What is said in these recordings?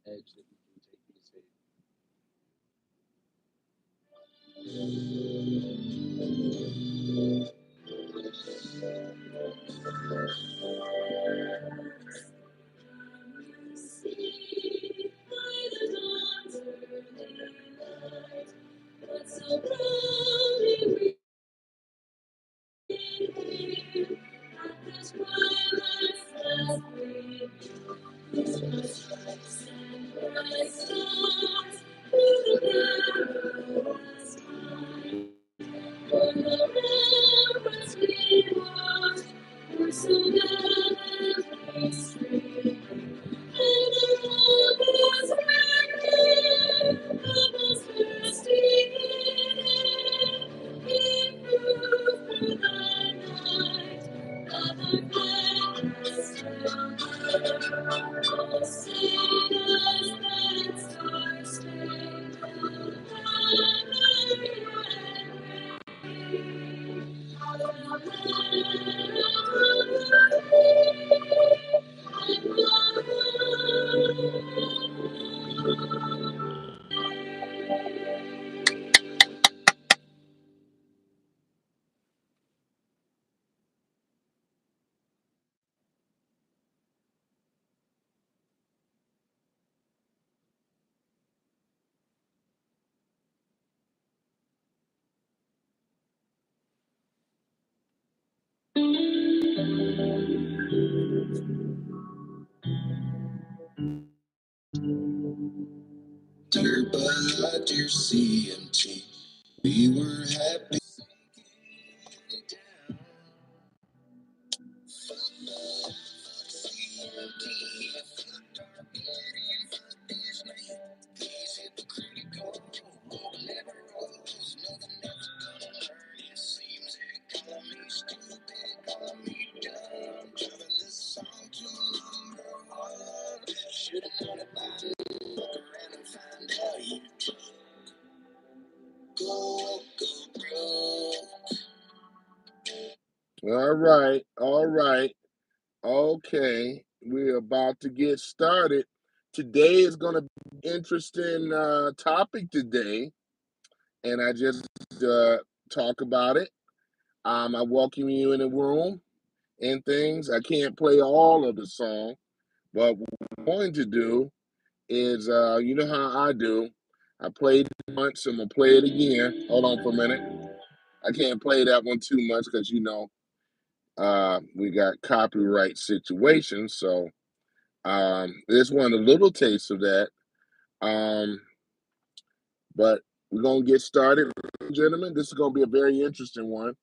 Dear Bud, dear CMT, we were happy. All right. Okay, we're about to get started. Today is going to be an interesting topic today, and I just talk about it. I welcome you in the room and things. I can't play all of the song, but what I'm going to do is, you know how I do. I played it once, I'm going to play it again. Hold on for a minute. I can't play that one too much because, we got copyright situations, so this one a little taste of that. But we're gonna get started, ladies and gentlemen. This is gonna be a very interesting one.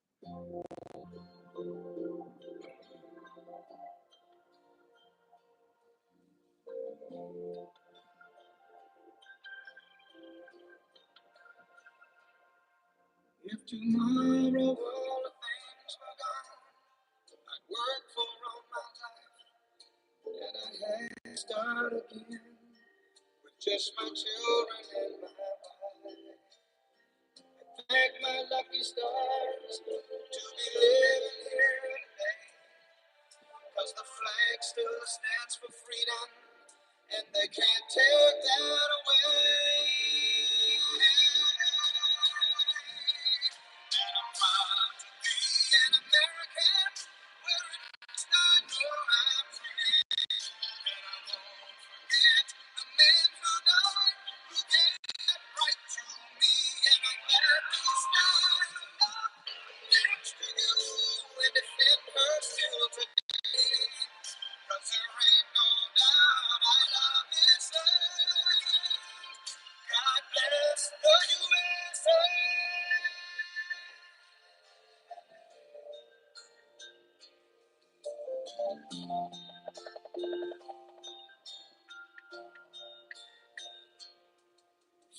If tomorrow all the things were gone, I'd work for all my life, and I had to start again with just my children and my wife. I thank my lucky stars to be living here today, 'cause the flag still stands for freedom, and they can't take that away. And I'm proud to be an American, where at least I know I'm free. And I won't forget the men who died, who gave that right to me. And I'm glad to stand up next to you and defend her still today. 'Cause there ain't no doubt I love this land. God bless the USA.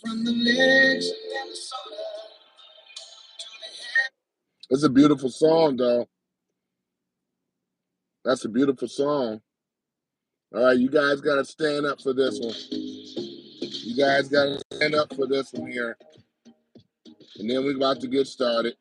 From the lakes of Minnesota to the head. It's a beautiful song, though. That's a beautiful song. All right, you guys got to stand up for this one. You guys got to stand up for this one here. And then we're about to get started.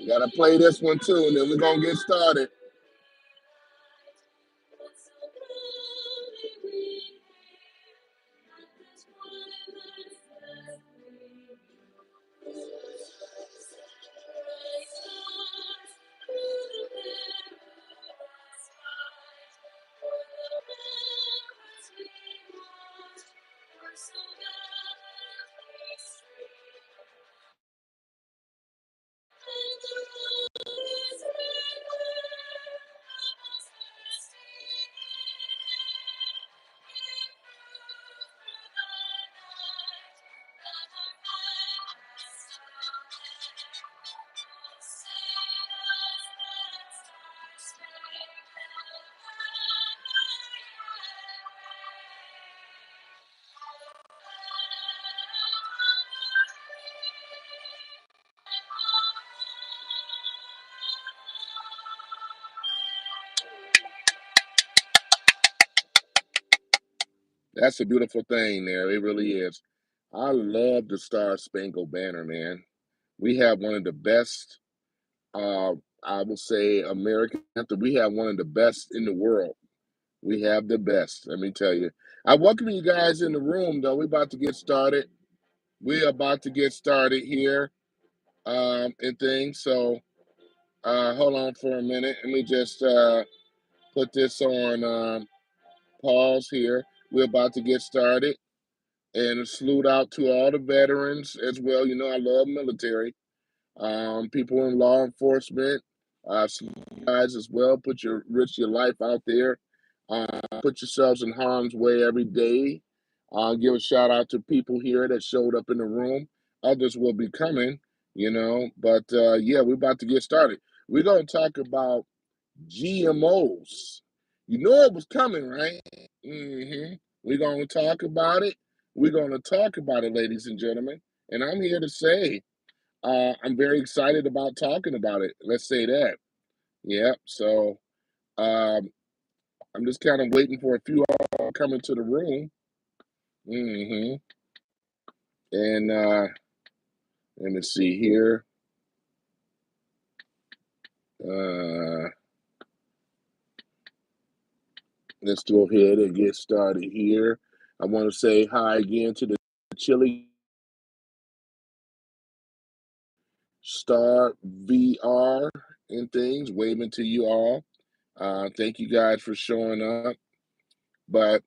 Gotta play this one too, and then we're gonna get started. That's a beautiful thing there. It really is. I love the Star Spangled Banner, man. We have one of the best, uh, I will say, American anthem. We have one of the best in the world. We have the best, let me tell you. I welcome you guys in the room, though. We're about to get started. We're about to get started here and things. So hold on for a minute. Let me just put this on pause here. We're about to get started. And a salute out to all the veterans as well. You know, I love military. People in law enforcement, salute you guys as well. Risk your life out there. Put yourselves in harm's way every day. Give a shout out to people here that showed up in the room. Others will be coming, you know. But yeah, we're about to get started. We're going to talk about GMOs. You know it was coming, right? We're going to talk about it. We're going to talk about it, ladies and gentlemen. And I'm here to say I'm very excited about talking about it. Let's say that. Yep. So um, I'm just kind of waiting for a few all coming to the room. hmm And let me see here. Uh, let's go ahead and get started here. I want to say hi again to the Chili Star VR and things, waving to you all. Thank you guys for showing up. But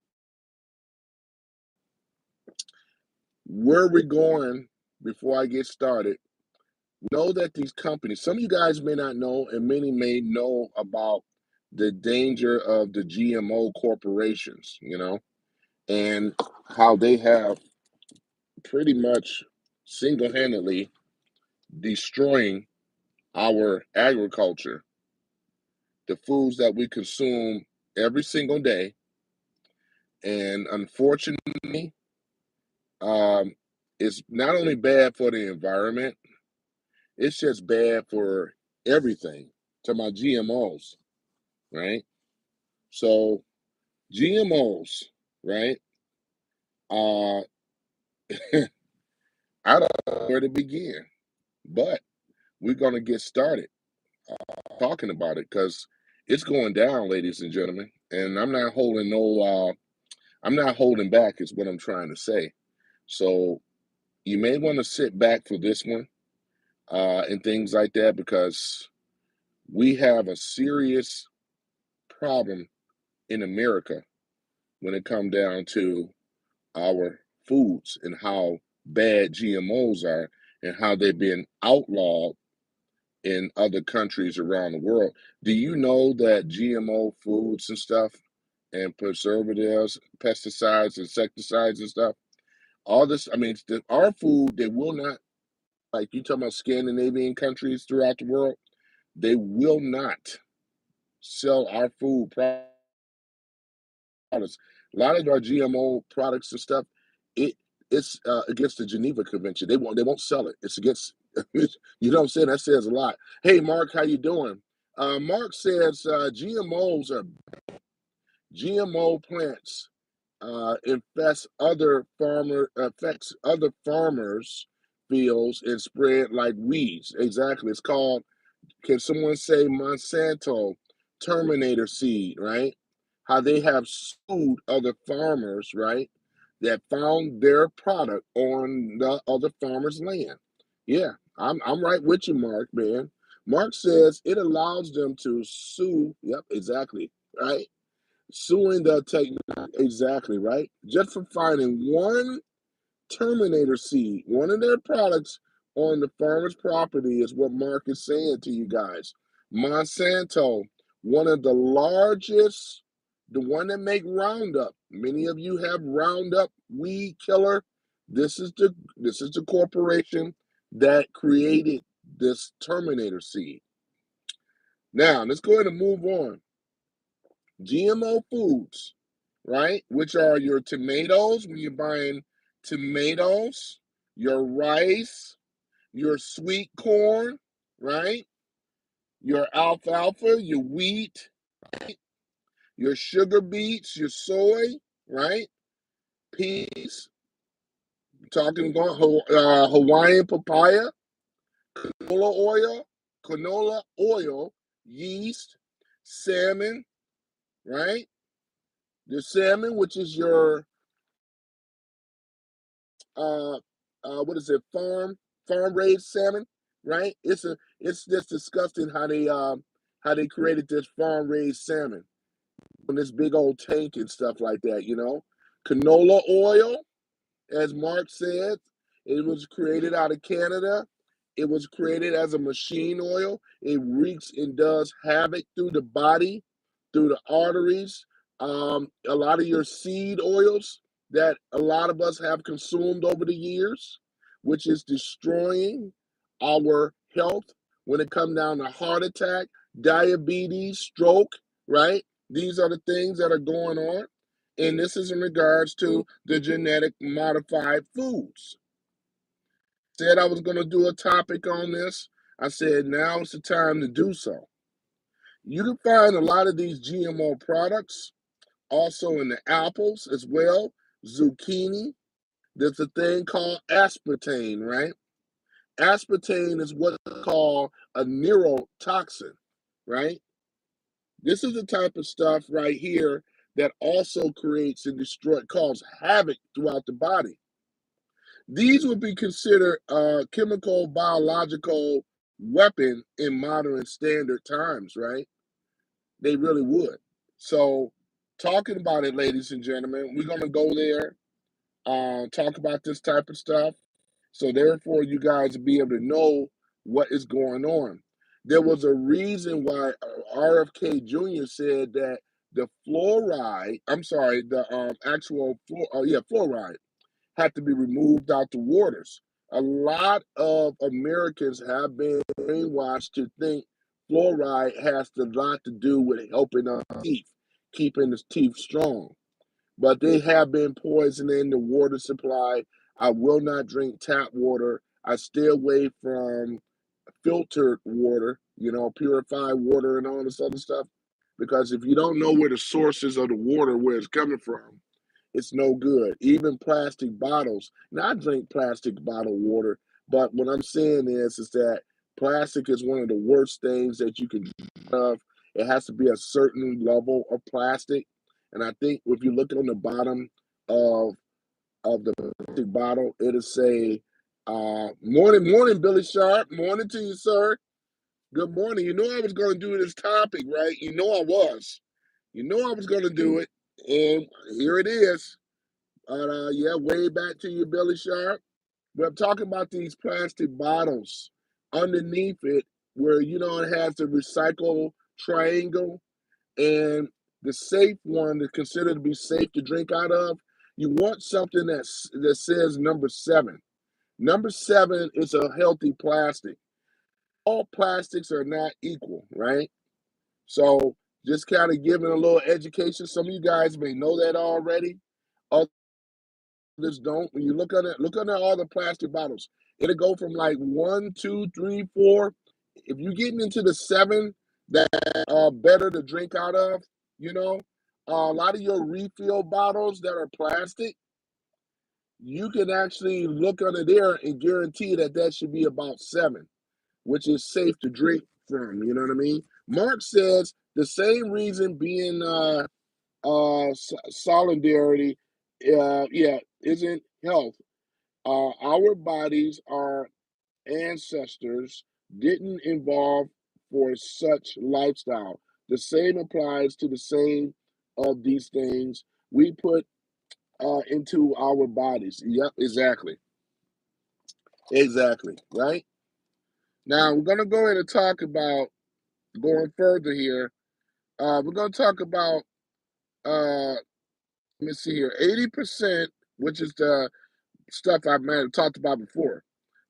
where we're going before I get started, know that these companies, some of you guys may not know, and many may know about the danger of the GMO corporations, you know, and how they have pretty much single handedly destroying our agriculture, the foods that we consume every single day. And unfortunately, um, it's not only bad for the environment, it's just bad for everything. To my GMOs, right? So GMOs, right? Uh, I don't know where to begin, but we're gonna get started talking about it because it's going down, ladies and gentlemen. And I'm not holding back. Is what I'm trying to say. So you may want to sit back for this one and things like that because we have a serious problem in America when it comes down to our foods and how bad GMOs are and how they've been outlawed in other countries around the world. Do you know that GMO foods and stuff and preservatives, pesticides, insecticides and stuff, all this, I mean, our food, they will not, like you talking about Scandinavian countries throughout the world, they will not sell our food products. A lot of our GMO products and stuff, it it's against the Geneva Convention. They won't sell it. It's against you know what I'm saying? That says a lot. Hey Mark, how you doing? Mark says GMO plants affects other farmers fields and spread like weeds. Exactly. It's called Can someone say Monsanto, Terminator seed, right? How they have sued other farmers, right? That found their product on the other farmer's land. Yeah, I'm right with you, Mark, man. Mark says it allows them to sue. Yep, exactly. Right? Suing the technology. Exactly, right? Just for finding one Terminator seed, one of their products on the farmer's property is what Mark is saying to you guys. Monsanto, one of the largest, the one that make Roundup. Many of you have Roundup weed killer. This is the corporation that created this Terminator seed. Now let's go ahead and move on. GMO foods, right? Which are your tomatoes when you're buying tomatoes, your rice, your sweet corn, right? Your alfalfa, your wheat, right? Your sugar beets, your soy, right? Peas, talking about Hawaiian papaya, canola oil, yeast, salmon, right? The salmon, which is your uh, what is it, farm raised salmon, right? It's just disgusting how they created this farm raised salmon on this big old tank and stuff like that. Canola oil, as Mark said, it was created out of Canada. It was created as a machine oil. It reeks and does havoc through the body, through the arteries. A lot of your seed oils that a lot of us have consumed over the years, which is destroying our health when it comes down to heart attack, diabetes, stroke, right? These are the things that are going on. And this is in regards to the genetic modified foods. Said I was going to do a topic on this. I said now is the time to do so. You can find a lot of these GMO products also in the apples as well, zucchini. There's a thing called aspartame, right? Aspartame is what they call a neurotoxin, right? This is the type of stuff right here that also creates and causes havoc throughout the body. These would be considered a chemical, biological weapon in modern standard times, right? They really would. So, talking about it, ladies and gentlemen, we're going to go there, talk about this type of stuff. So, therefore, you guys will be able to know what is going on. There was a reason why RFK Jr. said that the fluoride, I'm sorry, the actual, fluoride had to be removed out the waters. A lot of Americans have been brainwashed to think fluoride has a lot to do with helping our teeth, keeping the teeth strong. But they have been poisoning the water supply. I will not drink tap water. I stay away from filtered water, purified water and all this other stuff. Because if you don't know where the sources of the water, where it's coming from, it's no good. Even plastic bottles. Now I drink plastic bottled water, but what I'm saying is that plastic is one of the worst things that you can drink of. It has to be a certain level of plastic, and I think if you look on the bottom of the plastic bottle, it'll say, "Morning, morning, Billy Sharp. Morning to you, sir. Good morning. You know I was going to do this topic, right? You know I was. You know I was going to do it, and here it is." But yeah, way back to your Billy Sharp. But I'm talking about these plastic bottles underneath it, where it has the recycle triangle and the safe one that's considered to be safe to drink out of. You want something that says number 7. Number 7 is a healthy plastic. All plastics are not equal, right? So just kind of giving a little education. Some of you guys may know that already. Others don't. When you look under all the plastic bottles. It'll go from like 1, 2, 3, 4. If you're getting into the 7 that are better to drink out of, you know, a lot of your refill bottles that are plastic, you can actually look under there and guarantee that should be about 7, which is safe to drink. from. You know what I mean? Mark says the same reason being solidarity, yeah, isn't health. Our bodies, our ancestors didn't evolve for such lifestyle. The same applies to the same of these things we put into our bodies. Yep, exactly. Exactly. Right? Now, we're going to go ahead and talk about going further here. We're going to talk about, let me see here, 80%, which is the stuff I might have talked about before.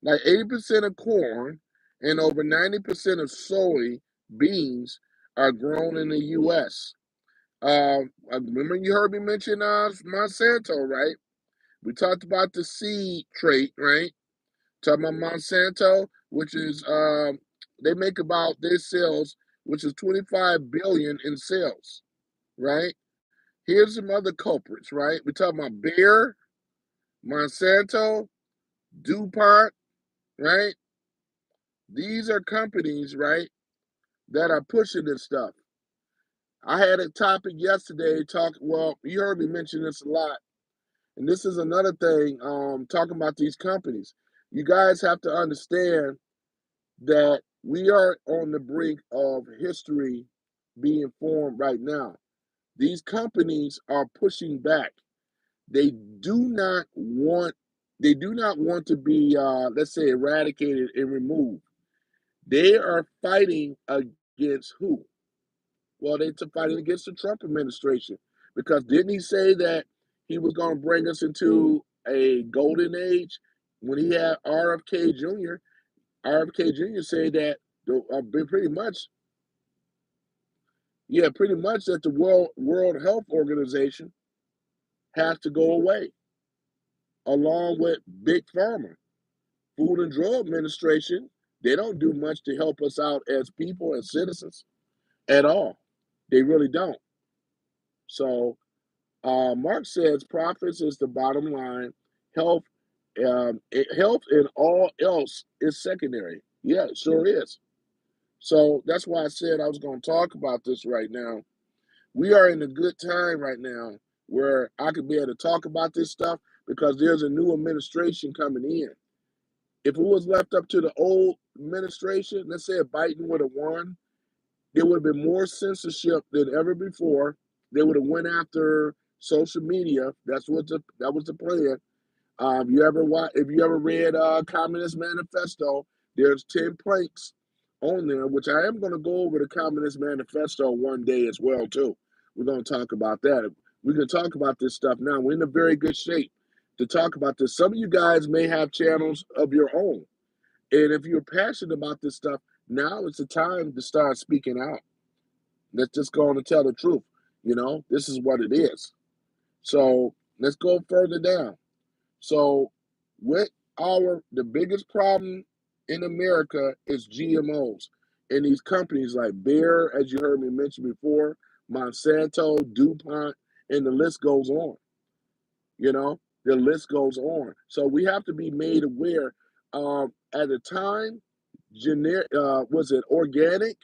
Like 80% of corn and over 90% of soy beans are grown in the U.S. Remember you heard me mention Monsanto, right? We talked about the seed trait, right? Talking about Monsanto, which is they make about their sales, which is 25 billion in sales, right? Here's some other culprits, right? We're talking about Bayer, Monsanto, DuPont, right? These are companies, right, that are pushing this stuff. I had a topic yesterday well, you heard me mention this a lot. And this is another thing, talking about these companies. You guys have to understand that we are on the brink of history being formed right now. These companies are pushing back. They do not want they do not want to be let's say eradicated and removed. They are fighting against who? Well, they're fighting against the Trump administration because didn't he say that he was going to bring us into a golden age when he had RFK Jr. RFK Jr. said that pretty much, yeah, pretty much that the World Health Organization has to go away, along with Big Pharma, Food and Drug Administration. They don't do much to help us out as people and citizens at all. They really don't. So Mark says profits is the bottom line. Health, health and all else is secondary. Yeah, it sure is. So that's why I said I was going to talk about this right now. We are in a good time right now where I could be able to talk about this stuff because there's a new administration coming in. If it was left up to the old administration, let's say if Biden would have won, there would have been more censorship than ever before. They would have went after social media. That was the plan. If you ever read Communist Manifesto, there's 10 planks on there, which I am going to go over the Communist Manifesto one day as well too. We're going to talk about that. We can talk about this stuff now. We're in a very good shape to talk about this. Some of you guys may have channels of your own, and if you're passionate about this stuff, now is the time to start speaking out. Let's just go on and tell the truth. This is what it is. So let's go further down. So, with the biggest problem in America is GMOs, and these companies like Bayer, as you heard me mention before, Monsanto, DuPont, and the list goes on. The list goes on. So we have to be made aware. At the time, was it organic?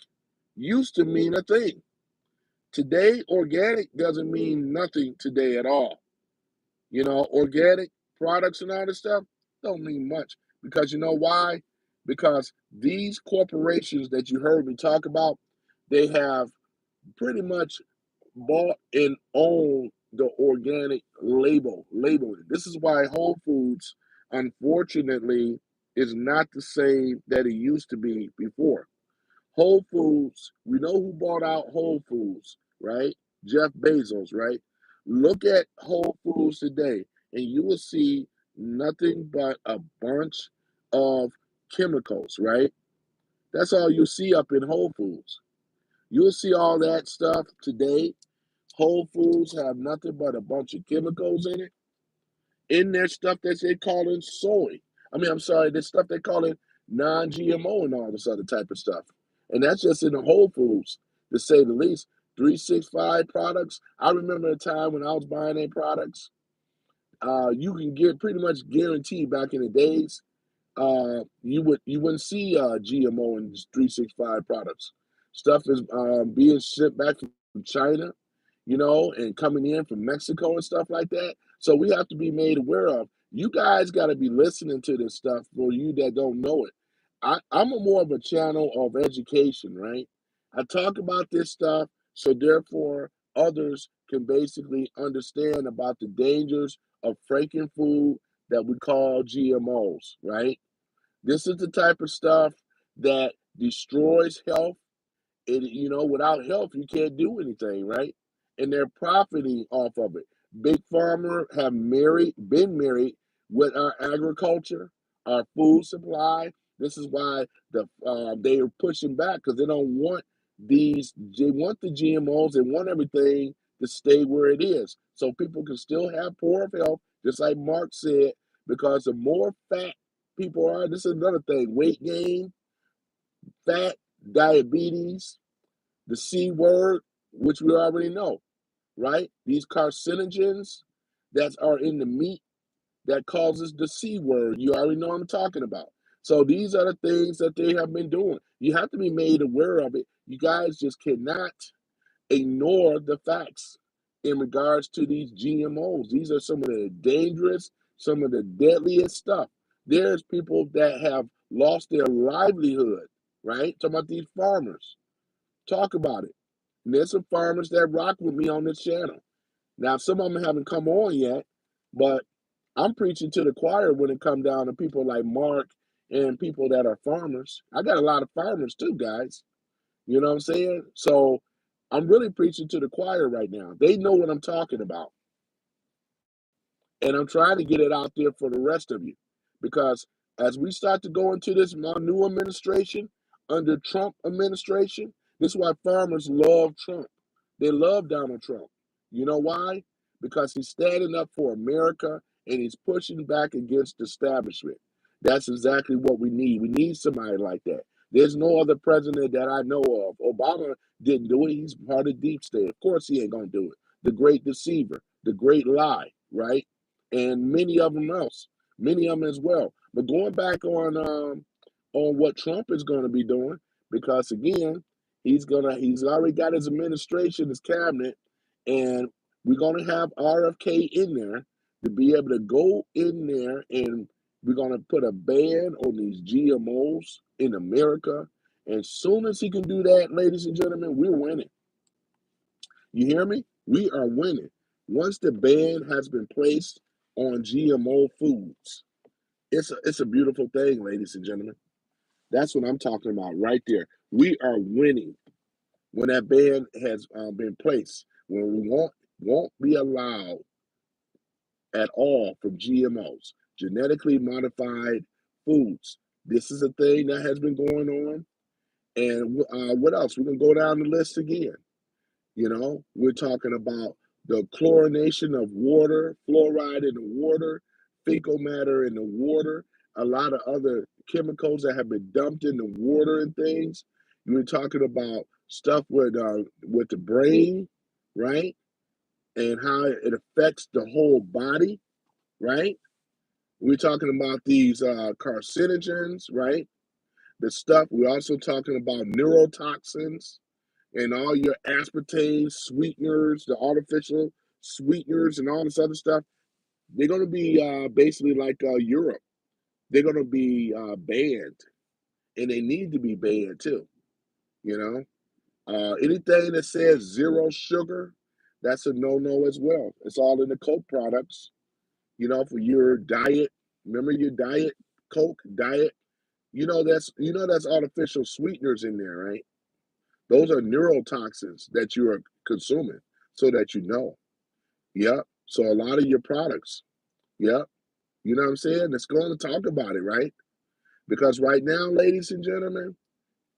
Used to mean a thing. Today, organic doesn't mean nothing today at all. Organic products and all this stuff don't mean much because you know why? Because these corporations that you heard me talk about, they have pretty much bought and own the organic labeling. This is why Whole Foods, unfortunately, is not the same that it used to be before. Whole Foods, we know who bought out Whole Foods, right? Jeff Bezos, right? Look at Whole Foods today, and you will see nothing but a bunch of chemicals, right? That's all you see up in Whole Foods. You'll see all that stuff today. Whole Foods have nothing but a bunch of chemicals in their stuff that they call in soy. I'm sorry, this stuff they call it non-GMO and all this other type of stuff. And that's just in the Whole Foods, to say the least. 365 products. I remember a time when I was buying their products. You can get pretty much guaranteed back in the days. you wouldn't see GMO in 365 products. Stuff is being shipped back from China, and coming in from Mexico and stuff like that. So we have to be made aware of. You guys got to be listening to this stuff for you that don't know it. I'm a more of a channel of education, right? I talk about this stuff so therefore others can basically understand about the dangers of franken food that we call GMOs, right? This is the type of stuff that destroys health. Without health, you can't do anything, right? And they're profiting off of it. Big Pharma have been married with our agriculture, our food supply. This is why they are pushing back because they don't want these. They want the GMOs. They want everything to stay where it is, so people can still have poor health, just like Mark said. Because the more fat people are, this is another thing: weight gain, fat, diabetes, the C word, which we already know, right? These carcinogens that are in the meat that causes the C word. You already know what I'm talking about. So these are the things that they have been doing. You have to be made aware of it. You guys just cannot ignore the facts in regards to these GMOs. These are some of the dangerous, some of the deadliest stuff. There's people that have lost their livelihood, right? Talking about these farmers. Talk about it. And there's some farmers that rock with me on this channel. Now, some of them haven't come on yet, but I'm preaching to the choir when it comes down to people like Mark and people that are farmers. I got a lot of farmers too, guys. You know what I'm saying? So I'm really preaching to the choir right now. They know what I'm talking about. And I'm trying to get it out there for the rest of you. Because as we start to go into this new administration, under Trump administration, this is why farmers love Trump. They love Donald Trump. You know why? Because he's standing up for America and he's pushing back against the establishment. That's exactly what we need. We need somebody like that. There's no other president that I know of. Obama didn't do it. He's part of deep state. Of course he ain't gonna do it. The great deceiver, the great lie, right? And many of them as well. But going back on what Trump is going to be doing, because again, he's already got his administration, his cabinet, and we're going to have RFK in there to be able to go in there and we're going to put a ban on these GMOs in America. And as soon as he can do that, ladies and gentlemen, we're winning. You hear me? We are winning. Once the ban has been placed on GMO foods, it's a beautiful thing, ladies and gentlemen. That's what I'm talking about right there. We are winning when that ban has been placed. When we won't be allowed at all for GMOs, genetically modified foods. This is a thing that has been going on. And what else? We can go down the list again. We're talking about the chlorination of water, fluoride in the water, fecal matter in the water, a lot of other chemicals that have been dumped in the water and things. We're talking about stuff with the brain, right? And how it affects the whole body, right? We're talking about these carcinogens, right? The stuff. We're also talking about neurotoxins and all your aspartame sweeteners, the artificial sweeteners, and all this other stuff, they're going to be basically like Europe. They're going to be banned, and they need to be banned too. You anything that says zero sugar, that's a no-no as well. It's all in the Coke products. For your diet. Remember your diet Coke diet. That's artificial sweeteners in there, right? Those are neurotoxins that you are consuming so that you know. Yep. So a lot of your products, yep. You know what I'm saying? Let's go on and talk about it, right? Because right now, ladies and gentlemen,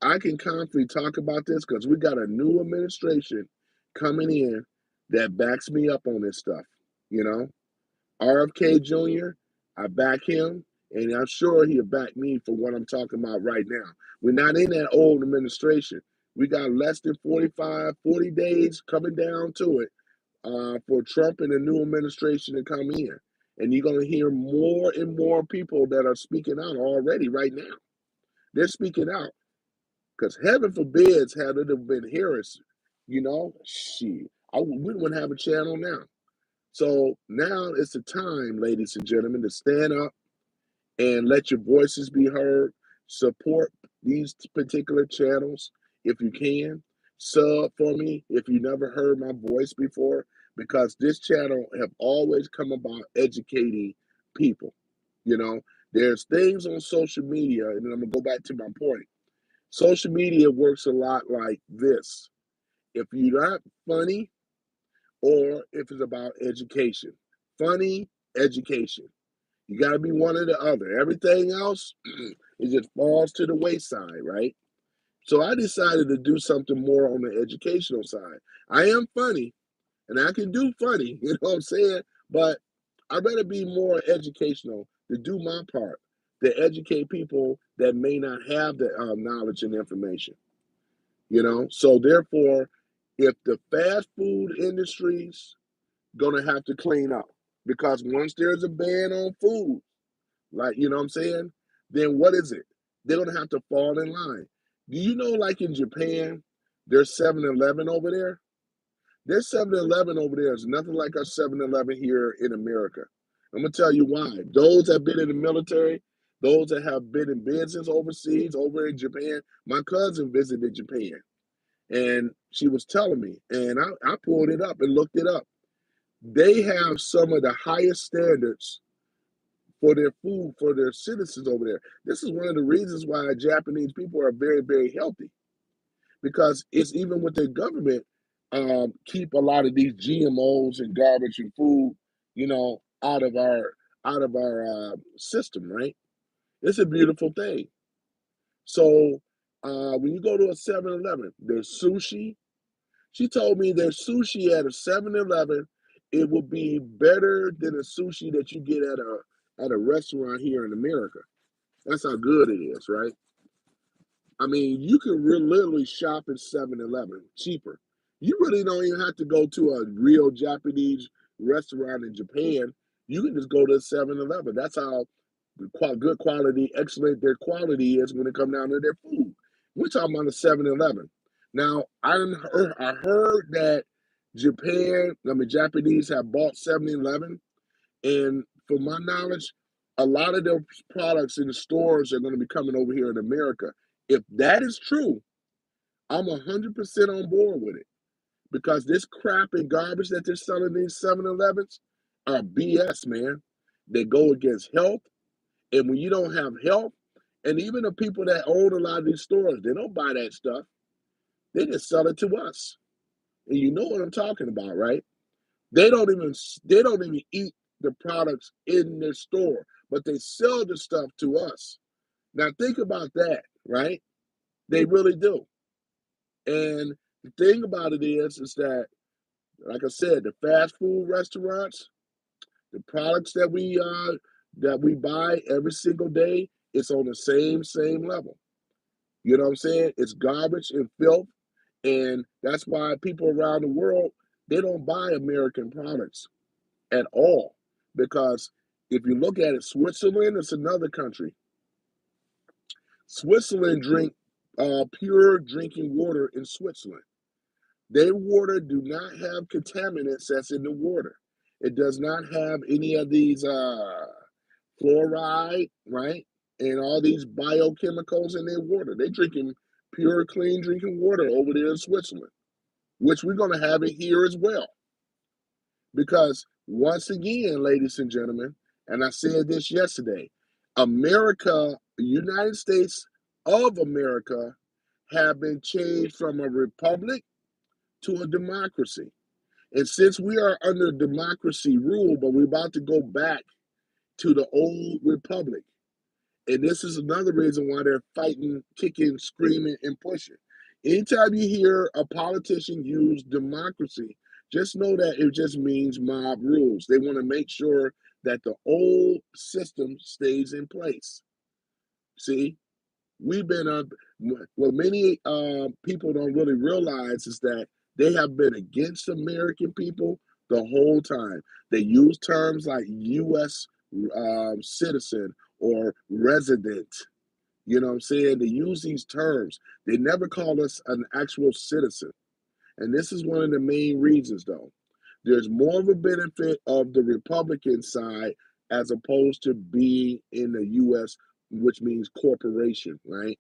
I can confidently talk about this because we got a new administration coming in that backs me up on this stuff. You know, RFK Jr., I back him, and I'm sure he'll back me for what I'm talking about right now. We're not in that old administration. We got less than 40 days coming down to it for Trump and the new administration to come in. And you're going to hear more and more people that are speaking out already right now. They're speaking out because heaven forbids had it have been heresy. Shit, we wouldn't have a channel now. So now it's the time, ladies and gentlemen, to stand up and let your voices be heard. Support these particular channels if you can. Sub for me if you never heard my voice before, because this channel have always come about educating people. You know, there's things on social media, and I'm gonna go back to my point. Social media works a lot like this. If you're not funny, or if it's about education, funny education. You got to be one or the other. Everything else, it just falls to the wayside, right? So I decided to do something more on the educational side. I am funny, and I can do funny, you know what I'm saying? But I'd rather be more educational to do my part, to educate people that may not have the knowledge and information, So therefore, if the fast food industries gonna have to clean up, because once there's a ban on food, like, you know what I'm saying? Then what is it? They're going to have to fall in line. Do you know, like in Japan, there's 7-Eleven over there? Their 7-Eleven over there is nothing like our 7-Eleven here in America. I'm going to tell you why. Those that have been in the military, those that have been in business overseas, over in Japan, my cousin visited Japan and she was telling me, and I pulled it up and looked it up. They have some of the highest standards for their food for their citizens over there. This is one of the reasons why Japanese people are very, very healthy, because it's even with their government keep a lot of these GMOs and garbage and food, out of our system, right? It's a beautiful thing. So when you go to a 7-Eleven, there's sushi. She told me there's sushi at a 7-Eleven. It will be better than a sushi that you get at a restaurant here in America. That's how good it is, right? I mean, you can literally shop at 7-Eleven cheaper. You really don't even have to go to a real Japanese restaurant in Japan. You can just go to 7-Eleven. That's how good quality, excellent their quality is when it comes down to their food. We're talking about a 7-Eleven. Now, I heard that Japanese have bought 7-Eleven, and from my knowledge, a lot of their products in the stores are going to be coming over here in America. If that is true, I'm 100% on board with it, because this crap and garbage that they're selling these 7-Elevens are BS, man. They go against health. And when you don't have health, and even the people that own a lot of these stores, they don't buy that stuff. They just sell it to us. And you know what I'm talking about, right? They don't even eat the products in their store, but they sell the stuff to us. Now think about that, right? They really do. And the thing about it is that, like I said, the fast food restaurants, the products that we buy every single day, it's on the same level. You know what I'm saying? It's garbage and filth, and that's why people around the world, they don't buy American products at all. Because if you look at it, Switzerland is another country. Switzerland drink pure drinking water in Switzerland. Their water do not have contaminants that's in the water. It does not have any of these fluoride, right? And all these biochemicals in their water. They're drinking pure, clean drinking water over there in Switzerland, which we're going to have it here as well. Because once again, ladies and gentlemen, and I said this yesterday, America, United States of America, have been changed from a republic to a democracy. And since we are under democracy rule, but we're about to go back to the old republic. And this is another reason why they're fighting, kicking, screaming, and pushing. Anytime you hear a politician use democracy, just know that it just means mob rules. They want to make sure that the old system stays in place. See, we've been what many people don't really realize is that they have been against American people the whole time. They use terms like U.S. Citizen or resident. You know what I'm saying? They use these terms. They never call us an actual citizen. And this is one of the main reasons, though. There's more of a benefit of the Republican side as opposed to being in the U.S., which means corporation, right?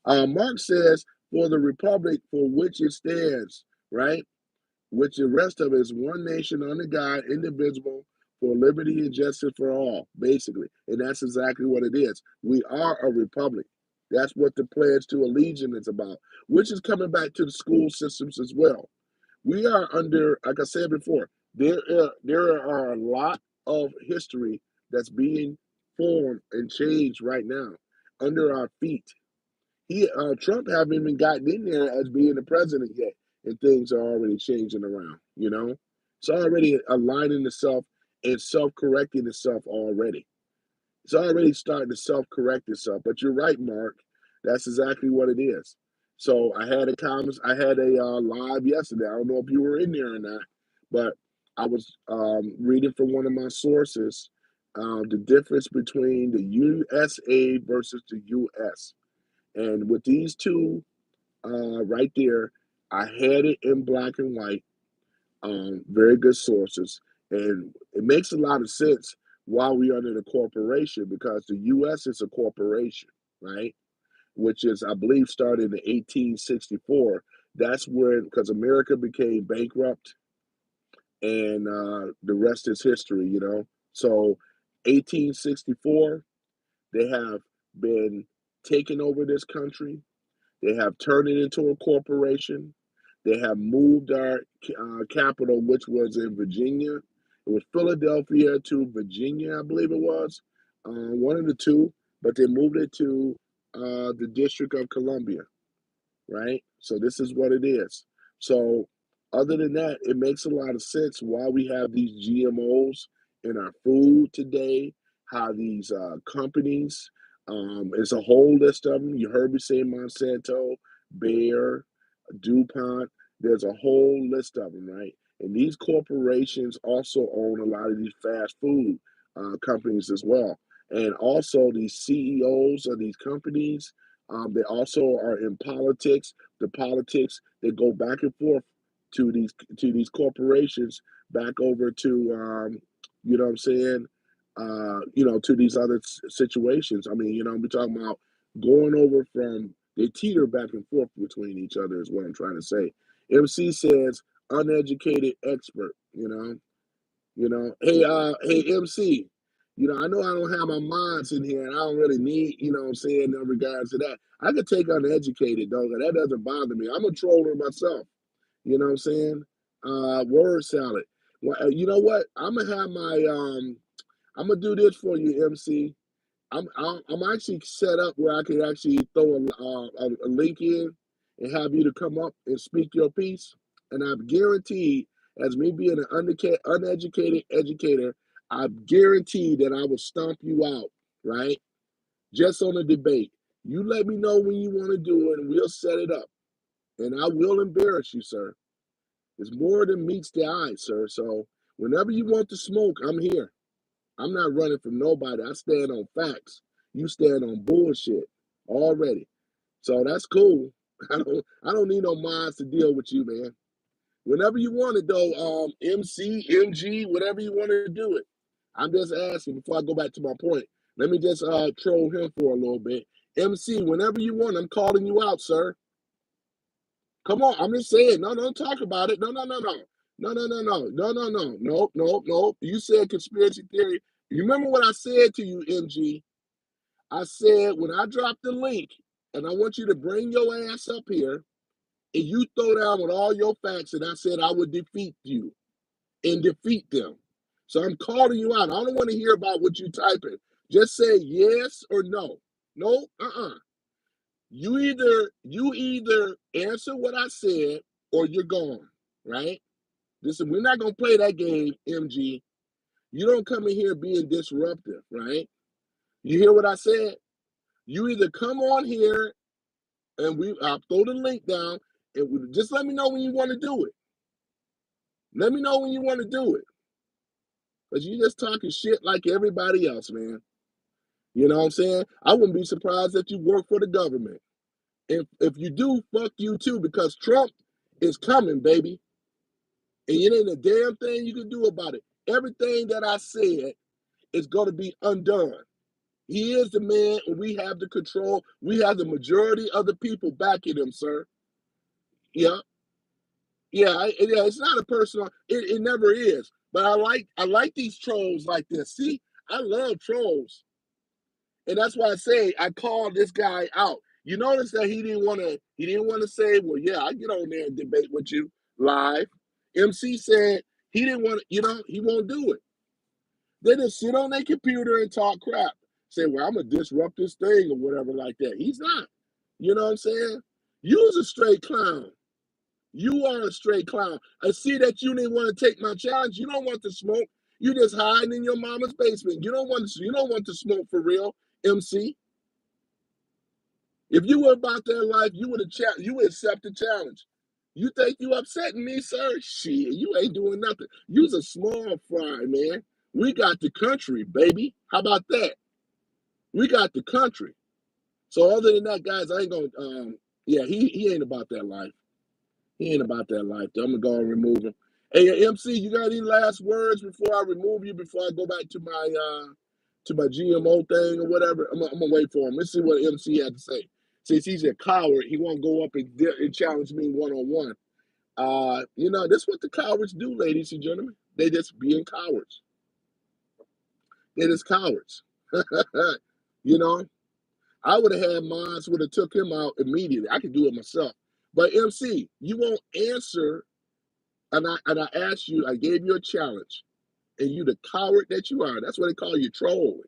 Marx says, for the republic for which it stands, right? Which the rest of it is one nation under God, indivisible, for liberty and justice for all, basically. And that's exactly what it is. We are a republic. That's what the Pledge to Allegiance is about, which is coming back to the school systems as well. We are under, like I said before, there are a lot of history that's being formed and changed right now under our feet. Trump haven't even gotten in there as being the president yet, and things are already changing around. It's already aligning itself and self-correcting itself already. It's already starting to self-correct itself. But you're right, Mark. That's exactly what it is. So I had a comments. I had a live yesterday. I don't know if you were in there or not, but I was reading from one of my sources the difference between the USA versus the US. And with these two right there, I had it in black and white, very good sources. And it makes a lot of sense why we are under the corporation because the U.S. is a corporation, right? Which is, I believe, started in 1864. That's when, because America became bankrupt and the rest is history. So 1864, they have been taking over this country. They have turned it into a corporation. They have moved our capital, which was in Virginia. It was Philadelphia to Virginia, I believe it was, one of the two, but they moved it to the District of Columbia, right? So this is what it is. So other than that, it makes a lot of sense why we have these GMOs in our food today, how these companies, it's a whole list of them. You heard me say Monsanto, Bayer, DuPont. There's a whole list of them, right? And these corporations also own a lot of these fast food companies as well. And also these CEOs of these companies, they also are in politics. The politics, they go back and forth to these corporations, back over to you know what I'm saying, to these other situations. I mean, we're talking about going over from they teeter back and forth between each other is what I'm trying to say. MC says uneducated expert, hey MC, I know I don't have my mods in here and I don't really need, what I'm saying, in regards to that. I could take uneducated though, that doesn't bother me. I'm a troller myself, you know what I'm saying? Word salad. Well, you know what? I'm gonna do this for you, MC. I'm actually set up where I can actually throw a link in and have you to come up and speak your piece. And I'm guaranteed, as me being an uneducated educator, I'm guaranteed that I will stomp you out, right? Just on a debate. You let me know when you want to do it, and we'll set it up. And I will embarrass you, sir. It's more than meets the eye, sir. So whenever you want to smoke, I'm here. I'm not running from nobody. I stand on facts. You stand on bullshit already. So that's cool. I don't need no minds to deal with you, man. Whenever you want it though, MC, MG, whatever you want to do it. I'm just asking before I go back to my point. Let me just troll him for a little bit. MC, whenever you want, I'm calling you out, sir. Come on, I'm just saying. No, don't talk about it. No, no, no, no. No, no, no, no. No, no, no. Nope, nope, nope. You said conspiracy theory. You remember what I said to you, MG? I said when I drop the link, and I want you to bring your ass up here, and you throw down with all your facts, and I said I would defeat you and defeat them. So I'm calling you out. I don't want to hear about what you typing. Just say yes or no. No, You either answer what I said or you're gone, right? Listen, we're not gonna play that game, MG. You don't come in here being disruptive, right? You hear what I said? You either come on here and I'll throw the link down and just let me know when you want to do it. Let me know when you want to do it. Because you just talking shit like everybody else, man. You know what I'm saying? I wouldn't be surprised if you work for the government. If you do, fuck you too, because Trump is coming, baby. And it ain't a damn thing you can do about it. Everything that I said is going to be undone. He is the man, and we have the control. We have the majority of the people backing him, sir. Yeah, yeah. It's not a personal. It never is. But I like these trolls like this. See, I love trolls, and that's why I say I called this guy out. You notice that he didn't want to. He didn't want to say, "Well, yeah, I get on there and debate with you live." MC said he didn't want. He won't do it. They just sit on their computer and talk crap. Say, "Well, I'm gonna disrupt this thing or whatever like that." He's not. You know what I'm saying? You's a straight clown. You are a straight clown. I see that you didn't want to take my challenge. You don't want to smoke. You just hiding in your mama's basement. You don't want to smoke for real, MC. If you were about that life, you would accept the challenge. You think you upsetting me, sir? Shit, you ain't doing nothing. You's a small fry, man. We got the country, baby. How about that? We got the country. So other than that, guys, I ain't gonna yeah, he ain't about that life. He ain't about that life. I'm gonna go and remove him. Hey, MC, you got any last words before I remove you? Before I go back to my GMO thing or whatever? I'm gonna wait for him. Let's see what MC had to say. Since he's a coward, he won't go up and challenge me one on one. This is what the cowards do, ladies and gentlemen. They just being cowards. They're just cowards. you know, I would have had mines, would have took him out immediately. I could do it myself. But MC, you won't answer. And I asked you, I gave you a challenge, and you the coward that you are. That's what they call you, trolling.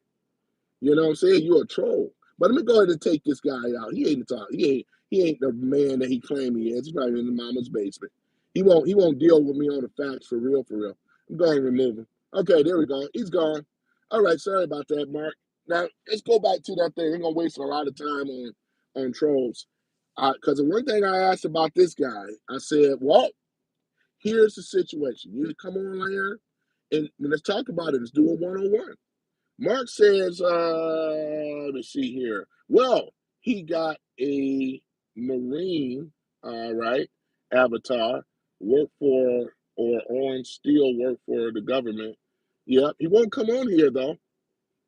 You know what I'm saying? You're a troll. But let me go ahead and take this guy out. He ain't the man that he claimed he is. He's probably in the mama's basement. He won't deal with me on the facts for real, for real. I'm going to remove him. Okay, there we go. He's gone. All right, sorry about that, Mark. Now let's go back to that thing. We're gonna waste a lot of time on trolls. Because the one thing I asked about this guy, I said, well, here's the situation. You come on here and let's talk about it. Let's do a one-on-one. Mark says, let me see here. Well, he got a Marine, right, avatar, work for, or on still work for the government. Yep, he won't come on here though.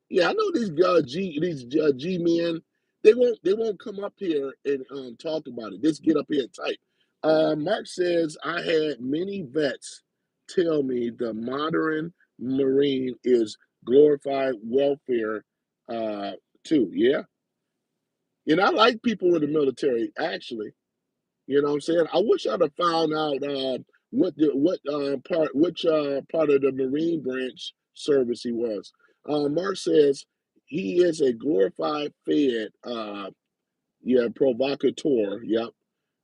Yeah, I know these G men. They won't come up here and talk about it. Just get up here and type. Mark says I had many vets tell me the modern Marine is glorified welfare uh, too. Yeah, and I like people in the military actually. You know what I'm saying? I wish I'd have found out which part of the Marine branch service he was. Mark says he is a glorified Fed, yeah, provocateur. Yep,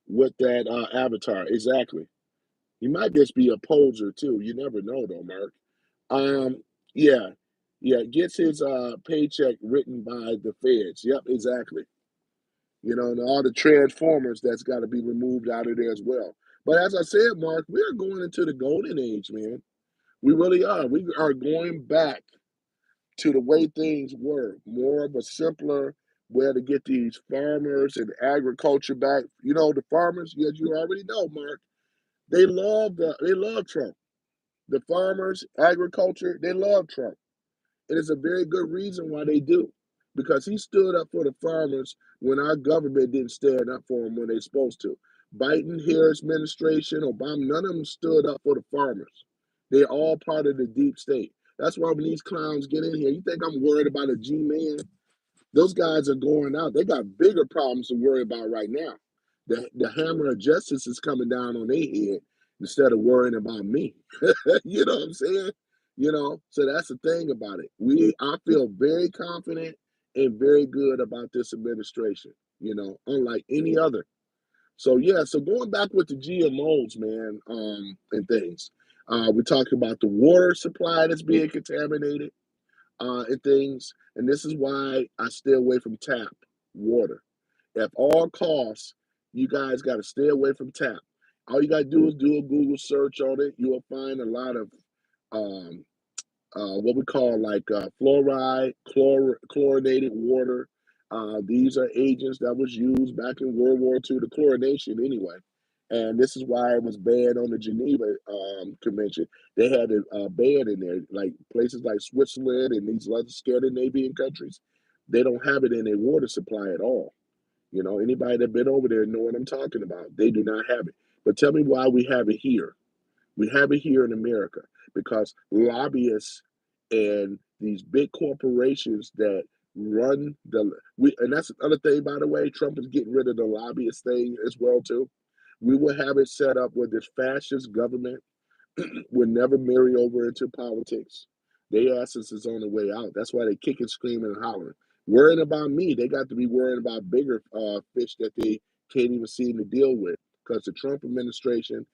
with that avatar, exactly. He might just be a poser too. You never know, though, Mark. Um, yeah, yeah, gets his paycheck written by the feds. Yep, exactly. And all the transformers that's got to be removed out of there as well. But as I said, Mark, we are going into the golden age, man. We really are. We are going back to the way things were, more of a simpler way to get these farmers and agriculture back. The farmers, as you already know, Mark, they love Trump. The farmers, agriculture, they love Trump. And it's a very good reason why they do. Because he stood up for the farmers when our government didn't stand up for them when they're supposed to. Biden, Harris administration, Obama, none of them stood up for the farmers. They're all part of the deep state. That's why when these clowns get in here, you think I'm worried about a G-man? Those guys are going out. They got bigger problems to worry about right now. The hammer of justice is coming down on their head instead of worrying about me. You know what I'm saying? So that's the thing about it. I feel very confident and very good about this administration, unlike any other. So yeah, so going back with the GMOs, man, and things. We talked about the water supply that's being contaminated, and things. And this is why I stay away from tap water. At all costs, you guys got to stay away from tap. All you got to do is do a Google search on it. You will find a lot of um, what we call like fluoride, chlorinated water. These are agents that was used back in World War II, the chlorination anyway. And this is why it was banned on the Geneva Convention. They had a ban in there, like places like Switzerland and these other Scandinavian countries. They don't have it in their water supply at all. You know, anybody that been over there know what I'm talking about. They do not have it. But tell me why we have it here. We have it here in America because lobbyists and these big corporations that run and that's the other thing, by the way. Trump is getting rid of the lobbyist thing as well too. We will have it set up where this fascist government would never marry over into politics. They asses is on the way out. That's why they kicking, screaming, and hollering. Worrying about me, they got to be worrying about bigger fish that they can't even seem to deal with. Because the Trump administration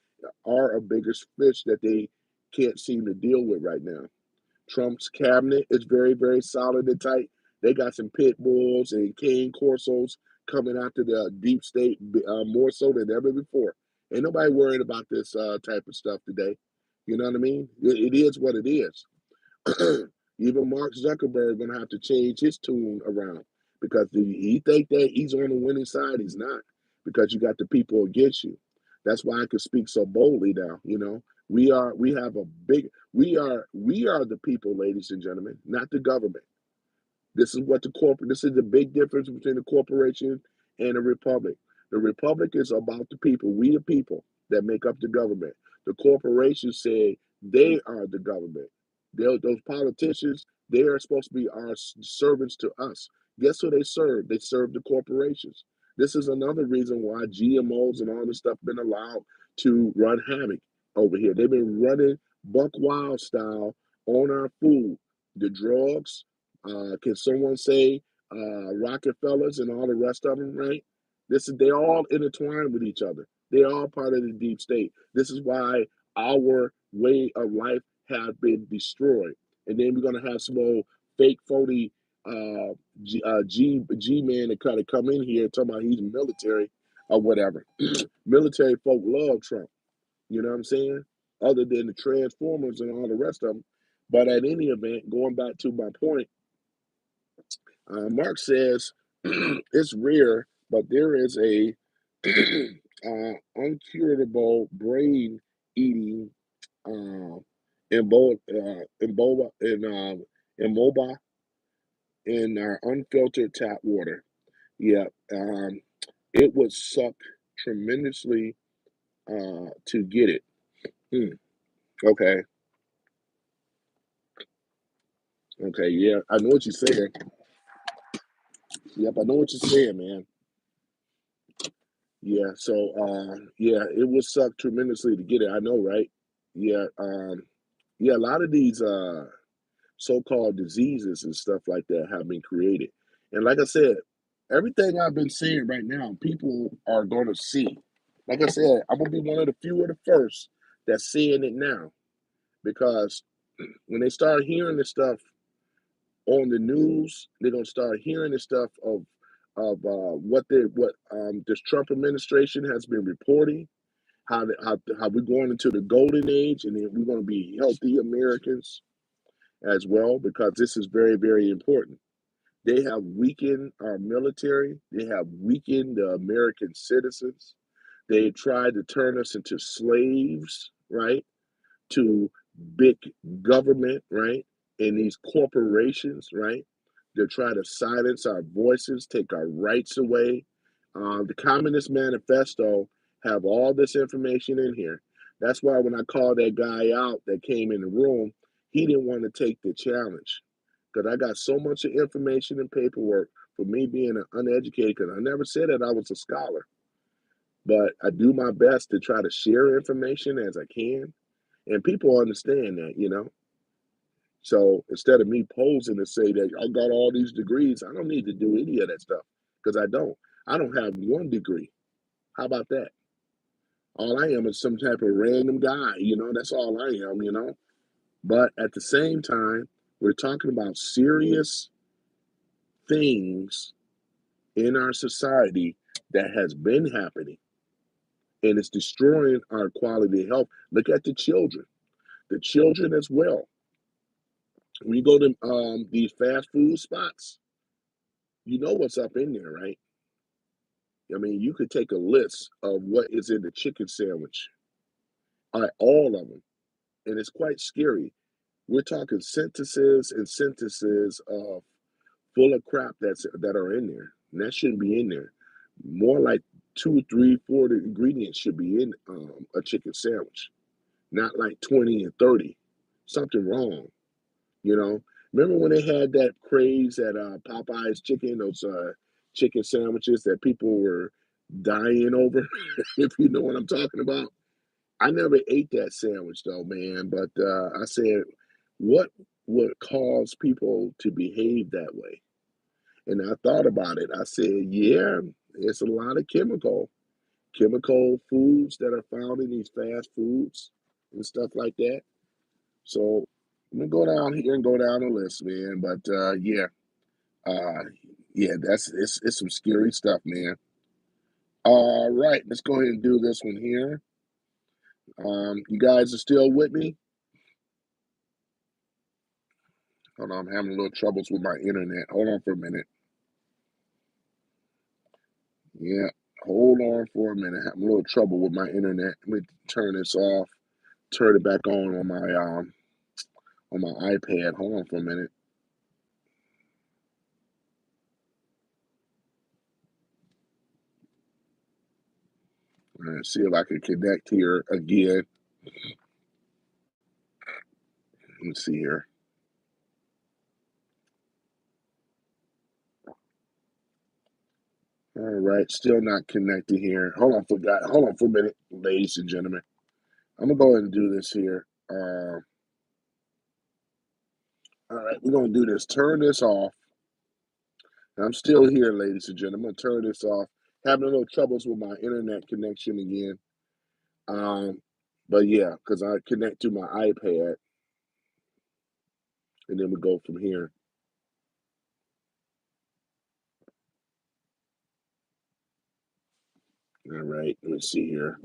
are a bigger fish that they can't seem to deal with right now. Trump's cabinet is very, very solid and tight. They got some pit bulls and cane corsos coming after the deep state more so than ever before. Ain't nobody worried about this type of stuff today. You know what I mean? It is what it is. Even Mark Zuckerberg gonna have to change his tune around because he think that he's on the winning side. He's not, because you got the people against you. That's why I can speak so boldly now. You know, we are the people, ladies and gentlemen, not the government. This is the big difference between the corporation and a republic. The republic is about the people, we the people that make up the government. The corporations say they are the government. Those politicians, they are supposed to be our servants to us. Guess who they serve? They serve the corporations. This is another reason why GMOs and all this stuff been allowed to run havoc over here. They've been running buck wild style on our food, the drugs, can someone say Rockefellers and all the rest of them, right? They all intertwined with each other. They're all part of the deep state. This is why our way of life has been destroyed. And then we're gonna have some old fake phony G man to kind of come in here talking about he's military or whatever. Military folk love Trump. You know what I'm saying? Other than the Transformers and all the rest of them. But at any event, going back to my point, Mark says it's rare, but there is a uncurable brain eating immoba in our unfiltered tap water. Yeah, it would suck tremendously to get it. Hmm. Okay, okay, yeah, I know what you're saying. Yep, I know what you're saying, man. Yeah, so yeah, it would suck tremendously to get it. I know, right? Yeah, yeah, a lot of these so-called diseases and stuff like that have been created. And like I said, everything I've been saying right now, people are gonna see. Like I said, I'm gonna be one of the few of the first that's seeing it now. Because when they start hearing this stuff on the news, they're gonna start hearing this stuff of what this Trump administration has been reporting, how we're going into the golden age, and then we're going to be healthy Americans as well, because this is very, very important. They have weakened our military. They have weakened the American citizens. They tried to turn us into slaves, right? To big government, right? And these corporations, right? They're trying to silence our voices, take our rights away. The Communist Manifesto have all this information in here. That's why when I called that guy out that came in the room, he didn't want to take the challenge because I got so much of information and paperwork for me being an uneducated. Because I never said that I was a scholar, but I do my best to try to share information as I can, and people understand that, you know. So instead of me posing to say that I got all these degrees, I don't need to do any of that stuff because I don't. I don't have one degree. How about that? All I am is some type of random guy, you know. That's all I am, you know. But at the same time, we're talking about serious things in our society that has been happening. and it's destroying our quality of health. Look at the children as well. When you go to these fast food spots, you know what's up in there, right? I mean, you could take a list of what is in the chicken sandwich, all of them, and it's quite scary. We're talking sentences and sentences of full of crap that are in there. And that shouldn't be in there. More like two, three, four ingredients should be in a chicken sandwich, not like 20 and 30. Something wrong, you know. Remember when they had that craze at Popeye's Chicken, those chicken sandwiches that people were dying over, if you know what I'm talking about? I never ate that sandwich though, man. But I said, what would cause people to behave that way? And I thought about it. I said, yeah, it's a lot of chemical foods that are found in these fast foods and stuff like that. So I'm gonna go down here and go down the list, man. But uh, yeah, it's some scary stuff, man. All right, let's go ahead and do this one here. You guys are still with me? Hold on, I'm having a little troubles with my internet. Hold on for a minute. Yeah, hold on for a minute. Having a little trouble with my internet. Let me turn this off. Turn it back on my iPad. Hold on for a minute. See if I can connect here again. Let's see here. All right, still not connected here. Hold on for a minute, ladies and gentlemen. I'm gonna go ahead and do this here. All right, we're gonna do this. Turn this off. I'm still here, ladies and gentlemen. Turn this off. Having a little troubles with my internet connection again. Um, but yeah, because I connect to my iPad, and then we go from here. All right, let's see here.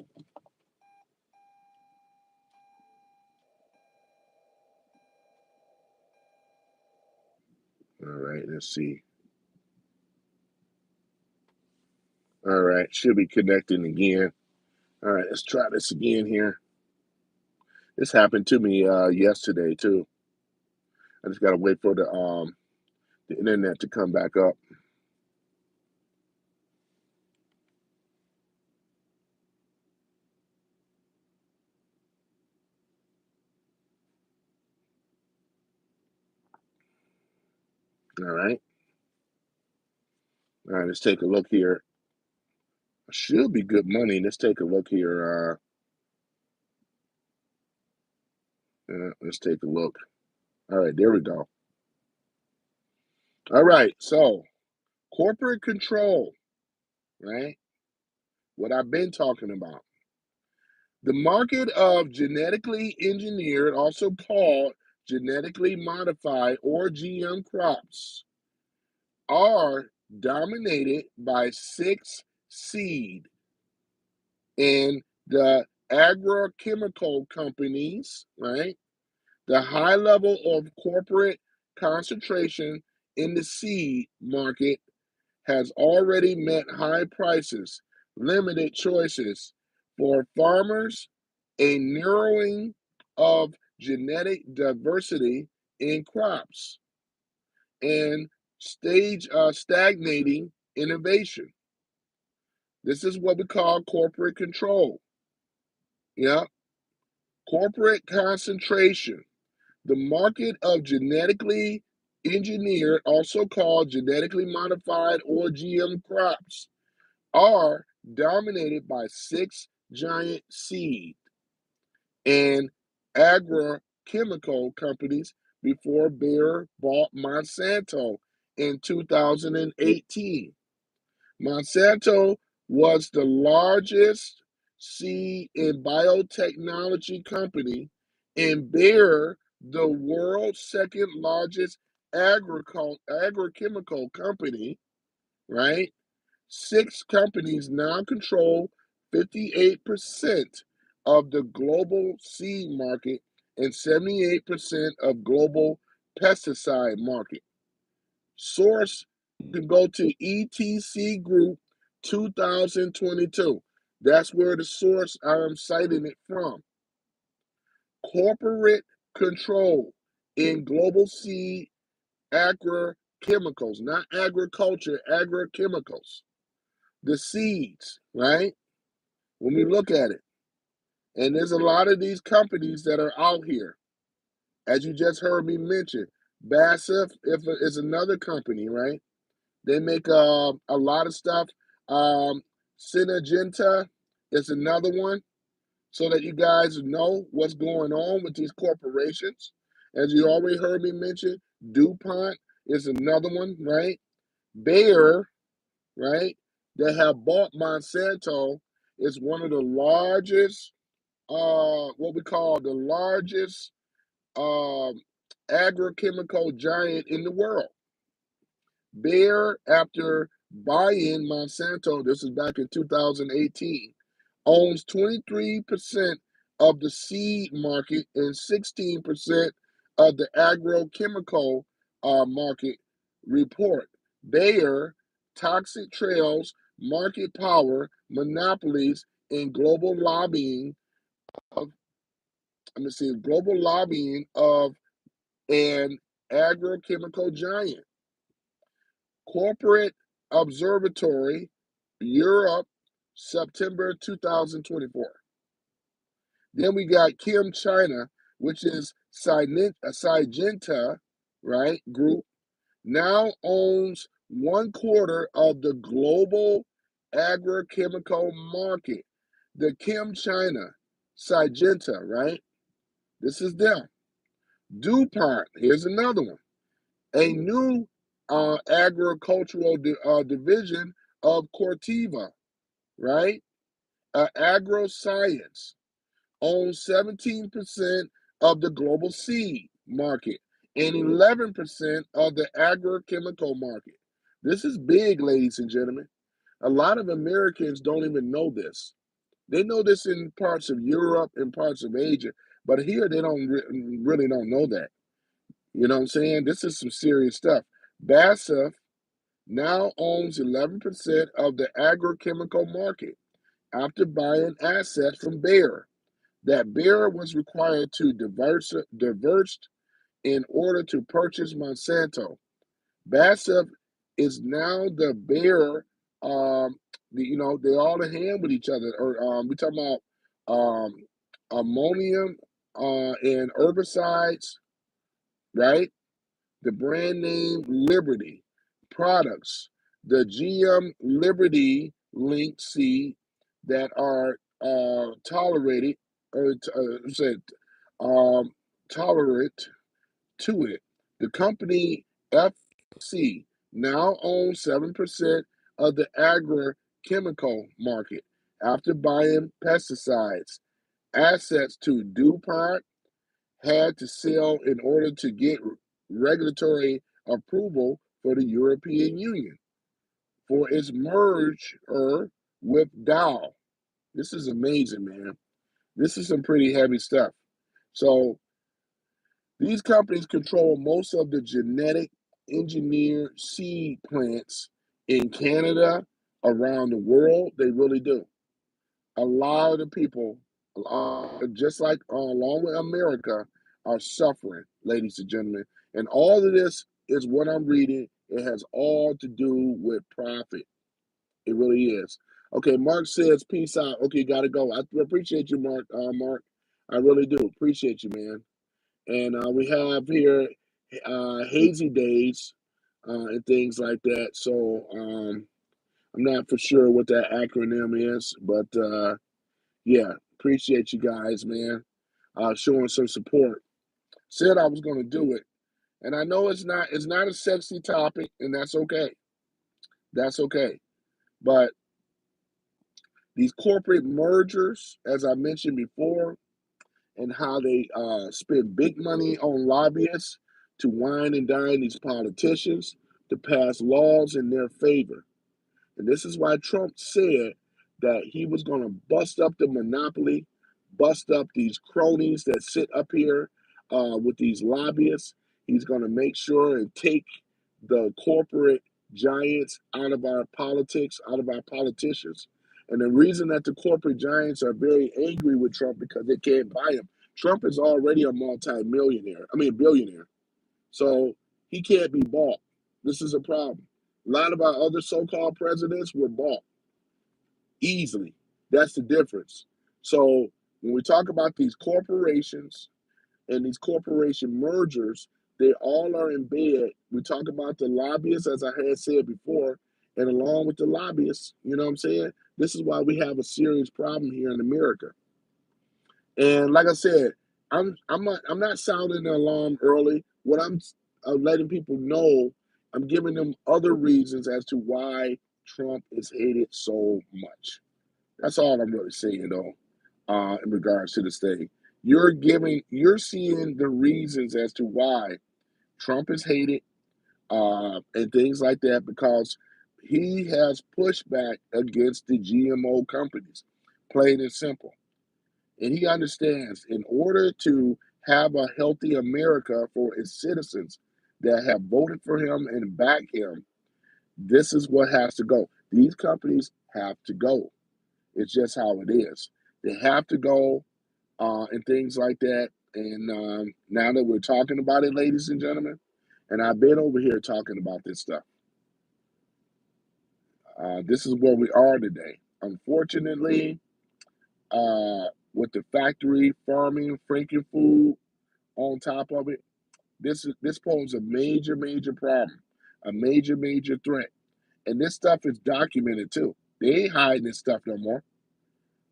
All right, let's see. All right, should be connecting again. All right, let's try this again here. This happened to me yesterday too. I just gotta wait for the internet to come back up. All right. All right, let's take a look here. Should be good money. Let's take a look here. Let's take a look. All right, there we go. All right, so corporate control, right? What I've been talking about. The market of genetically engineered, also called genetically modified or GM crops, are dominated by six seed and the agrochemical companies, right? The high level of corporate concentration in the seed market has already meant high prices, limited choices for farmers, a narrowing of genetic diversity in crops, and stagnating innovation. This is what we call corporate control. Yeah, corporate concentration. The market of genetically engineered, also called genetically modified or GM crops, are dominated by six giant seed and agrochemical companies before Bayer bought Monsanto in 2018. Monsanto was the largest seed and biotechnology company, and Bayer, the world's second largest agrochemical company, right? Six companies now control 58% of the global seed market and 78% of global pesticide market. Source, you can go to ETC Group 2022. That's where the source I'm citing it from. Corporate control in global seed agrochemicals, not agriculture, agrochemicals. The seeds, right? When we look at it, and there's a lot of these companies that are out here, as you just heard me mention. BASF is another company, right? They make a lot of stuff. Um, Syngenta is another one, so that you guys know what's going on with these corporations. As you already heard me mention, DuPont is another one, right? Bayer, right? They have bought Monsanto. Is one of the largest, what we call the largest um, agrochemical giant in the world. Bayer, after buying Monsanto, this is back in 2018, owns 23% of the seed market and 16% of the agrochemical market report. Bayer, toxic trails, market power, monopolies, and global lobbying of, let me see, global lobbying of an agrochemical giant. Corporate Observatory, Europe, September 2024. Then we got Kim China, which is Syngenta, right, group, now owns 1/4 of the global agrochemical market. The Kim China, Syngenta, right? This is them. DuPont, here's another one. A new agricultural division of Corteva, right? Agroscience owns 17% of the global seed market and 11% of the agrochemical market. This is big, ladies and gentlemen. A lot of Americans don't even know this. They know this in parts of Europe and parts of Asia, but here they don't really don't know that. You know what I'm saying? This is some serious stuff. BASF now owns 11% of the agrochemical market after buying assets from Bayer. That Bayer was required to divest in order to purchase Monsanto. BASF is now the Bayer. They're all in hand with each other. Or we talking about ammonium and herbicides, right? The brand name Liberty products, the GM Liberty link seed that are tolerated or said tolerant to it. The company FC now owns 7% of the agrochemical market after buying pesticides. Assets to DuPont had to sell in order to get regulatory approval for the European Union for its merger with Dow. This is amazing, man. This is some pretty heavy stuff. So these companies control most of the genetic engineered seed plants in Canada, around the world. They really do. A lot of the people, just like along with America, are suffering, ladies and gentlemen. And all of this is what I'm reading. It has all to do with profit. It really is. Okay, Mark says, peace out. Okay, gotta go. I appreciate you, Mark. Mark, I really do. Appreciate you, man. And we have here hazy days and things like that. So I'm not for sure what that acronym is, but yeah, appreciate you guys, man, showing some support. Said I was going to do it, and I know it's not a sexy topic, and that's okay. That's okay. But these corporate mergers, as I mentioned before, and how they spend big money on lobbyists to wine and dine these politicians to pass laws in their favor. And this is why Trump said that he was going to bust up the monopoly, bust up these cronies that sit up here with these lobbyists. He's going to make sure and take the corporate giants out of our politics, out of our politicians. And the reason that the corporate giants are very angry with Trump because they can't buy him. Trump is already a billionaire. So he can't be bought. This is a problem. A lot of our other so-called presidents were bought easily. That's the difference. So when we talk about these corporations and these corporation mergers, they all are in bed. We talk about the lobbyists, as I had said before, and along with the lobbyists, you know what I'm saying? This is why we have a serious problem here in America. And like I said, I'm not sounding the alarm early. What I'm letting people know, I'm giving them other reasons as to why Trump is hated so much. That's all I'm really saying, though, in regards to this thing. You're seeing the reasons as to why Trump is hated, and things like that, because he has pushed back against the GMO companies, plain and simple. And he understands in order to have a healthy America for its citizens that have voted for him and back him, this is what has to go. These companies have to go. It's just how it is. They have to go, and things like that. And now that we're talking about it, ladies and gentlemen, and I've been over here talking about this stuff, this is where we are today. Unfortunately, with the factory farming, franken food on top of it, this poses a major problem, a major threat. And this stuff is documented too. They ain't hiding this stuff no more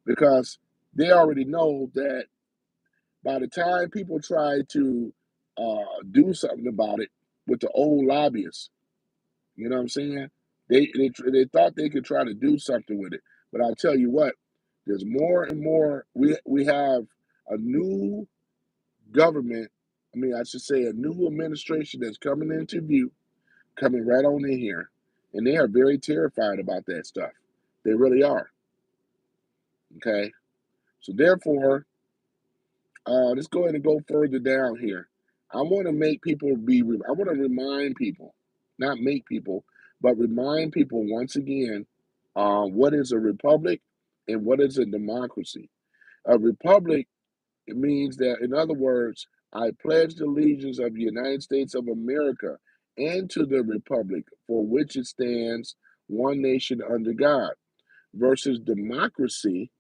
because they already know that by the time people try to do something about it with the old lobbyists, you know what I'm saying? They thought they could try to do something with it, but I'll tell you what, there's more and more. We have a new government. I mean, I should say a new administration that's coming into view, coming right on in here, and they are very terrified about that stuff. They really are. Okay, so therefore, let's go ahead and go further down here. I want to make people be. I want to remind people, not make people, but remind people once again, what is a republic and what is a democracy. A republic, it means that, in other words, I pledge the allegiance of the United States of America and to the republic for which it stands, one nation under God. Versus democracy,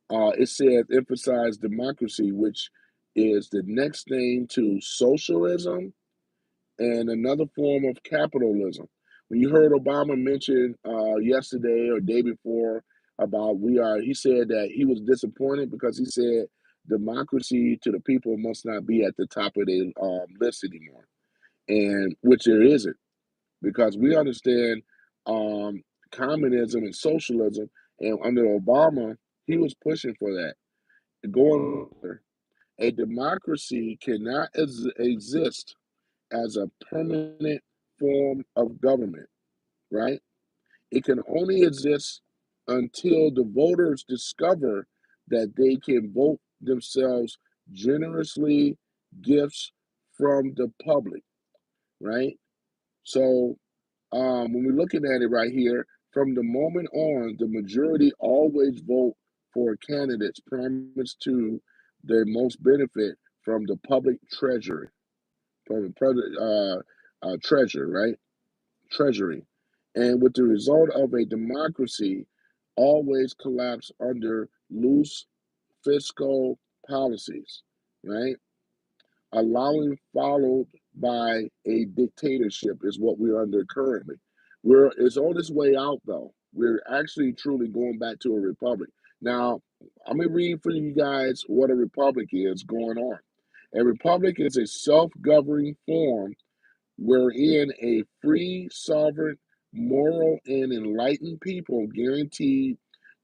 it says emphasize democracy, which is the next name to socialism and another form of capitalism. When you heard Obama mention yesterday or day before about he said that he was disappointed because he said democracy to the people must not be at the top of the list anymore, and which there isn't, because we understand communism and socialism, and under Obama, he was pushing for that. Going further, a democracy cannot exist as a permanent form of government, right? It can only exist until the voters discover that they can vote themselves generously gifts from the public, right? So when we're looking at it right here, from the moment on, the majority always vote for candidates promised to the most benefit from the public treasury, from the treasure, right? Treasury. And with the result of a democracy always collapse under loose fiscal policies, right? Allowing followed by a dictatorship is what we're under currently. It's on its way out though. We're actually truly going back to a republic. Now, I'm gonna read for you guys what a republic is going on. A republic is a self-governing form wherein a free, sovereign, moral, and enlightened people guaranteed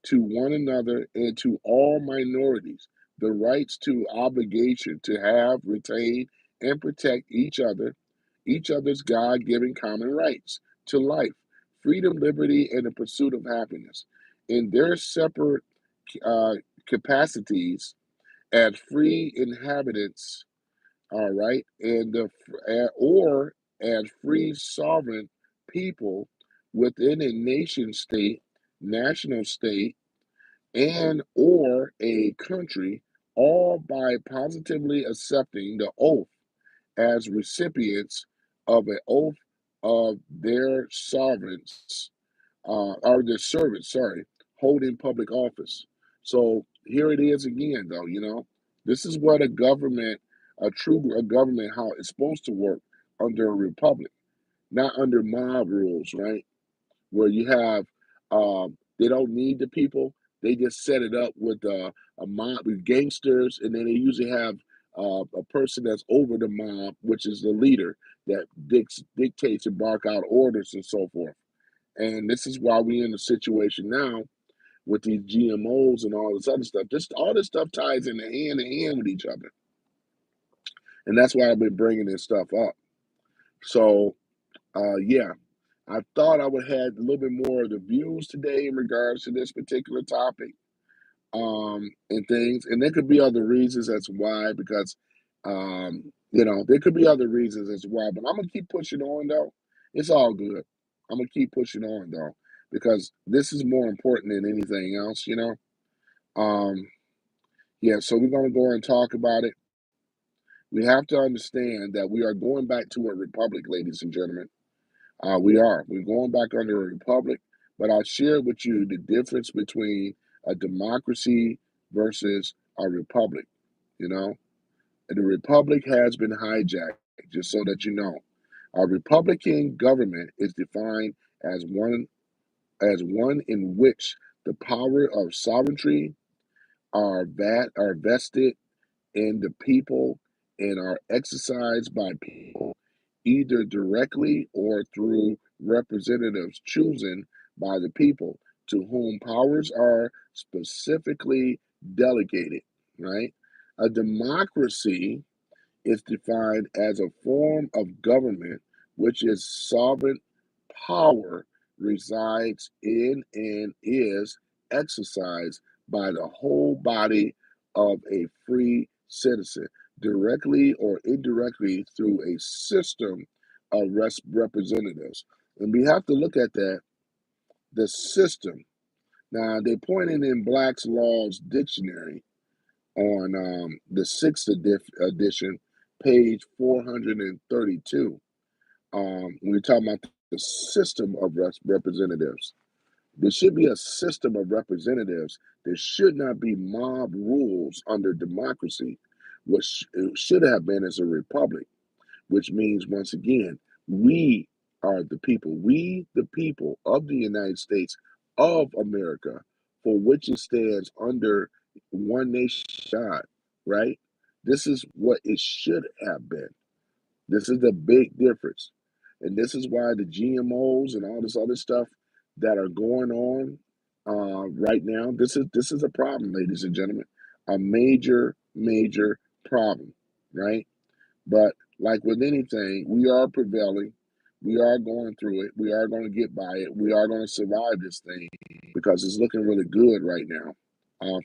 to one another and to all minorities the rights to obligation to have, retain, and protect each other's God given common rights to life, freedom, liberty, and the pursuit of happiness. in their separate uh, capacities as free inhabitants, all right, or as free sovereign people within a nation state, national state, and or a country, all by positively accepting the oath as recipients of an oath of their sovereigns, or their servants, sorry, holding public office. So here it is again, though, this is what a government, how it's supposed to work under a republic, not under mob rules, right? Where you have, they don't need the people. They just set it up with a mob with gangsters, and then they usually have a person that's over the mob, which is the leader that dictates and bark out orders and so forth. And this is why we're in the situation now with these GMOs and all this other stuff. Just all this stuff ties in hand with each other, and that's why I've been bringing this stuff up. So, yeah, I thought I would have a little bit more of the views today in regards to this particular topic, and things. And there could be other reasons as to why, because, there could be other reasons as to why. But I'm gonna keep pushing on though. It's all good. I'm gonna keep pushing on though, because this is more important than anything else. Um, yeah. So we're gonna go and talk about it. We have to understand that we are going back to a republic, ladies and gentlemen. We are. We're going back under a republic, but I'll share with you the difference between a democracy versus a republic. You know, and the republic has been hijacked, just so that you know. A Republican government is defined as one in which the power of sovereignty are vested in the people and are exercised by people, either directly or through representatives chosen by the people, to whom powers are specifically delegated, right? A democracy is defined as a form of government which is sovereign power resides in and is exercised by the whole body of a free citizen, directly or indirectly through a system of representatives. And we have to look at that, the system. Now, they pointed in Black's Laws Dictionary on the sixth edition, page 432. We're talking about the system of representatives. There should be a system of representatives. There should not be mob rules under democracy. What it should have been is a republic, which means, once again, we are the people. We, the people of the United States of America, for which it stands under one nation, God, right? This is what it should have been. This is the big difference. And this is why the GMOs and all this other stuff that are going on right now, this is a problem, ladies and gentlemen. A major, major problem, right? But like with anything, we are prevailing. We are going through it. We are going to get by it. We are going to survive this thing because it's looking really good right now.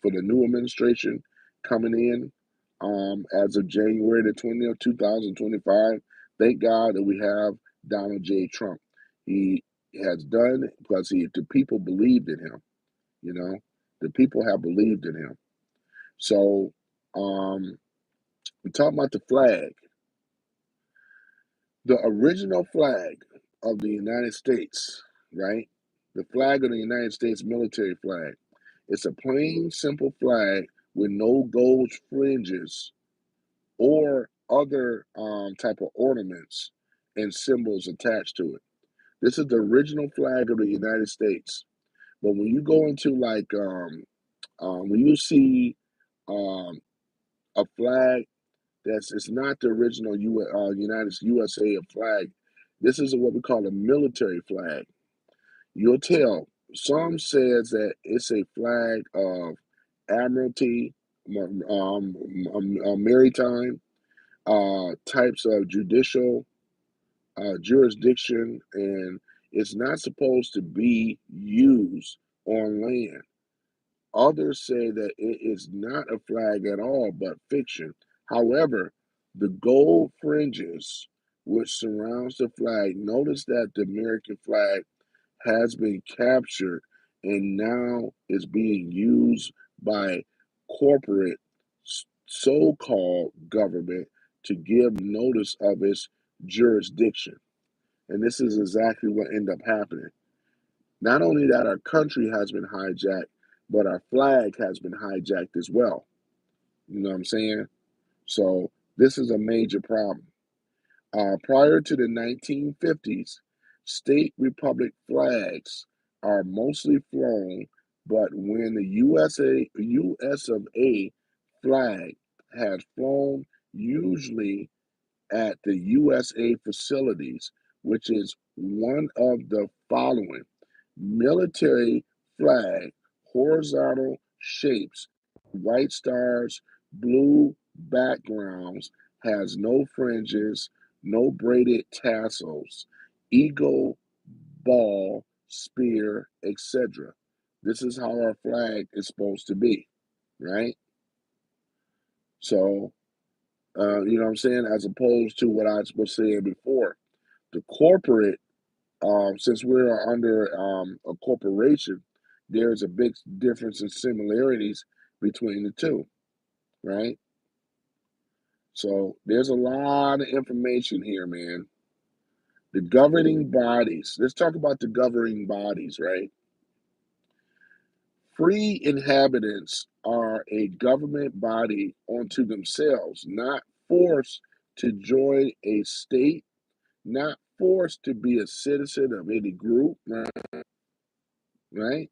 For the new administration coming in as of January the 20th, 2025, thank God that we have Donald J. Trump. He has done because the people believed in him. You know, the people have believed in him. So we talk about the flag. The original flag of the United States, right? The flag of the United States military flag. It's a plain, simple flag with no gold fringes or other type of ornaments and symbols attached to it. This is the original flag of the United States. But when you go into like when you see um, a flag that's it's not the original United USA flag. This is what we call a military flag. You'll tell. Some says that it's a flag of admiralty, maritime types of judicial jurisdiction, and it's not supposed to be used on land. Others say that it is not a flag at all, but fiction. However, the gold fringes which surrounds the flag, notice that the American flag has been captured and now is being used by corporate so-called government to give notice of its jurisdiction. And this is exactly what ended up happening. Not only that our country has been hijacked, but our flag has been hijacked as well. You know what I'm saying? So this is a major problem. Prior to the 1950s, state republic flags are mostly flown, but when the US of A flag has flown, usually at the USA facilities, which is one of the following: military flag, horizontal shapes, white stars, blue backgrounds, has no fringes, no braided tassels, eagle, ball, spear, etc. This is how our flag is supposed to be, right? So, you know what I'm saying? As opposed to what I was saying before, the corporate, since we're under a corporation, there's a big difference in similarities between the two, right? So there's a lot of information here, man. The governing bodies. Let's talk about the governing bodies, right? Free inhabitants are a government body unto themselves, not forced to join a state, not forced to be a citizen of any group, right?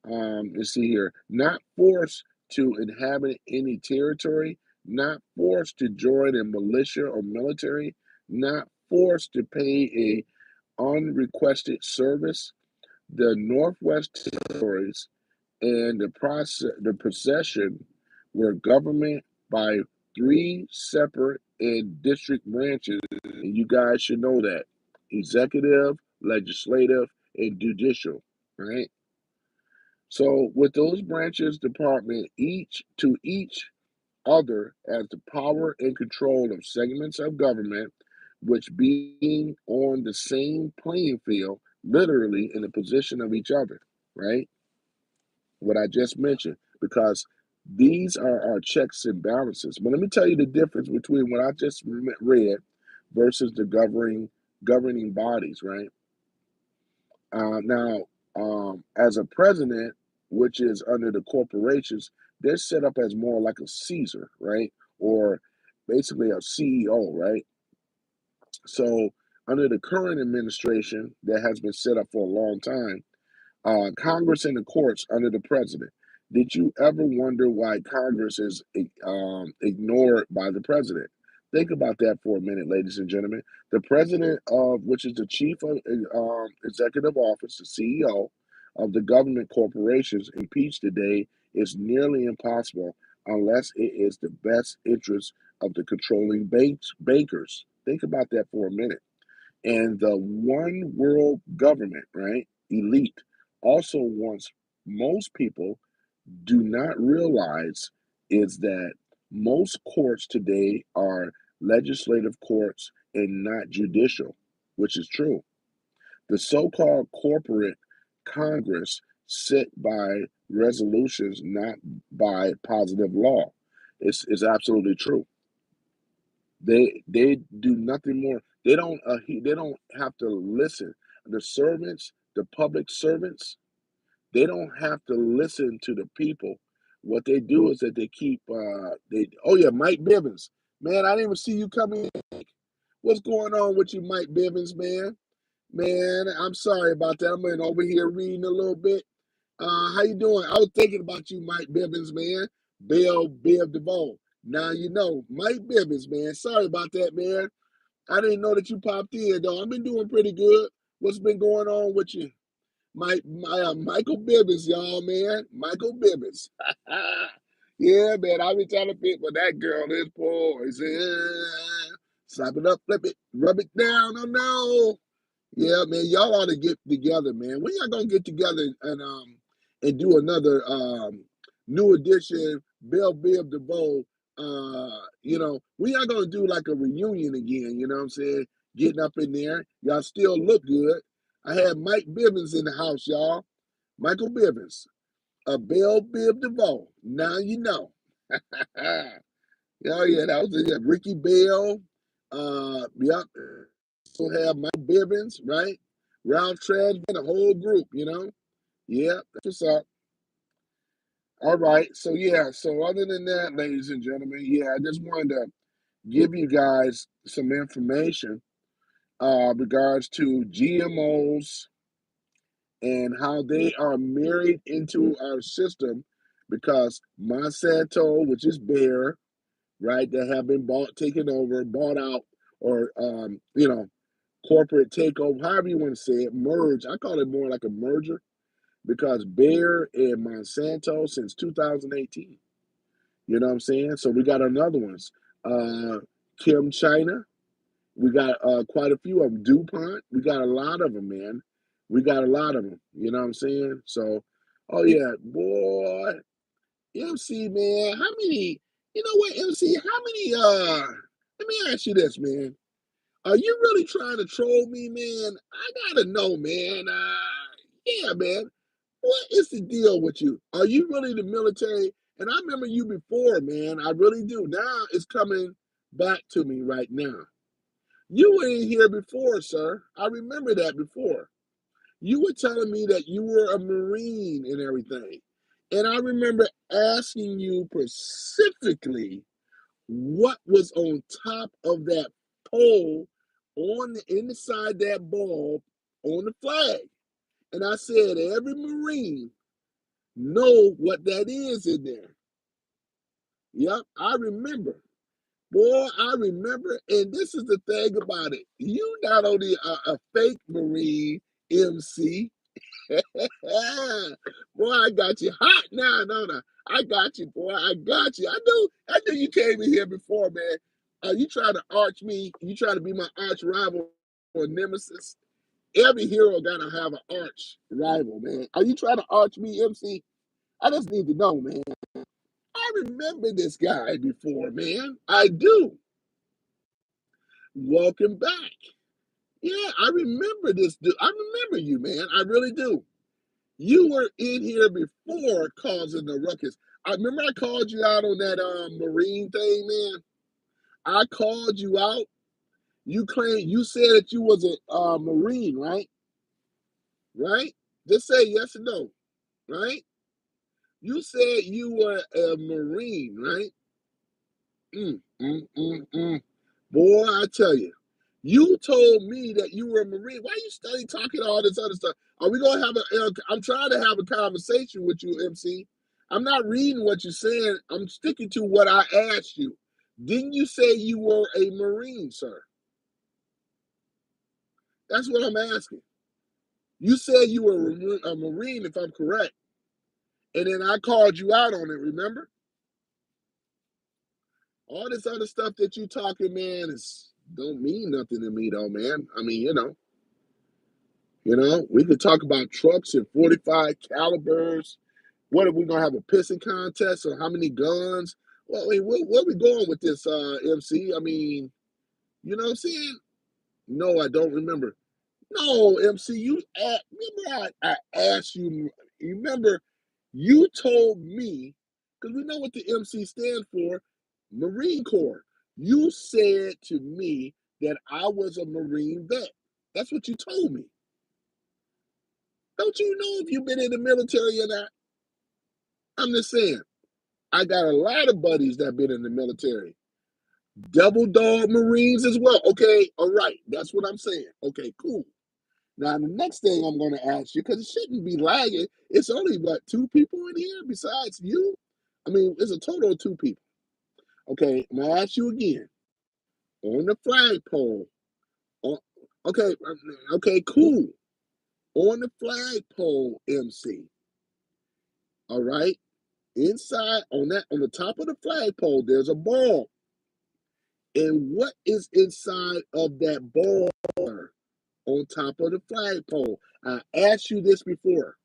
Let's see here, not forced to inhabit any territory, not forced to join a militia or military, not forced to pay a unrequested service. The Northwest Territories and the possession were government by three separate and district branches, and you guys should know that: executive, legislative, and judicial, right? So with those branches department each other as the power and control of segments of government, which being on the same playing field, literally in the position of each other, right? What I just mentioned, because these are our checks and balances. But let me tell you the difference between what I just read versus the governing bodies, right? Now, as a president, which is under the corporations, they're set up as more like a Caesar, right? Or basically a CEO, right? So, under the current administration that has been set up for a long time, Congress and the courts under the president. Did you ever wonder why Congress is ignored by the president? Think about that for a minute, ladies and gentlemen. The president of, which is the chief of executive office, the CEO of the government corporations, impeached today is nearly impossible unless it is the best interest of the controlling bankers. Think about that for a minute. And the one world government, right, elite, also wants most people do not realize is that most courts today are legislative courts and not judicial, which is true. The so called corporate Congress sit by resolutions, not by positive law. It's absolutely true. They do nothing more. They don't have to listen. The servants, the public servants, they don't have to listen to the people. What they do is that they keep they oh yeah, Mike Bivens. Man, I didn't even see you come in. What's going on with you, Mike Bivens, man? Man, I'm sorry about that. I'm in over here reading a little bit. How you doing? I was thinking about you, Mike Bivens, man. Bill DeVoe. Now you know, Mike Bivens, man. Sorry about that, man. I didn't know that you popped in, though. I've been doing pretty good. What's been going on with you? Michael Bivens, y'all, man. Michael Bivens. Yeah, man. I be trying to pick, but that girl is poor. He said, slap it up, flip it, rub it down. Oh, no. Yeah, man, y'all ought to get together, man. When y'all gonna get together and do another new edition Bell Biv DeVoe? When y'all gonna do like a reunion again? You know what I'm saying? Getting up in there, y'all still look good. I had Mike Bivens in the house, y'all. Michael Bivens, a Bell Biv DeVoe. Now you know. Oh yeah, that was it. Yeah, Ricky Bell. Yep. So have Mike Bivens, right? Ralph Tresvant, a whole group, you know? Yeah, that's what's up. All right. So yeah, so other than that, ladies and gentlemen, yeah, I just wanted to give you guys some information regards to GMOs and how they are married into our system because Monsanto, which is Bayer, right, that have been taken over, bought out, or corporate takeover, however you want to say it, merge. I call it more like a merger because Bayer and Monsanto since 2018. You know what I'm saying? So we got another ones. Kim China. We got quite a few of them. DuPont. We got a lot of them, man. We got a lot of them. You know what I'm saying? So, oh yeah, boy, MC, man, how many? You know what, MC? How many? Let me ask you this, man. Are you really trying to troll me, man? I gotta know, man. Yeah, man. What is the deal with you? Are you really the military? And I remember you before, man. I really do. Now it's coming back to me right now. You were in here before, sir. I remember that before. You were telling me that you were a Marine and everything. And I remember asking you specifically what was on top of that pole on the inside that bulb on the flag. And I said every Marine know what that is in there. Yep, I remember. Boy, I remember. And this is the thing about it. You not only a fake Marine MC, boy, I got you hot now. No. I got you, boy. I got you. I knew you came in here before, man. You trying to arch me, you trying to be my arch rival or nemesis. Every hero gotta have an arch rival, man. Are you trying to arch me, MC? I just need to know, man. I remember this guy before, man. I do. Welcome back. Yeah, I remember this dude. I remember you, man. I really do. You were in here before causing the ruckus. I remember I called you out on that Marine thing, man. I called you out. You said that you was a Marine, right? Right? Just say yes or no, right? You said you were a Marine, right? Mm, mm, mm, mm. Boy, I tell you, you told me that you were a Marine. Why you study talking all this other stuff? Are we gonna have I'm trying to have a conversation with you, MC. I'm not reading what you're saying. I'm sticking to what I asked you. Didn't you say you were a Marine, sir? That's what I'm asking. You said you were a Marine, if I'm correct, and then I called you out on it. Remember? All this other stuff that you talking, man, is don't mean nothing to me, though, man. I mean, we could talk about trucks and 45 calibers. What are we gonna have a pissing contest or how many guns? Well, I mean, where we going with this, MC? I mean, you know what I'm saying? No, I don't remember. No, MC, remember I asked you. You remember you told me because we know what the MC stands for, Marine Corps. You said to me that I was a Marine vet. That's what you told me. Don't you know if you've been in the military or not? I'm just saying. I got a lot of buddies that been in the military. Double dog Marines as well. Okay, all right. That's what I'm saying. Okay, cool. Now the next thing I'm going to ask you, because it shouldn't be lagging. It's only what, two people in here besides you. I mean, it's a total of two people. Okay, I'm gonna ask you again on the flagpole. On, okay, okay, cool. On the flagpole, MC. All right. Inside on the top of the flagpole, there's a ball. And what is inside of that ball? on top of the flagpole. I asked you this before,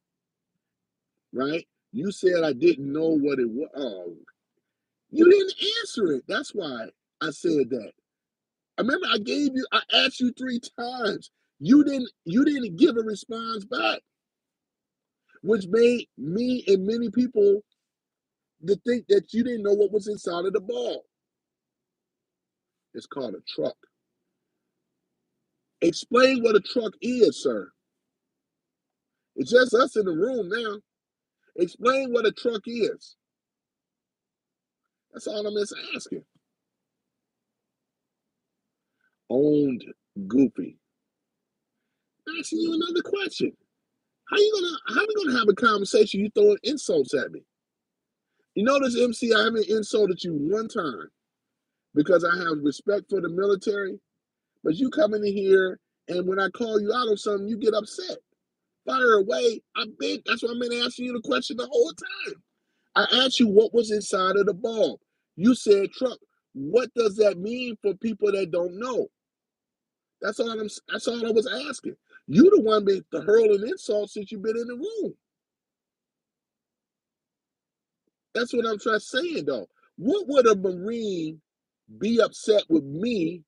right? You said I didn't know what it was. Oh, you didn't answer it. That's why I said that. I remember I asked you 3 times. You didn't give a response back, which made me and many people to think that you didn't know what was inside of the ball. It's called a truck. Explain what a truck is, sir. It's just us in the room now. Explain what a truck is. That's all I'm just asking. Owned Goofy. I'm asking you another question. How we gonna have a conversation? You throwing insults at me. You notice, MC, I haven't insulted you one time because I have respect for the military. But you come in here and when I call you out on something, you get upset. Fire away. That's why I've been asking you the question the whole time. I asked you what was inside of the bulb. You said truck. What does that mean for people that don't know? That's all I was asking. You the one been hurling insults since you've been in the room. That's what I'm trying to say though. What would a Marine be upset with me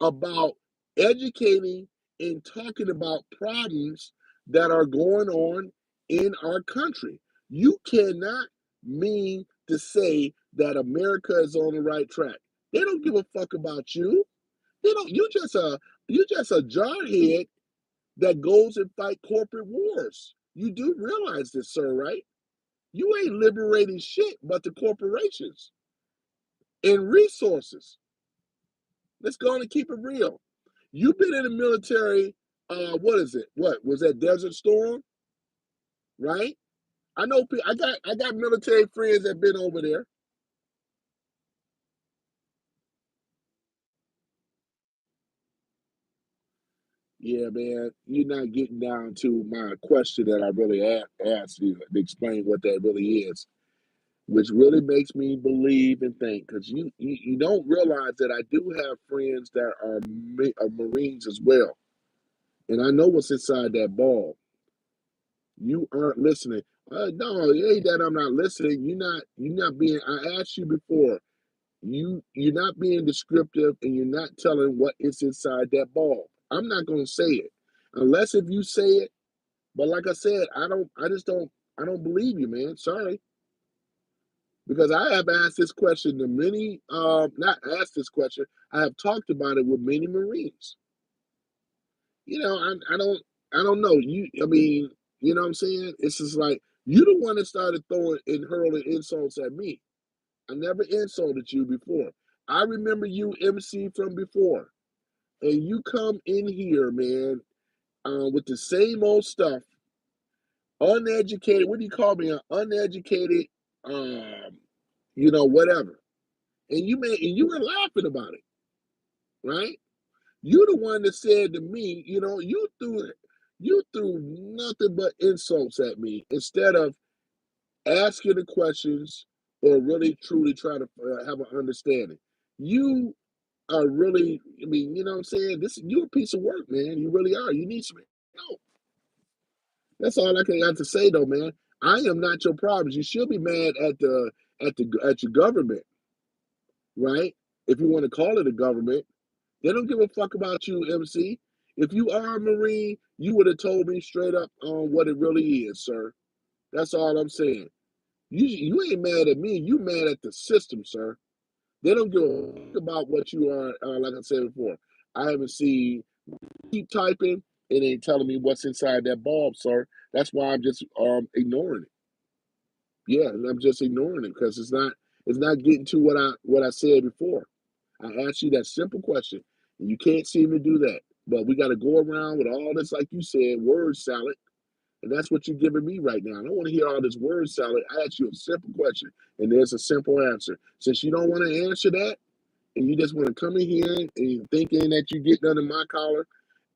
about educating and talking about problems that are going on in our country? You cannot mean to say that America is on the right track. They don't give a fuck about you. They don't. You just a jarhead that goes and fight corporate wars. You do realize this, sir, right? You ain't liberating shit but the corporations and resources. Let's go on and keep it real. You've been in the military. What is it? What was that Desert Storm? Right? I know. I got military friends that been over there. Yeah, man. You're not getting down to my question that I really asked you to explain what that really is, which really makes me believe and think because you don't realize that I do have friends that are Marines as well, and I know what's inside that ball. You aren't listening. No, it ain't that I'm not listening. You're not being. I asked you before. You're not being descriptive, and you're not telling what is inside that ball. I'm not gonna say it unless if you say it. But like I said, I don't. I just don't. I don't believe you, man. Sorry, because I have asked this question to many. Not asked this question. I have talked about it with many Marines. I don't. I don't know. I mean, you know what I'm saying? It's just like you the one that started throwing and hurling insults at me. I never insulted you before. I remember you, MC, from before, and you come in here, man, with the same old stuff, uneducated. What do you call me? An uneducated, um, whatever. And you were laughing about it, right? You the one that said to me, you threw nothing but insults at me instead of asking the questions or really truly trying to have an understanding. You are really, I mean, you know what I'm saying? You're a piece of work, man. You really are. You need some help. That's all I can have to say, though, man. I am not your problems. You should be mad at your government, right? If you want to call it a government, they don't give a fuck about you, MC. If you are a Marine, you would have told me straight up on what it really is, sir. That's all I'm saying. You ain't mad at me. You mad at the system, sir. They don't give a fuck about what you are. Like I said before, I haven't seen. Keep typing. It ain't telling me what's inside that bulb, sir. That's why I'm just ignoring it. Yeah, and I'm just ignoring it because it's not getting to what I said before. I asked you that simple question, and you can't seem to do that. But we got to go around with all this, like you said, word salad, and that's what you're giving me right now. I don't want to hear all this word salad. I asked you a simple question, and there's a simple answer. Since you don't want to answer that, and you just want to come in here and thinking that you get under my collar,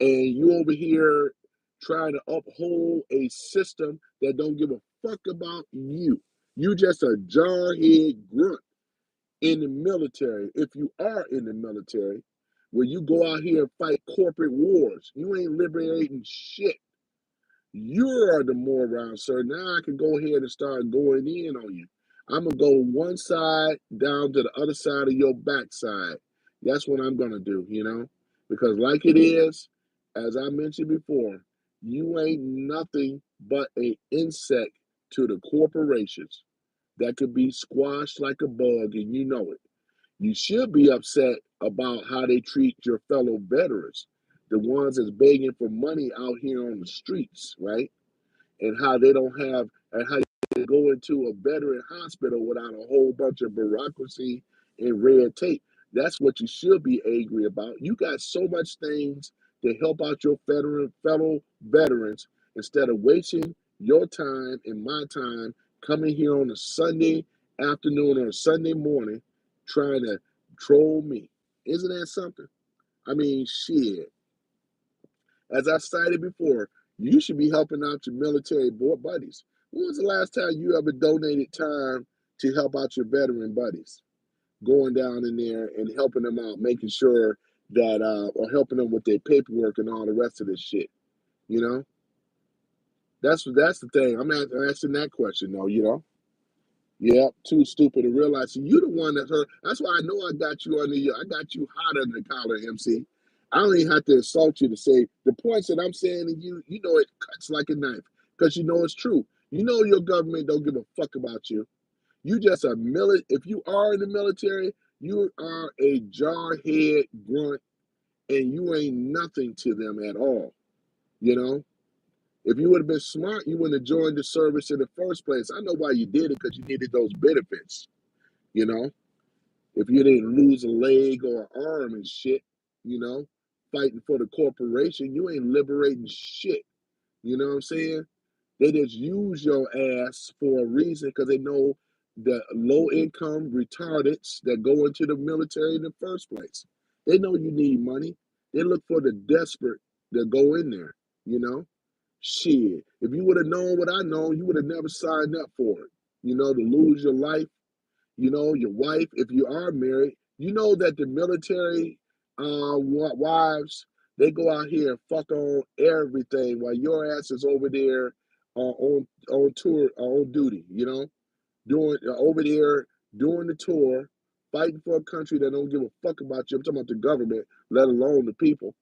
and you over here trying to uphold a system that don't give a fuck about you. You just a jarhead grunt in the military. If you are in the military, where you go out here and fight corporate wars. You ain't liberating shit. You are the moron, sir. Now I can go ahead and start going in on you. I'm gonna go one side down to the other side of your backside. That's what I'm gonna do, because like it is, as I mentioned before, you ain't nothing but an insect to the corporations that could be squashed like a bug, and you know it. You should be upset about how they treat your fellow veterans, the ones that's begging for money out here on the streets, right? And how they don't have, and how they go into a veteran hospital without a whole bunch of bureaucracy and red tape. That's what you should be angry about. You got so much things to help out your fellow veterans instead of wasting your time and my time coming here on a Sunday afternoon or a Sunday morning trying to troll me. Isn't that something? I mean, shit. As I cited before, you should be helping out your military buddies. When was the last time you ever donated time to help out your veteran buddies? Going down in there and helping them out, making sure that, or helping them with their paperwork and all the rest of this shit. You know, that's the thing. I'm asking that question though. Yep, too stupid to realize. So you the one that hurt. That's why I know I got you under you. I got you hot under the collar, MC. I don't even have to insult you to say the points that I'm saying to you. You know it cuts like a knife because you know it's true. You know your government don't give a fuck about you. You just a If you are in the military, you are a jarhead grunt, and you ain't nothing to them at all. You know. If you would have been smart, you wouldn't have joined the service in the first place. I know why you did it because you needed those benefits. You know, if you didn't lose a leg or an arm and shit, you know, fighting for the corporation, you ain't liberating shit. You know what I'm saying? They just use your ass for a reason because they know the low income retardeds that go into the military in the first place. They know you need money. They look for the desperate that go in there, you know? Shit. If you would have known what I know, you would have never signed up for it. To lose your life, your wife, if you are married, you know that the military wives, they go out here and fuck on everything while your ass is over there on tour, on duty, doing over there doing the tour, fighting for a country that don't give a fuck about you. I'm talking about the government, let alone the people.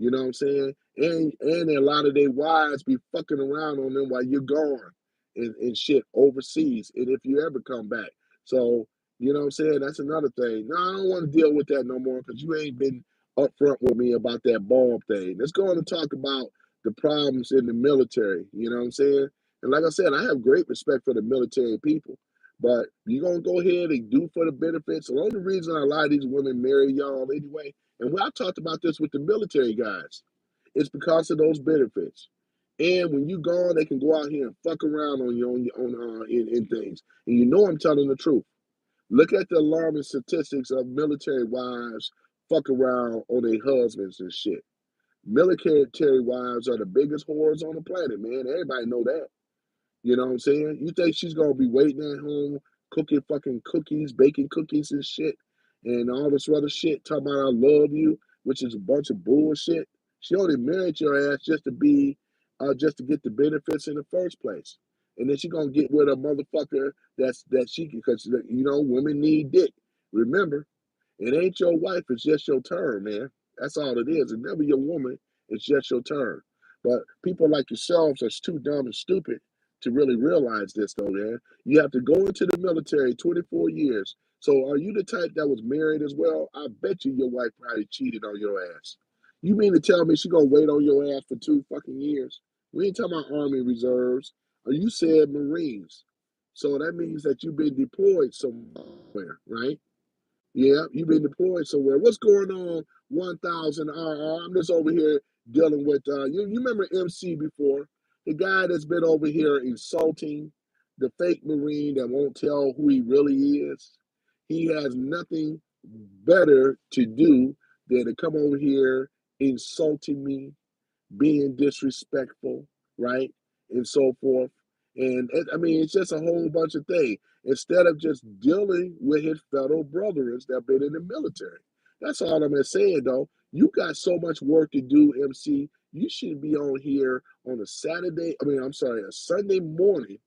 You know what I'm saying? And a lot of their wives be fucking around on them while you're gone and shit overseas. And if you ever come back. So, you know what I'm saying? That's another thing. No, I don't want to deal with that no more because you ain't been upfront with me about that bomb thing. Let's go on and talk about the problems in the military. You know what I'm saying? And like I said, I have great respect for the military people. But you're going to go ahead and do for the benefits. The only reason a lot of these women marry y'all anyway, and I talked about this with the military guys, it's because of those benefits. And when you gone, they can go out here and fuck around on you in things. And you know I'm telling the truth. Look at the alarming statistics of military wives fuck around on their husbands and shit. Military wives are the biggest whores on the planet, man. Everybody know that. You know what I'm saying? You think she's gonna be waiting at home, cooking fucking cookies, baking cookies and shit, and all this other shit, talking about I love you, which is a bunch of bullshit. She only married your ass just to get the benefits in the first place, and then she gonna get with a motherfucker that she can, because women need dick. Remember, it ain't your wife, it's just your turn, man. That's all it is. It's never your woman, it's just your turn. But people like yourselves are too dumb and stupid to really realize this, though, man. You have to go into the military 24 years. So are you the type that was married as well? I bet you your wife probably cheated on your ass. You mean to tell me she gonna wait on your ass for 2 fucking years? We ain't talking about Army reserves. Or you said Marines. So that means that you've been deployed somewhere, right? Yeah, you've been deployed somewhere. What's going on, 1000 RR? I'm just over here dealing with, you remember MC before? The guy that's been over here insulting the fake Marine that won't tell who he really is. He has nothing better to do than to come over here insulting me, being disrespectful, right? And so forth. And I mean, it's just a whole bunch of things. Instead of just dealing with his fellow brothers that have been in the military. That's all I'm saying, though. You got so much work to do, MC. You should be on here on a Saturday. I mean, I'm sorry, a Sunday morning,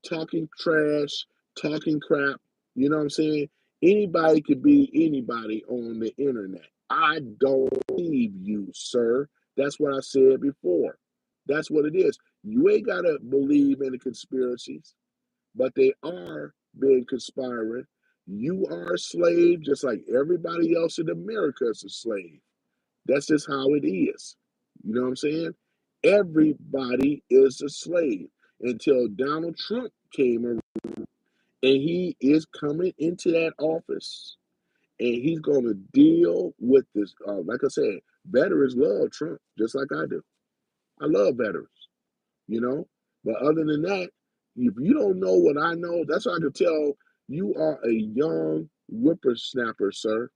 talking trash, talking crap. You know what I'm saying? Anybody could be anybody on the internet. I don't believe you, sir. That's what I said before. That's what it is. You ain't got to believe in the conspiracies, but they are being conspiring. You are a slave just like everybody else in America is a slave. That's just how it is. You know what I'm saying? Everybody is a slave until Donald Trump came around, and he is coming into that office, and he's going to deal with this. Like I said, veterans love Trump just like I do. I love veterans, you know. But other than that, if you don't know what I know, that's why I can tell you are a young whippersnapper, sir.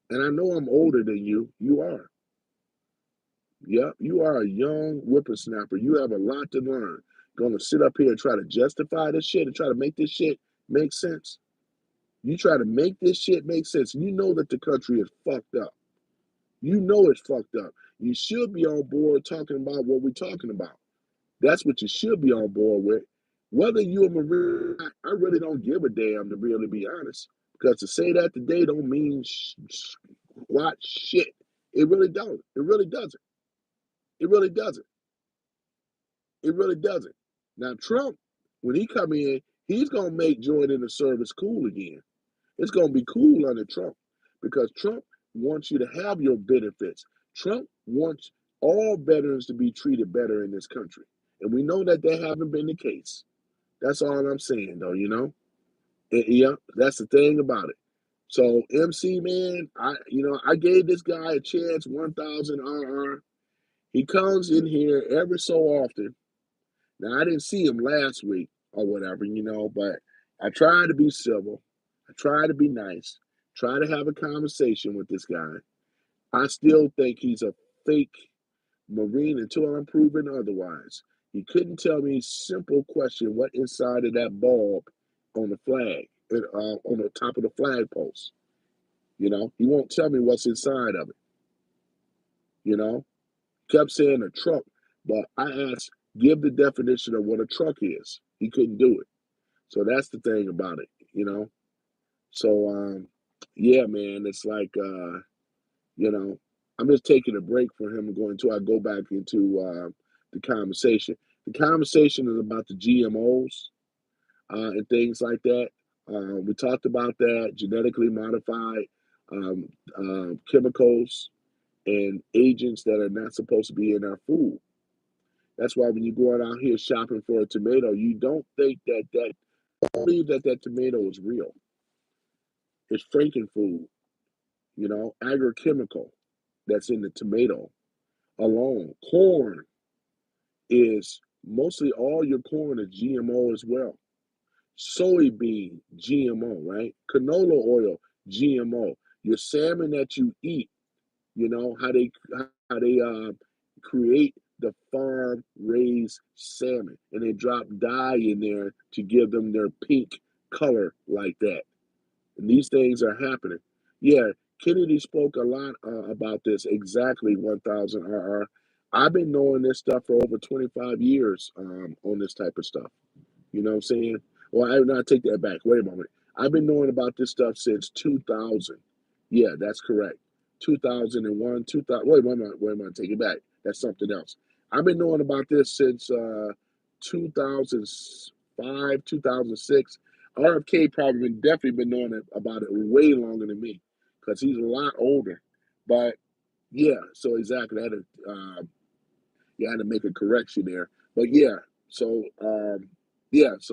And I know I'm older than you. You are. Yep, you are a young whippersnapper. You have a lot to learn. Gonna sit up here and try to justify this shit and try to make this shit make sense. You try to make this shit make sense. You know that the country is fucked up. You know it's fucked up. You should be on board talking about what we're talking about. That's what you should be on board with. Whether you're a Marine, I really don't give a damn, to really be honest. Because to say that today don't mean squat shit. It really don't. It really doesn't. It really doesn't. It really doesn't. Now Trump, when he come in, he's gonna make joining the service cool again. It's gonna be cool under Trump because Trump wants you to have your benefits. Trump wants all veterans to be treated better in this country, and we know that haven't been the case. That's all I'm saying, though. Yeah, that's the thing about it. So MC man, I gave this guy a chance, 1,000 RR. He comes in here every so often. Now, I didn't see him last week or whatever, but I tried to be civil. I tried to be nice, try to have a conversation with this guy. I still think he's a fake Marine until I'm proven otherwise. He couldn't tell me a simple question what inside of that bulb on the flag, on the top of the flag post. He won't tell me what's inside of it. You know, kept saying a truck, but I asked, give the definition of what a truck is. He couldn't do it. So that's the thing about it. So yeah, man, it's like you know, I'm just taking a break for him going to I go back into the conversation. The conversation is about the GMOs and things like that. We talked about that genetically modified um, chemicals and agents that are not supposed to be in our food. That's why when you're going out here shopping for a tomato, you don't think that believe that tomato is real. It's frankenfood, agrochemical that's in the tomato alone. Corn is mostly all your corn is GMO as well. Soybean, GMO, right? Canola oil, GMO. Your salmon that you eat, how they create the farm raised salmon, and they drop dye in there to give them their pink color like that. And these things are happening. Yeah, Kennedy spoke a lot about this exactly 1000 RR. I've been knowing this stuff for over 25 years on this type of stuff. You know what I'm saying? Well, I not take that back. Wait a moment. I've been knowing about this stuff since 2000. Yeah, that's correct. 2001, 2000. Wait a minute. Take it back. That's something else. I've been knowing about this since 2005, 2006. RFK probably definitely been knowing about it way longer than me because he's a lot older. But yeah, so exactly. You had to make a correction there. But so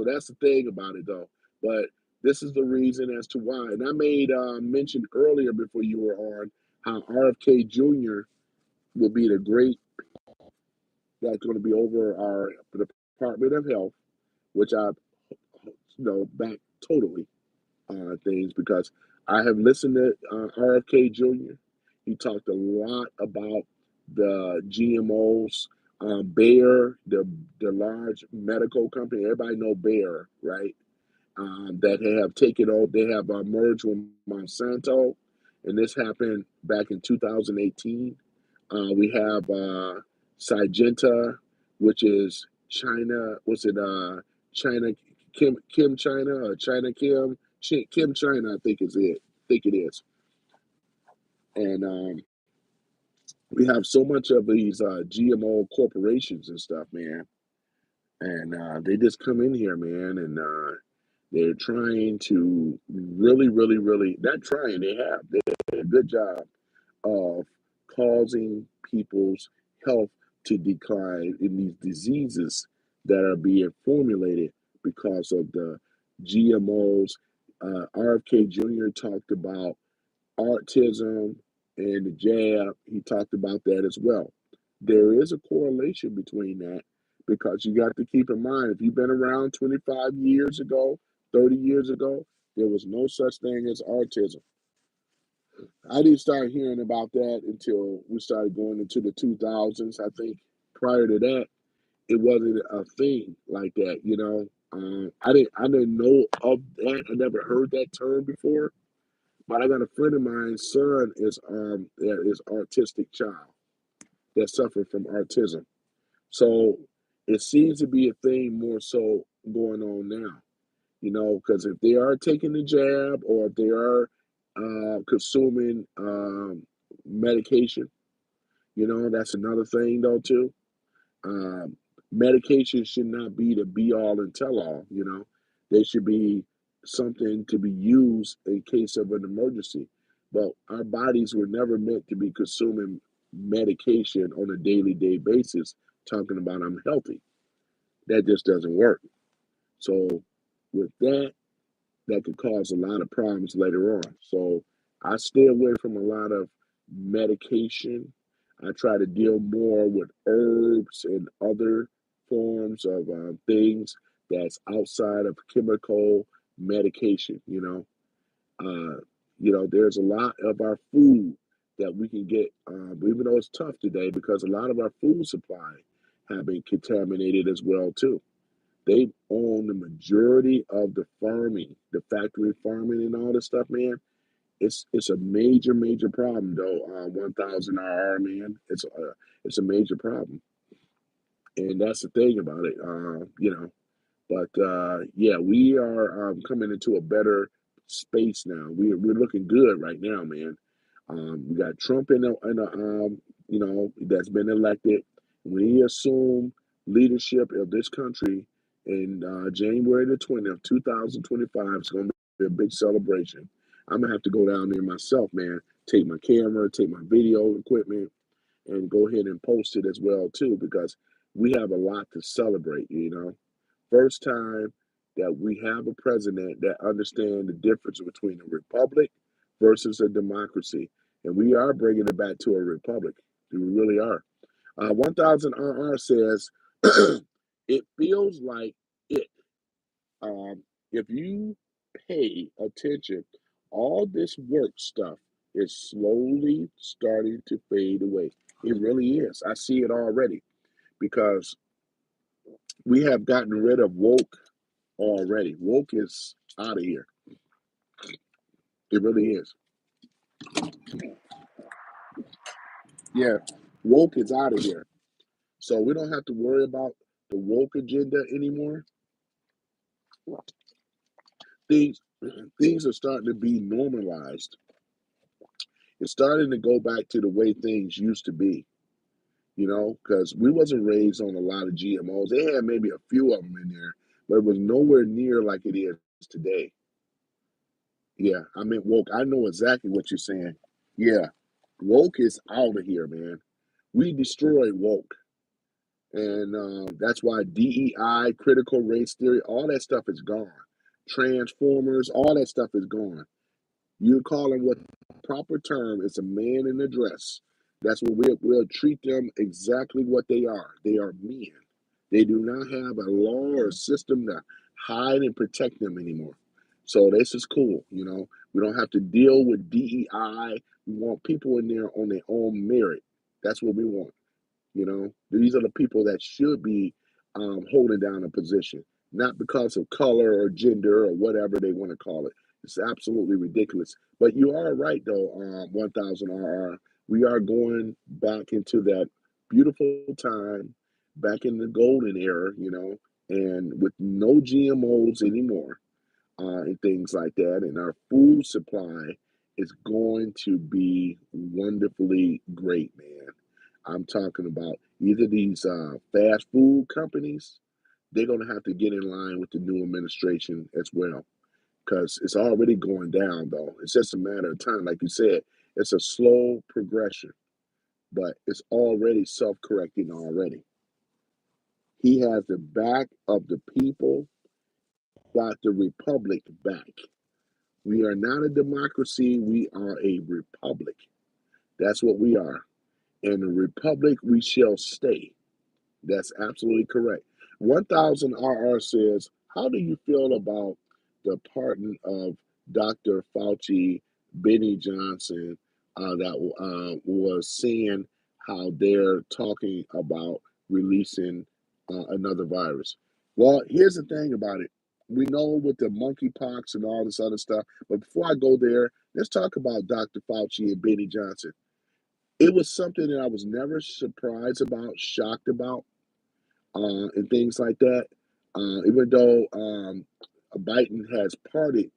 that's the thing about it though. But this is the reason as to why. And I made mention earlier before you were on how RFK Jr. will be the great that's going to be over our the Department of Health, which I back totally things because I have listened to RFK Jr. He talked a lot about the GMOs. Bayer, the large medical company, everybody know Bayer, right? That have taken over. They have merged with Monsanto, and this happened back in 2018. We have Syngenta, which is China. What's it? China Kim China or China Kim China. I think is it. I think it is. And we have so much of these GMO corporations and stuff, man. And they just come in here, man, and they're trying to really, really, really not trying. They have. They did a good job of causing people's health to decline in these diseases that are being formulated because of the GMOs. RFK Jr. talked about autism and the jab. He talked about that as well. There is a correlation between that because you got to keep in mind if you've been around 25 years ago, 30 years ago, there was no such thing as autism. I didn't start hearing about that until we started going into the 2000s. I think prior to that, it wasn't a thing like that. I didn't know of that. I never heard that term before. But I got a friend of mine's son is autistic child that suffered from autism. So it seems to be a thing more so going on now. Because if they are taking the jab or if they are consuming medication, that's another thing though too. Um, Medication should not be the be all and tell all. They should be something to be used in case of an emergency. But our bodies were never meant to be consuming medication on a daily day basis, talking about I'm healthy. That just doesn't work. So with that could cause a lot of problems later on. So I stay away from a lot of medication. I try to deal more with herbs and other forms of things that's outside of chemical medication. There's a lot of our food that we can get, even though it's tough today, because a lot of our food supply have been contaminated as well too. They own the majority of the farming, the factory farming and all this stuff, man. It's a major, major problem though. 1000 RR, man. It's a major problem. And that's the thing about it. But yeah, we are coming into a better space now. We're looking good right now, man. We got Trump that's been elected. When he assumed leadership of this country in January the 20th, 2025, it's going to be a big celebration. I'm gonna have to go down there myself, man. Take my camera, take my video equipment, and go ahead and post it as well too, because we have a lot to celebrate. First time that we have a president that understands the difference between a republic versus a democracy. And we are bringing it back to a republic. We really are. 1000 RR says, it feels like it. Um, if you pay attention, all this work stuff is slowly starting to fade away. It really is. I see it already because we have gotten rid of woke already. Woke is out of here. It really is. Yeah, woke is out of here. So we don't have to worry about the woke agenda anymore. Things things are starting to be normalized. It's starting to go back to the way things used to be, because we wasn't raised on a lot of GMOs. They had maybe a few of them in there, but it was nowhere near like it is today. Yeah, I mean woke. I know exactly what you're saying. Yeah, woke is out of here, man. We destroyed woke. And that's why DEI, critical race theory, all that stuff is gone. Transformers, all that stuff is gone. You call them what the proper term is a man in a dress. That's what we'll treat them exactly what they are. They are men. They do not have a law or a system to hide and protect them anymore. So this is cool. We don't have to deal with DEI. We want people in there on their own merit. That's what we want. These are the people that should be holding down a position, not because of color or gender or whatever they want to call it. It's absolutely ridiculous. But you are right, though, 1000 RR. We are going back into that beautiful time, back in the golden era, and with no GMOs anymore, and things like that. And our food supply is going to be wonderfully great, man. I'm talking about either these fast food companies, they're going to have to get in line with the new administration as well, because it's already going down, though. It's just a matter of time. Like you said, it's a slow progression, but it's already self correcting already. He has the back of the people, got the republic back. We are not a democracy, we are a republic. That's what we are. And a republic we shall stay. That's absolutely correct. 1000 RR says, how do you feel about the pardon of Dr. Fauci, Benny Johnson, that was saying how they're talking about releasing another virus? Well, here's the thing about it. We know with the monkeypox and all this other stuff, but before I go there, let's talk about Dr. Fauci and Benny Johnson. It was something that I was never surprised about, shocked about, and things like that. Even though Biden has parted,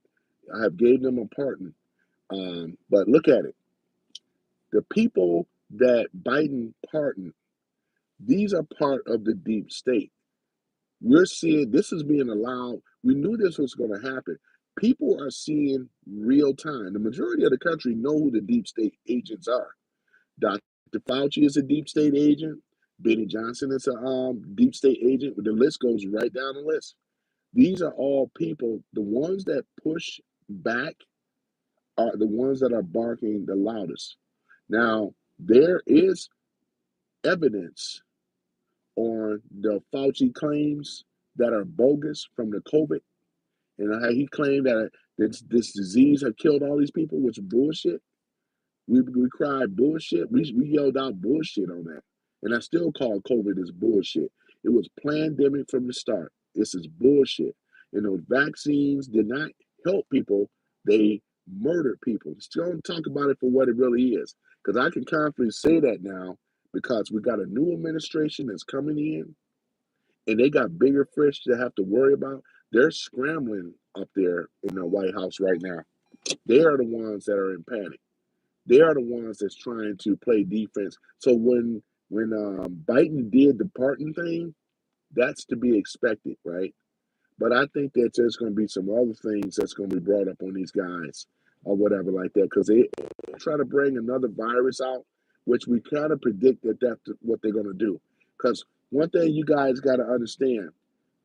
I have gave them a pardon. But look at it. The people that Biden pardoned, these are part of the deep state. We're seeing this is being allowed. We knew this was going to happen. People are seeing real time. The majority of the country know who the deep state agents are. Dr. Fauci is a deep state agent. Benny Johnson is a deep state agent. The list goes right down the list. These are all people, the ones that push back are the ones that are barking the loudest. Now, there is evidence on the Fauci claims that are bogus from the COVID, and how he claimed that this disease had killed all these people, which is bullshit. We cried bullshit. We yelled out bullshit on that. And I still call COVID as bullshit. It was pandemic from the start. This is bullshit. And those vaccines did not help people. They murdered people. Still don't talk about it for what it really is. Because I can confidently say that now because we got a new administration that's coming in and they got bigger fish to have to worry about. They're scrambling up there in the White House right now. They are the ones that are in panic. They are the ones that's trying to play defense. So when Biden did the pardon thing, that's to be expected, right? But I think that there's going to be some other things that's going to be brought up on these guys or whatever like that because they try to bring another virus out, which we kind of predict that that's what they're going to do. Because one thing you guys got to understand,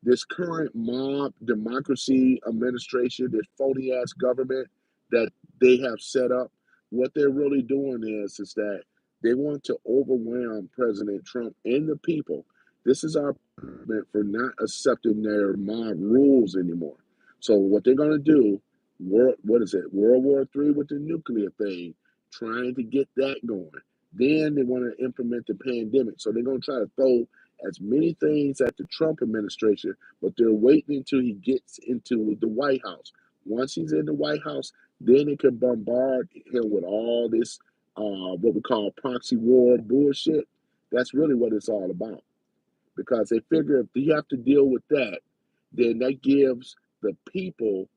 this current mob democracy administration, this phony ass government that they have set up, what they're really doing is that they want to overwhelm President Trump and the people. This is our punishment for not accepting their mob rules anymore. So what they're going to do, what is it, World War III with the nuclear thing, trying to get that going. Then they want to implement the pandemic. So they're going to try to throw as many things at the Trump administration, but they're waiting until he gets into the White House. Once he's in the White House, then they can bombard him with all this, what we call proxy war bullshit. That's really what it's all about. Because they figure if you have to deal with that, then that gives the people,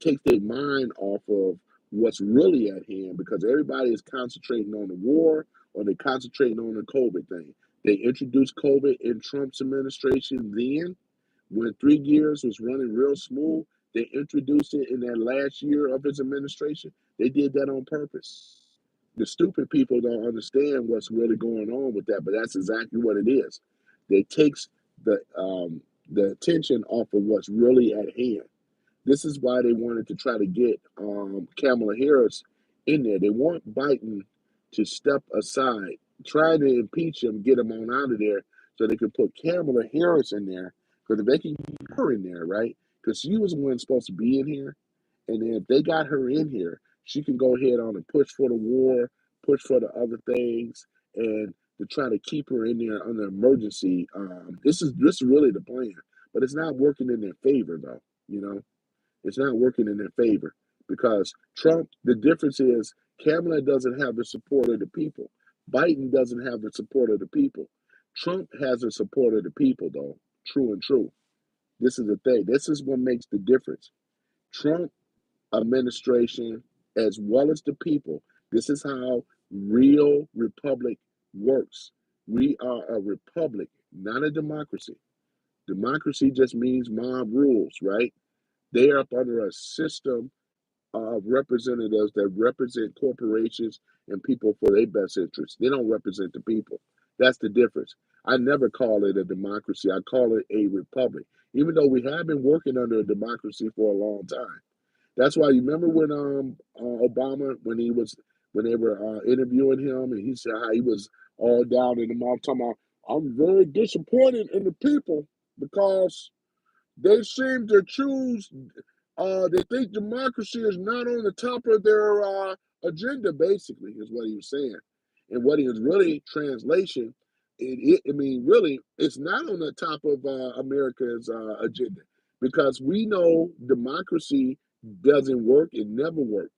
takes their mind off of what's really at hand because everybody is concentrating on the war or they're concentrating on the COVID thing. They introduced COVID in Trump's administration then when 3 years was running real smooth. They introduced it in that last year of his administration. They did that on purpose. The stupid people don't understand what's really going on with that, but that's exactly what it is. It takes the attention off of what's really at hand. This is why they wanted to try to get Kamala Harris in there. They want Biden to step aside, try to impeach him, get him on out of there, so they could put Kamala Harris in there. Because if they can get her in there, right? Because she was the one supposed to be in here, and then if they got her in here, she can go ahead on and push for the war, push for the other things, and to try to keep her in there under emergency. This is really the plan, but it's not working in their favor though. You know, It's not working in their favor because Trump, the difference is Kamala doesn't have the support of the people. Biden doesn't have the support of the people. Trump has the support of the people, though. True and true. This is the thing. This is what makes the difference. Trump administration, as well as the people, this is how real republic works. We are a republic, not a democracy. Democracy just means mob rules, right? They are up under a system of representatives that represent corporations and people for their best interests. They don't represent the people. That's the difference. I never call it a democracy. I call it a republic, even though we have been working under a democracy for a long time. That's why you remember when Obama when they were interviewing him and he said how he was all down in the mouth talking about I'm very disappointed in the people because they seem to choose. They think democracy is not on the top of their agenda. Basically, is what he was saying, and what he was really translation. I mean, really, it's not on the top of America's agenda because we know democracy doesn't work. It never worked.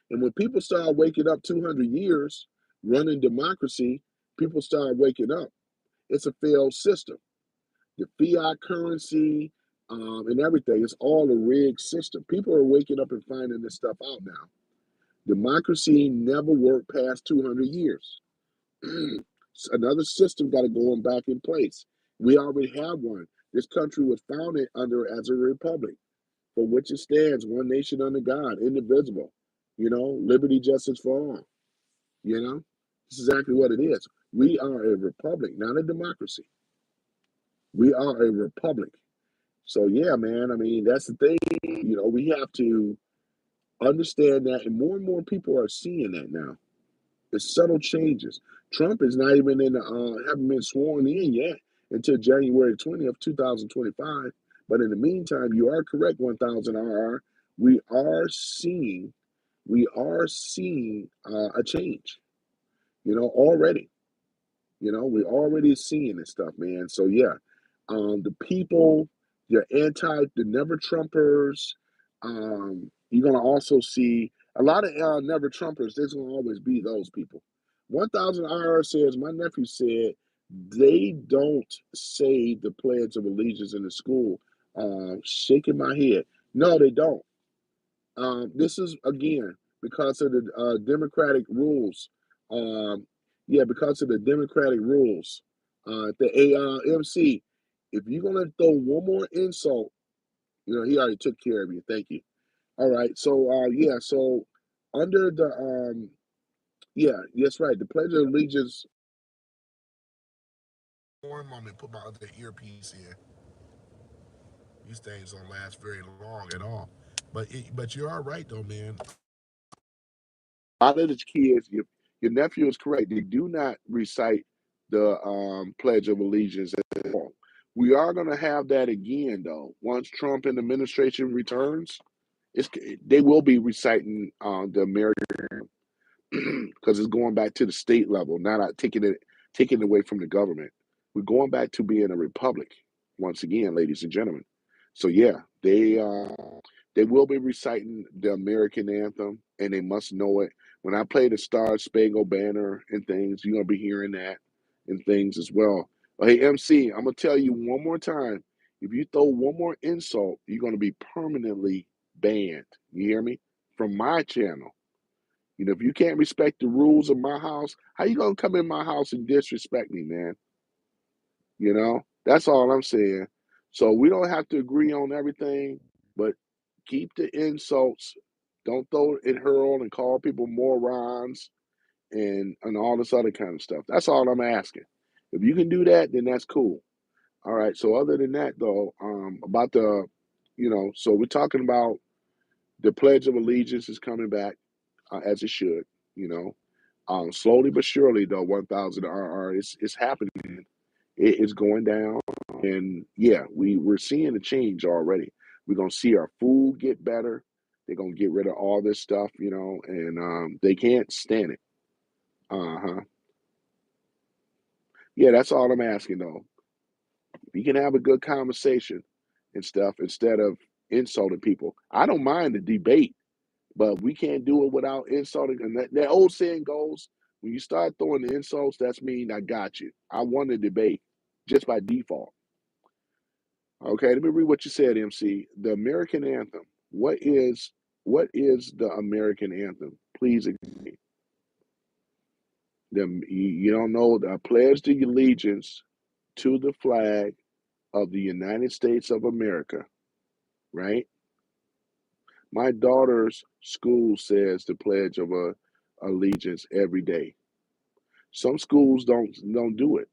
And when people start waking up 200 years running democracy, people start waking up. It's a failed system. The fiat currency, and everything. It's all a rigged system. People are waking up and finding this stuff out now. Democracy never worked past 200 years. Another system got to go on back in place. We already have one. This country was founded under as a republic, for which it stands, one nation under God, indivisible. Liberty, justice for all. You know, this is exactly what it is. We are a republic, not a democracy. We are a republic. So yeah, man. I mean, that's the thing. We have to understand that, and more people are seeing that now. It's subtle changes. Trump is not even haven't been sworn in yet until January 20th, 2025. But in the meantime, you are correct, 1000 RR. We are seeing, a change. Already. We're already seeing this stuff, man. So yeah, the people, the never Trumpers. You're gonna also see a lot of never Trumpers. There's gonna always be those people. 1000 IR says my nephew said they don't say the Pledge of Allegiance in the school. Shaking my head. No, they don't. This is again because of the democratic rules. Um, yeah, because of the democratic rules. The AMC. If you're gonna throw one more insult, he already took care of you. Thank you. All right. So yeah. So under the yeah, that's right. The Pledge of Allegiance. One moment. Put my other earpiece in. These things don't last very long at all. But you are right though, man. A lot of the kids, your nephew is correct. They do not recite the Pledge of Allegiance at all. We are going to have that again, though. Once Trump and the administration returns, they will be reciting the American because it's going back to the state level, not taking it away from the government. We're going back to being a republic once again, ladies and gentlemen. So yeah, they will be reciting the American anthem, and they must know it. When I play the Star Spangled Banner and things, you're gonna be hearing that and things as well. But hey, MC, I'm gonna tell you one more time. If you throw one more insult, you're gonna be permanently banned. You hear me? From my channel. If you can't respect the rules of my house, how you gonna come in my house and disrespect me, man? That's all I'm saying. So we don't have to agree on everything, but keep the insults. Don't throw and hurl and call people morons and all this other kind of stuff. That's all I'm asking. If you can do that, then that's cool. All right. So other than that, though, about so we're talking about the Pledge of Allegiance is coming back as it should. You know, slowly but surely, though, 1000 RR, it's happening. It's going down, and yeah, we're seeing a change already. We're gonna see our food get better. They're gonna get rid of all this stuff, and they can't stand it. Uh-huh. Yeah, that's all I'm asking though. You can have a good conversation and stuff instead of insulting people. I don't mind the debate, but we can't do it without insulting. And that old saying goes, when you start throwing the insults, that's mean I got you. I won the debate just by default. Okay, let me read what you said, MC. The American anthem. What is the American anthem? Please explain. You don't know the pledge the allegiance to the flag of the United States of America, right? My daughter's school says the Pledge of Allegiance every day. Some schools don't do it.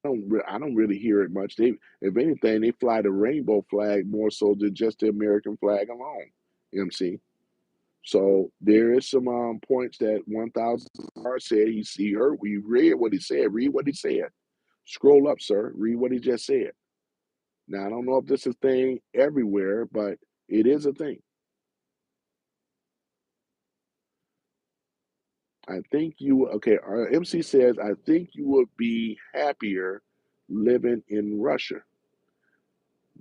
I don't really hear it much. They, if anything, they fly the rainbow flag more so than just the American flag alone. MC. So there is some points that 1,000 said. He heard. We read what he said. Read what he said. Scroll up, sir. Read what he just said. Now I don't know if this is a thing everywhere, but it is a thing. I think you okay. Our MC says, I think you would be happier living in Russia.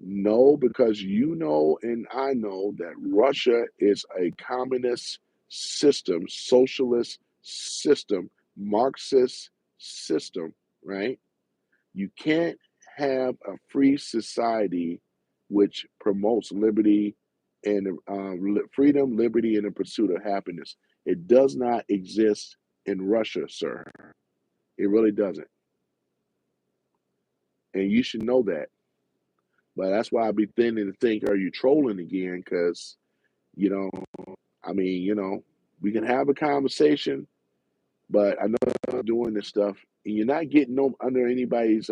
No, because you know and I know that Russia is a communist system, socialist system, Marxist system, right? You can't have a free society which promotes liberty and freedom, liberty, and the pursuit of happiness. It does not exist in Russia, sir. It really doesn't. And you should know that. But that's why I be thinking to think, are you trolling again? Because, you know, I mean, we can have a conversation, but I know you're doing this stuff, and you're not getting no under anybody's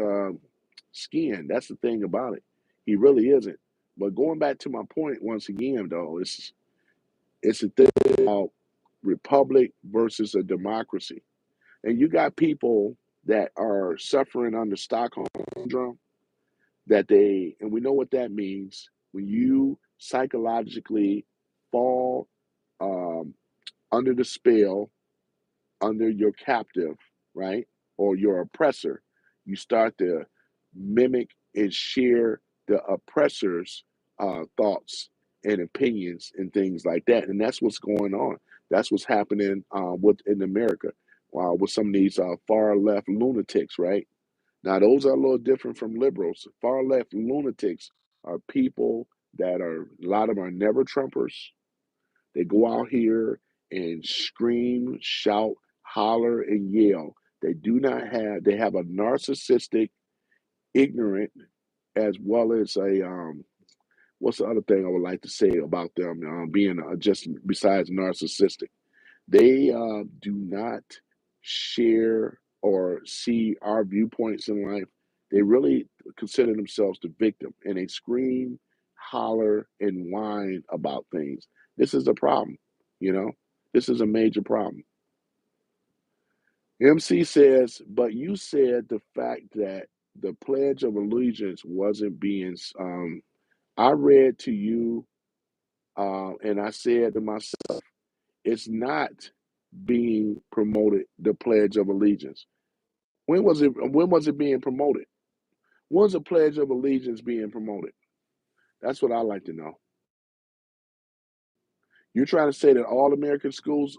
skin. That's the thing about it. He really isn't. But going back to my point once again, though, it's a thing about republic versus a democracy, and you got people that are suffering under Stockholm syndrome. And we know what that means when you psychologically fall um, under the spell, under your captive, right? Or your oppressor, you start to mimic and share the oppressor's thoughts and opinions and things like that. And that's what's going on. That's what's happening in America with some of these far left lunatics, right? Now, those are a little different from liberals. Far left lunatics are people that a lot of them are never Trumpers. They go out here and scream, shout, holler, and yell. They have a narcissistic, ignorant, as well as what's the other thing I would like to say about them being just besides narcissistic? They do not share or see our viewpoints in life. They really consider themselves the victim and they scream, holler, and whine about things. This is a problem, you know? This is a major problem. MC says, but you said the fact that the Pledge of Allegiance wasn't being, I read to you, and I said to myself, it's not being promoted, the Pledge of Allegiance. When was it being promoted? When's the Pledge of Allegiance being promoted? That's what I like to know. You're trying to say that all American schools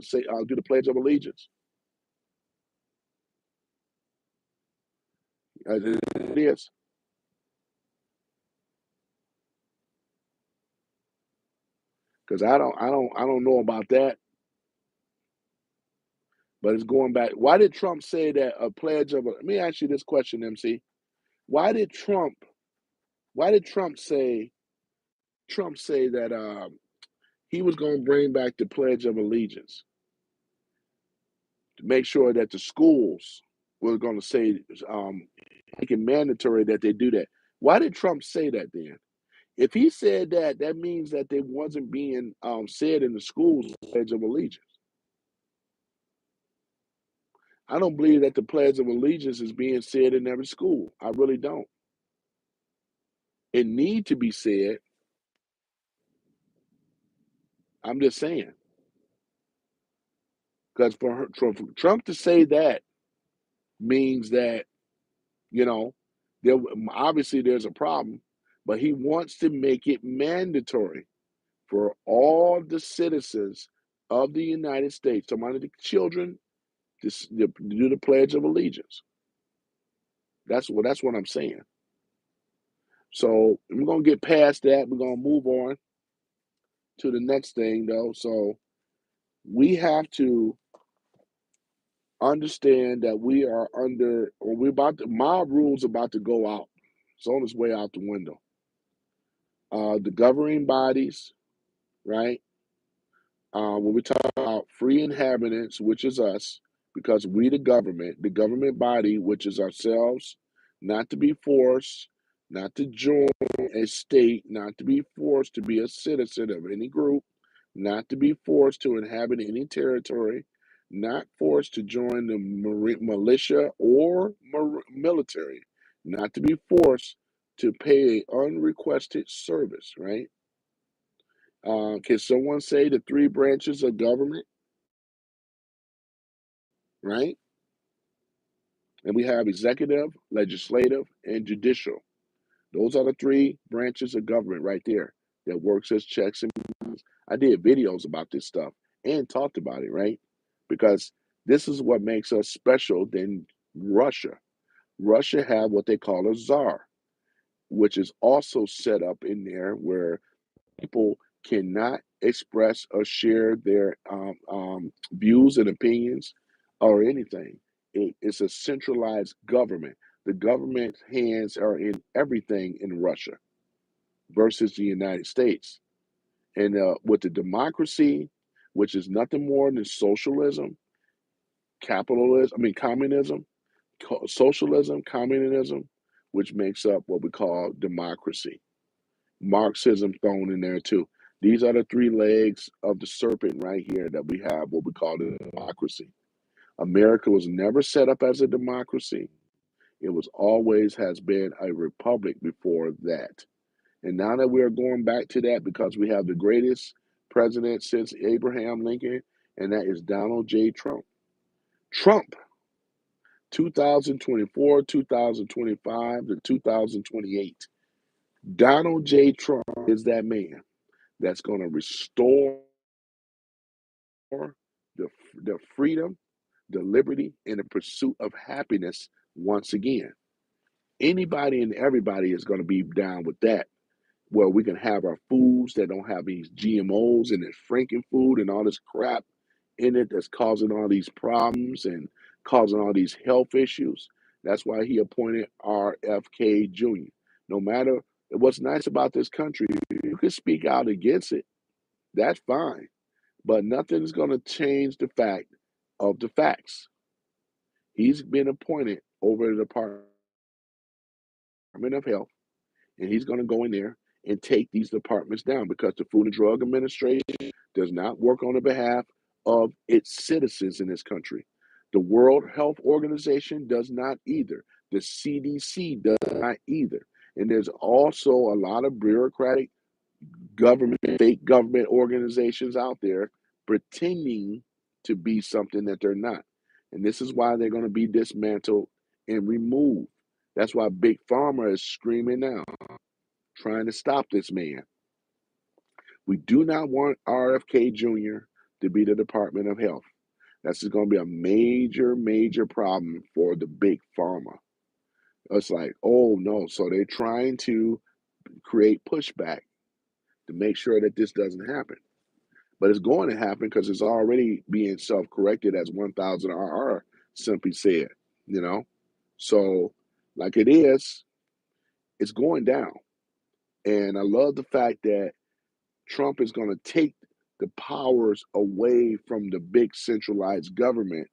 say do the Pledge of Allegiance? It is, because I don't know about that, but it's going back. Why did Trump say that a pledge of? Let me ask you this question, MC. Why did Trump? Why did Trump say that he was going to bring back the Pledge of Allegiance to make sure that the schools were going to say, make it mandatory that they do that. Why did Trump say that then? If he said that, that means that they wasn't being said in the schools, Pledge of Allegiance. I don't believe that the Pledge of Allegiance is being said in every school. I really don't. It need to be said. I'm just saying. Because for Trump to say that means that, you know, there obviously there's a problem. but he wants to make it mandatory for all the citizens of the United States, so mind the children, to do the Pledge of Allegiance. That's what I'm saying. So we're gonna get past that. We're gonna move on to the next thing, though. So we have to understand that we are under, or we're about to, my rule's about to go out. It's on its way out the window. The governing bodies, right? When we talk about free inhabitants, which is us, because we the government body, which is ourselves, not to be forced, not to join a state, not to be forced to be a citizen of any group, not to be forced to inhabit any territory, not forced to join the militia or military, not to be forced to pay unrequested service, right? Can someone say the three branches of government, right? And we have executive, legislative, and judicial. Those are the three branches of government right there that works as checks and balances. I did videos about this stuff and talked about it, right? Because this is what makes us special than Russia. Russia have what they call a czar, which is also set up in there where people cannot express or share their views and opinions or anything. It's a centralized government. The government's hands are in everything in Russia versus the United States. And with the democracy, which is nothing more than socialism, communism, socialism, communism, which makes up what we call democracy. Marxism thrown in there too. These are the three legs of the serpent right here that we have what we call the democracy. America was never set up as a democracy. It was always has been a republic before that. And now that we are going back to that because we have the greatest president since Abraham Lincoln, and that is Donald J. Trump. Trump, 2024, 2025 to 2028. Donald J. Trump is that man that's going to restore the freedom, the liberty, and the pursuit of happiness once again. Anybody and everybody is going to be down with that, where we can have our foods that don't have these GMOs and this Franken food and all this crap in it that's causing all these problems and causing all these health issues. That's why he appointed RFK Jr. No matter what's nice about this country, you can speak out against it. That's fine. But nothing's going to change the fact of the facts. He's been appointed over the Department of Health, and he's going to go in there and take these departments down because the Food and Drug Administration does not work on the behalf of its citizens in this country. The World Health Organization does not either. The CDC does not either. And there's also a lot of bureaucratic fake government organizations out there pretending to be something that they're not. And this is why they're going to be dismantled and removed. That's why Big Pharma is screaming now, trying to stop this man. We do not want RFK Jr. to be the Department of Health. That's going to be a major, major problem for the Big Pharma. It's like, oh no. So they're trying to create pushback to make sure that this doesn't happen. But it's going to happen because it's already being self-corrected, as 1000RR simply said, you know? So, like it's going down. And I love the fact that Trump is going to take the powers away from the big centralized government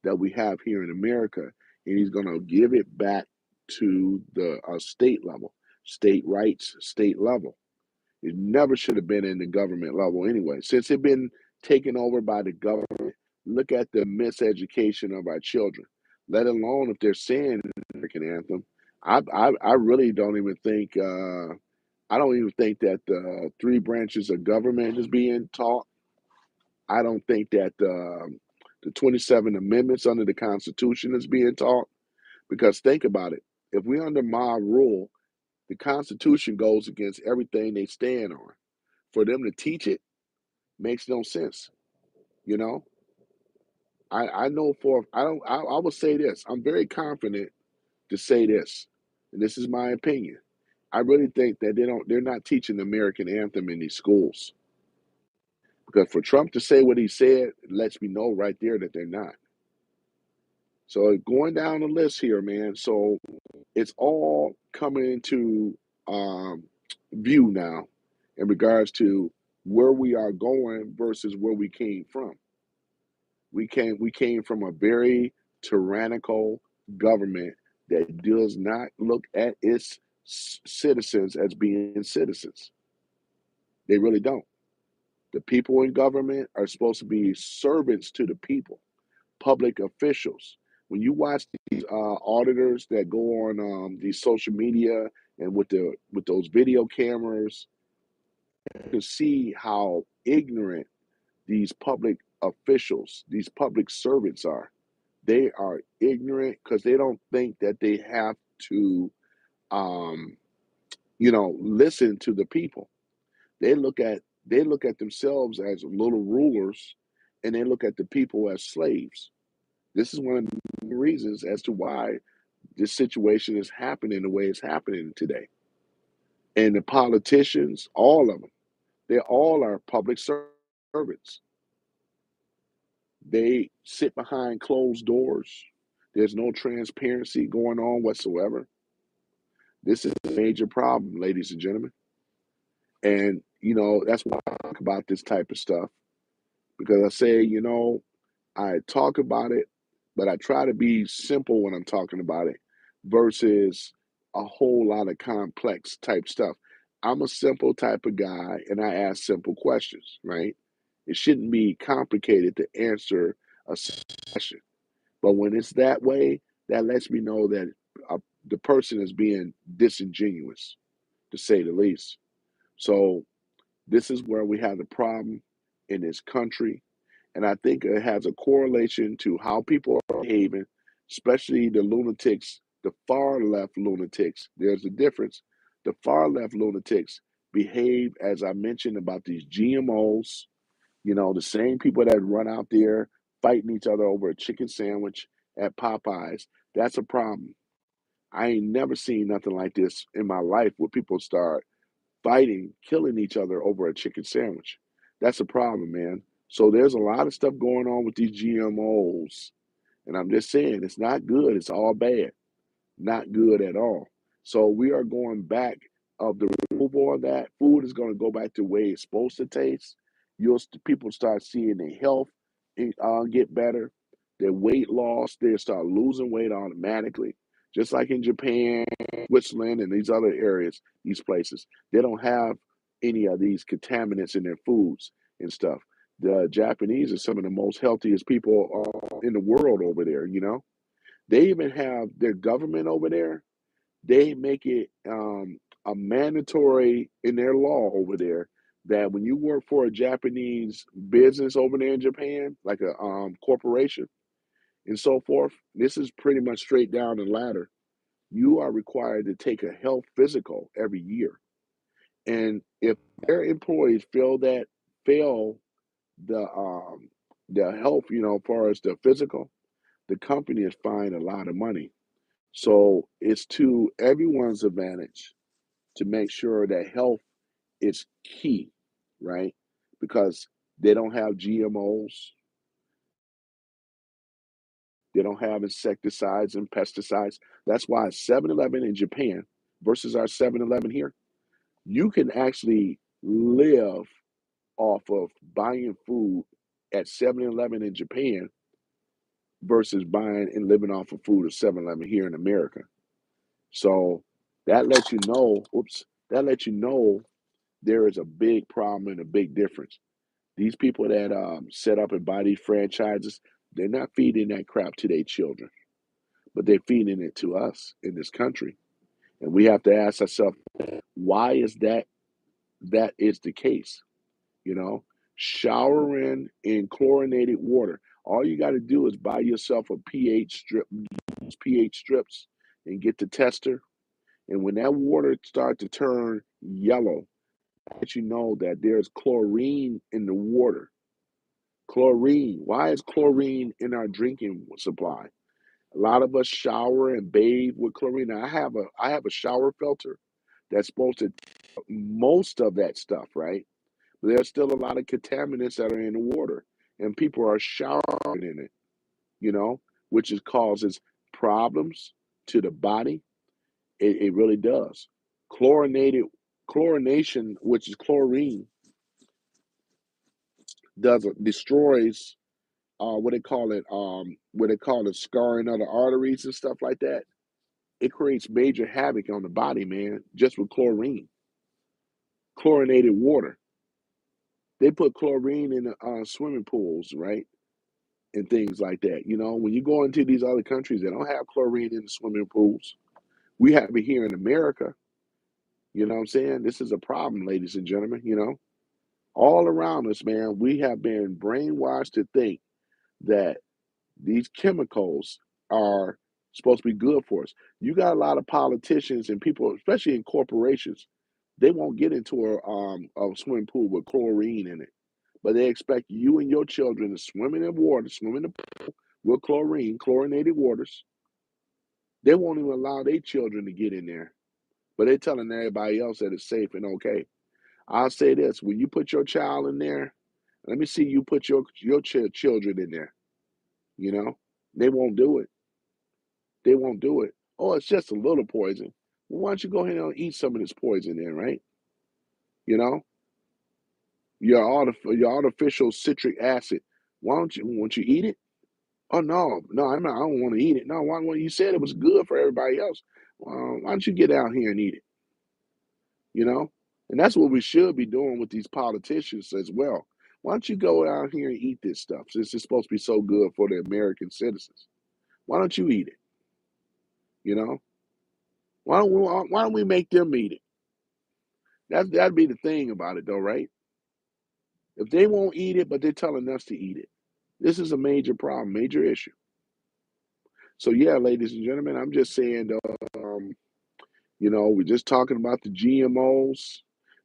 that we have here in America, and he's going to give it back to the state level, state rights, state level. It never should have been in the government level anyway. Since it's been taken over by the government, look at the miseducation of our children, let alone if they're saying the American anthem. I really don't even think, I don't even think that the three branches of government is being taught. I don't think that the 27 amendments under the Constitution is being taught. Because think about it. If we're under mob rule, The Constitution goes against everything they stand on. For them to teach it makes no sense. You know, I know for I will say this. I'm very confident to say this, and this is my opinion. I really think that they're not teaching the American anthem in these schools. Because for Trump to say what he said, it lets me know right there that they're not. So going down the list here, man. So it's all coming into um, view now in regards to where we are going versus where we came from. We came from a very tyrannical government that does not look at its citizens as being citizens. They really don't. The people in government are supposed to be servants to the people, public officials. When you watch these auditors that go on these social media and with those video cameras, you can see how ignorant these public officials, these public servants are. They are ignorant because they don't think that they have to, um, listen to the people. They look at they look at themselves as little rulers, and they look at the people as slaves. This is one of the reasons as to why this situation is happening the way it's happening today. And the politicians, all of them, they all are public servants. They sit behind closed doors. There's no transparency going on whatsoever. This is a major problem, ladies and gentlemen. And, that's why I talk about this type of stuff because I say, I talk about it, but I try to be simple when I'm talking about it versus a whole lot of complex type stuff. I'm a simple type of guy and I ask simple questions, right? It shouldn't be complicated to answer a question. But when it's that way, that lets me know that the person is being disingenuous, to say the least. So this is where we have the problem in this country. And I think it has a correlation to how people are behaving, especially the lunatics, the far left lunatics. There's a difference. The far left lunatics behave, as I mentioned, about these GMOs, the same people that run out there fighting each other over a chicken sandwich at Popeyes. That's a problem. I ain't never seen nothing like this in my life where people start fighting, killing each other over a chicken sandwich. That's a problem, man. So there's a lot of stuff going on with these GMOs. And I'm just saying, it's not good. It's all bad. Not good at all. So we are going back of the removal of that. Food is going to go back to the way it's supposed to taste. People start seeing their health get better, their weight loss. They start losing weight automatically, just like in Japan, Switzerland, and these other areas, these places. They don't have any of these contaminants in their foods and stuff. The Japanese are some of the most healthiest people in the world over there. They even have their government over there. They make it a mandatory in their law over there that when you work for a Japanese business over there in Japan, like a corporation and so forth, this is pretty much straight down the ladder. You are required to take a health physical every year. And if their employees fail the health, as far as the physical, the company is fined a lot of money. So it's to everyone's advantage to make sure that health is key, right? Because they don't have GMOs, they don't have insecticides and pesticides. That's why 7-Eleven in Japan versus our 7-Eleven here, you can actually live off of buying food at 7-Eleven in Japan versus buying and living off of food at 7-Eleven here in America. So that lets you know, that lets you know there is a big problem and a big difference. These people that set up and buy these franchises, they're not feeding that crap to their children, but they're feeding it to us in this country. And we have to ask ourselves, why is that is the case? You know, showering in chlorinated water. All you got to do is buy yourself a pH strip, use pH strips, and get the tester And when that water starts to turn yellow, let you know that there's chlorine in the water. Chlorine. Why is chlorine in our drinking supply? A lot of us shower and bathe with chlorine. Now, I have a shower filter that's supposed to take most of that stuff, right? But there's still a lot of contaminants that are in the water, and people are showering in it, you know, which is causes problems to the body. It really does. Chlorinated chlorination, which is chlorine, does destroys what they call it scarring of the arteries and stuff like that. It creates major havoc on the body, man, just with chlorine, chlorinated water. They put chlorine in the swimming pools, right? And things like that. You know, when you go into these other countries, they don't have chlorine in the swimming pools. We have it here in America. You know what I'm saying? This is a problem, ladies and gentlemen. You know, all around us, man, we have been brainwashed to think that these chemicals are supposed to be good for us. You got a lot of politicians and people, especially in corporations, they won't get into a swimming pool with chlorine in it, but they expect you and your children to swim in the water, swim in the pool with chlorine, chlorinated waters. They won't even allow their children to get in there, but they're telling everybody else that it's safe and okay. I'll say this: when you put your child in there, let me see you put your children in there. You know, they won't do it. They won't do it. Oh, it's just a little poison. Well, why don't you go ahead and eat some of this poison then, right? You know, your artificial citric acid. Won't you eat it? Oh no, no, I don't want to eat it. No, why? Well, you said it was good for everybody else. Well, why don't you get out here and eat it? You know, and that's what we should be doing with these politicians as well. Why don't you go out here and eat this stuff since it's supposed to be so good for the American citizens? Why don't you eat it? You know, why don't we make them eat it? That'd be the thing about it, though, right? If they won't eat it, but they're telling us to eat it, this is a major problem, major issue. So yeah, ladies and gentlemen, I'm just saying, we're just talking about the GMOs,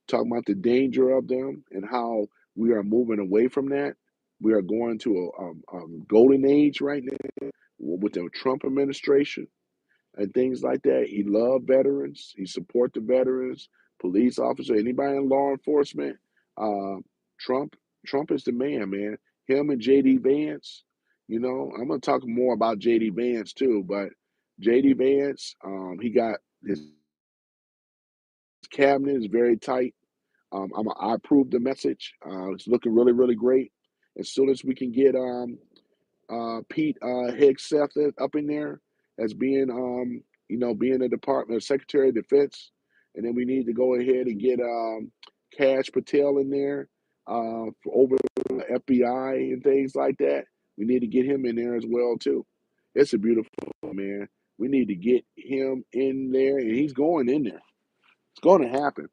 talking about the danger of them, and how we are moving away from that. We are going to a golden age right now with the Trump administration and things like that. He loved veterans. He support the veterans, police officer, anybody in law enforcement. Uh, Trump, Trump is the man, man. Him and JD Vance. You know, I'm gonna talk more about JD Vance too, but JD Vance, he got his cabinet is very tight. I approve the message. It's looking really, really great. As soon as we can get Pete Hegseth up in there as being being the Department of Secretary of Defense, and then we need to go ahead and get Cash Patel in there for over the FBI and things like that. We need to get him in there as well too. It's a beautiful man. We need to get him in there, and he's going in there. It's going to happen.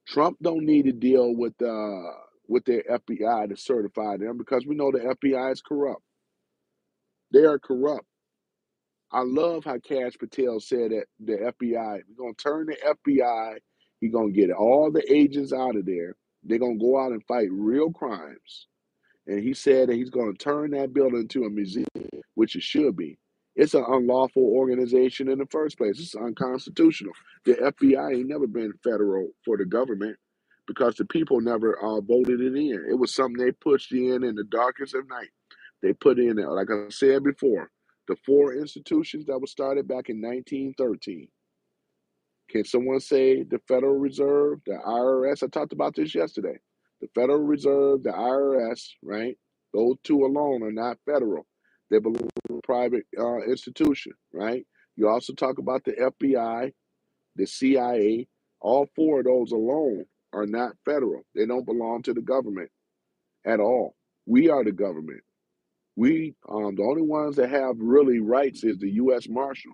Trump don't need to deal with their FBI to certify them because we know the FBI is corrupt. They are corrupt. I love how Cash Patel said that the FBI, we're gonna turn the FBI, he's gonna get all the agents out of there. They're gonna go out and fight real crimes. And he said that he's gonna turn that building into a museum, which it should be. It's an unlawful organization in the first place. It's unconstitutional. The FBI ain't never been federal for the government because the people never voted it in. It was something they pushed in the darkest of night. They put in there, like I said before, the four institutions that were started back in 1913. Can someone say the Federal Reserve, the IRS? I talked about this yesterday. The Federal Reserve, the IRS, right? Those two alone are not federal. They belong to a private institution, right? You also talk about the FBI, the CIA. All four of those alone are not federal. They don't belong to the government at all. We are the government. The only ones that have really rights is the U.S. Marshal.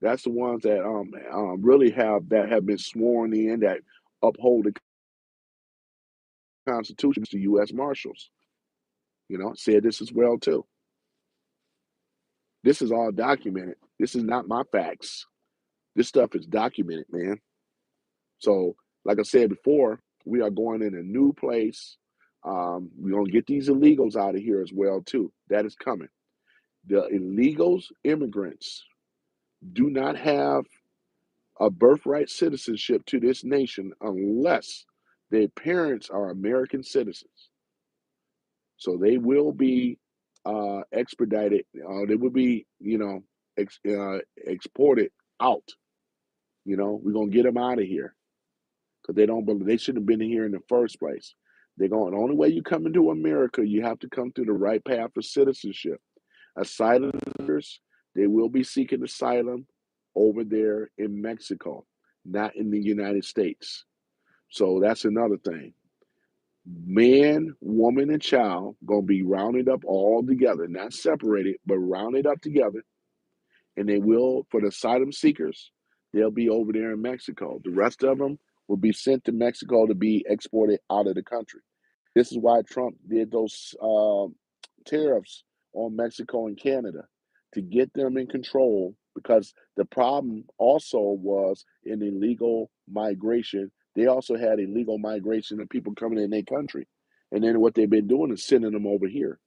That's the ones that really have been sworn in that uphold the Constitution. The U.S. Marshals, said this as well too. This is all documented. This is not my facts. This stuff is documented, man. So, like I said before, we are going in a new place. We're gonna get these illegals out of here as well too. That is coming. The illegals, immigrants, do not have a birthright citizenship to this nation unless their parents are American citizens. So they will be expedited. They will be, exported out. We're gonna get them out of here because they don't believe they shouldn't have been here in the first place. They're going. The only way you come into America, you have to come through the right path of citizenship. Asylums, they will be seeking asylum over there in Mexico, not in the United States. So that's another thing. Man, woman, and child gonna be rounded up all together, not separated, but rounded up together. And they will, for the asylum seekers, they'll be over there in Mexico. The rest of them will be sent to Mexico to be exported out of the country. This is why Trump did those tariffs on Mexico and Canada to get them in control because the problem also was in illegal migration. They also had illegal migration of people coming in their country. And then what they've been doing is sending them over here.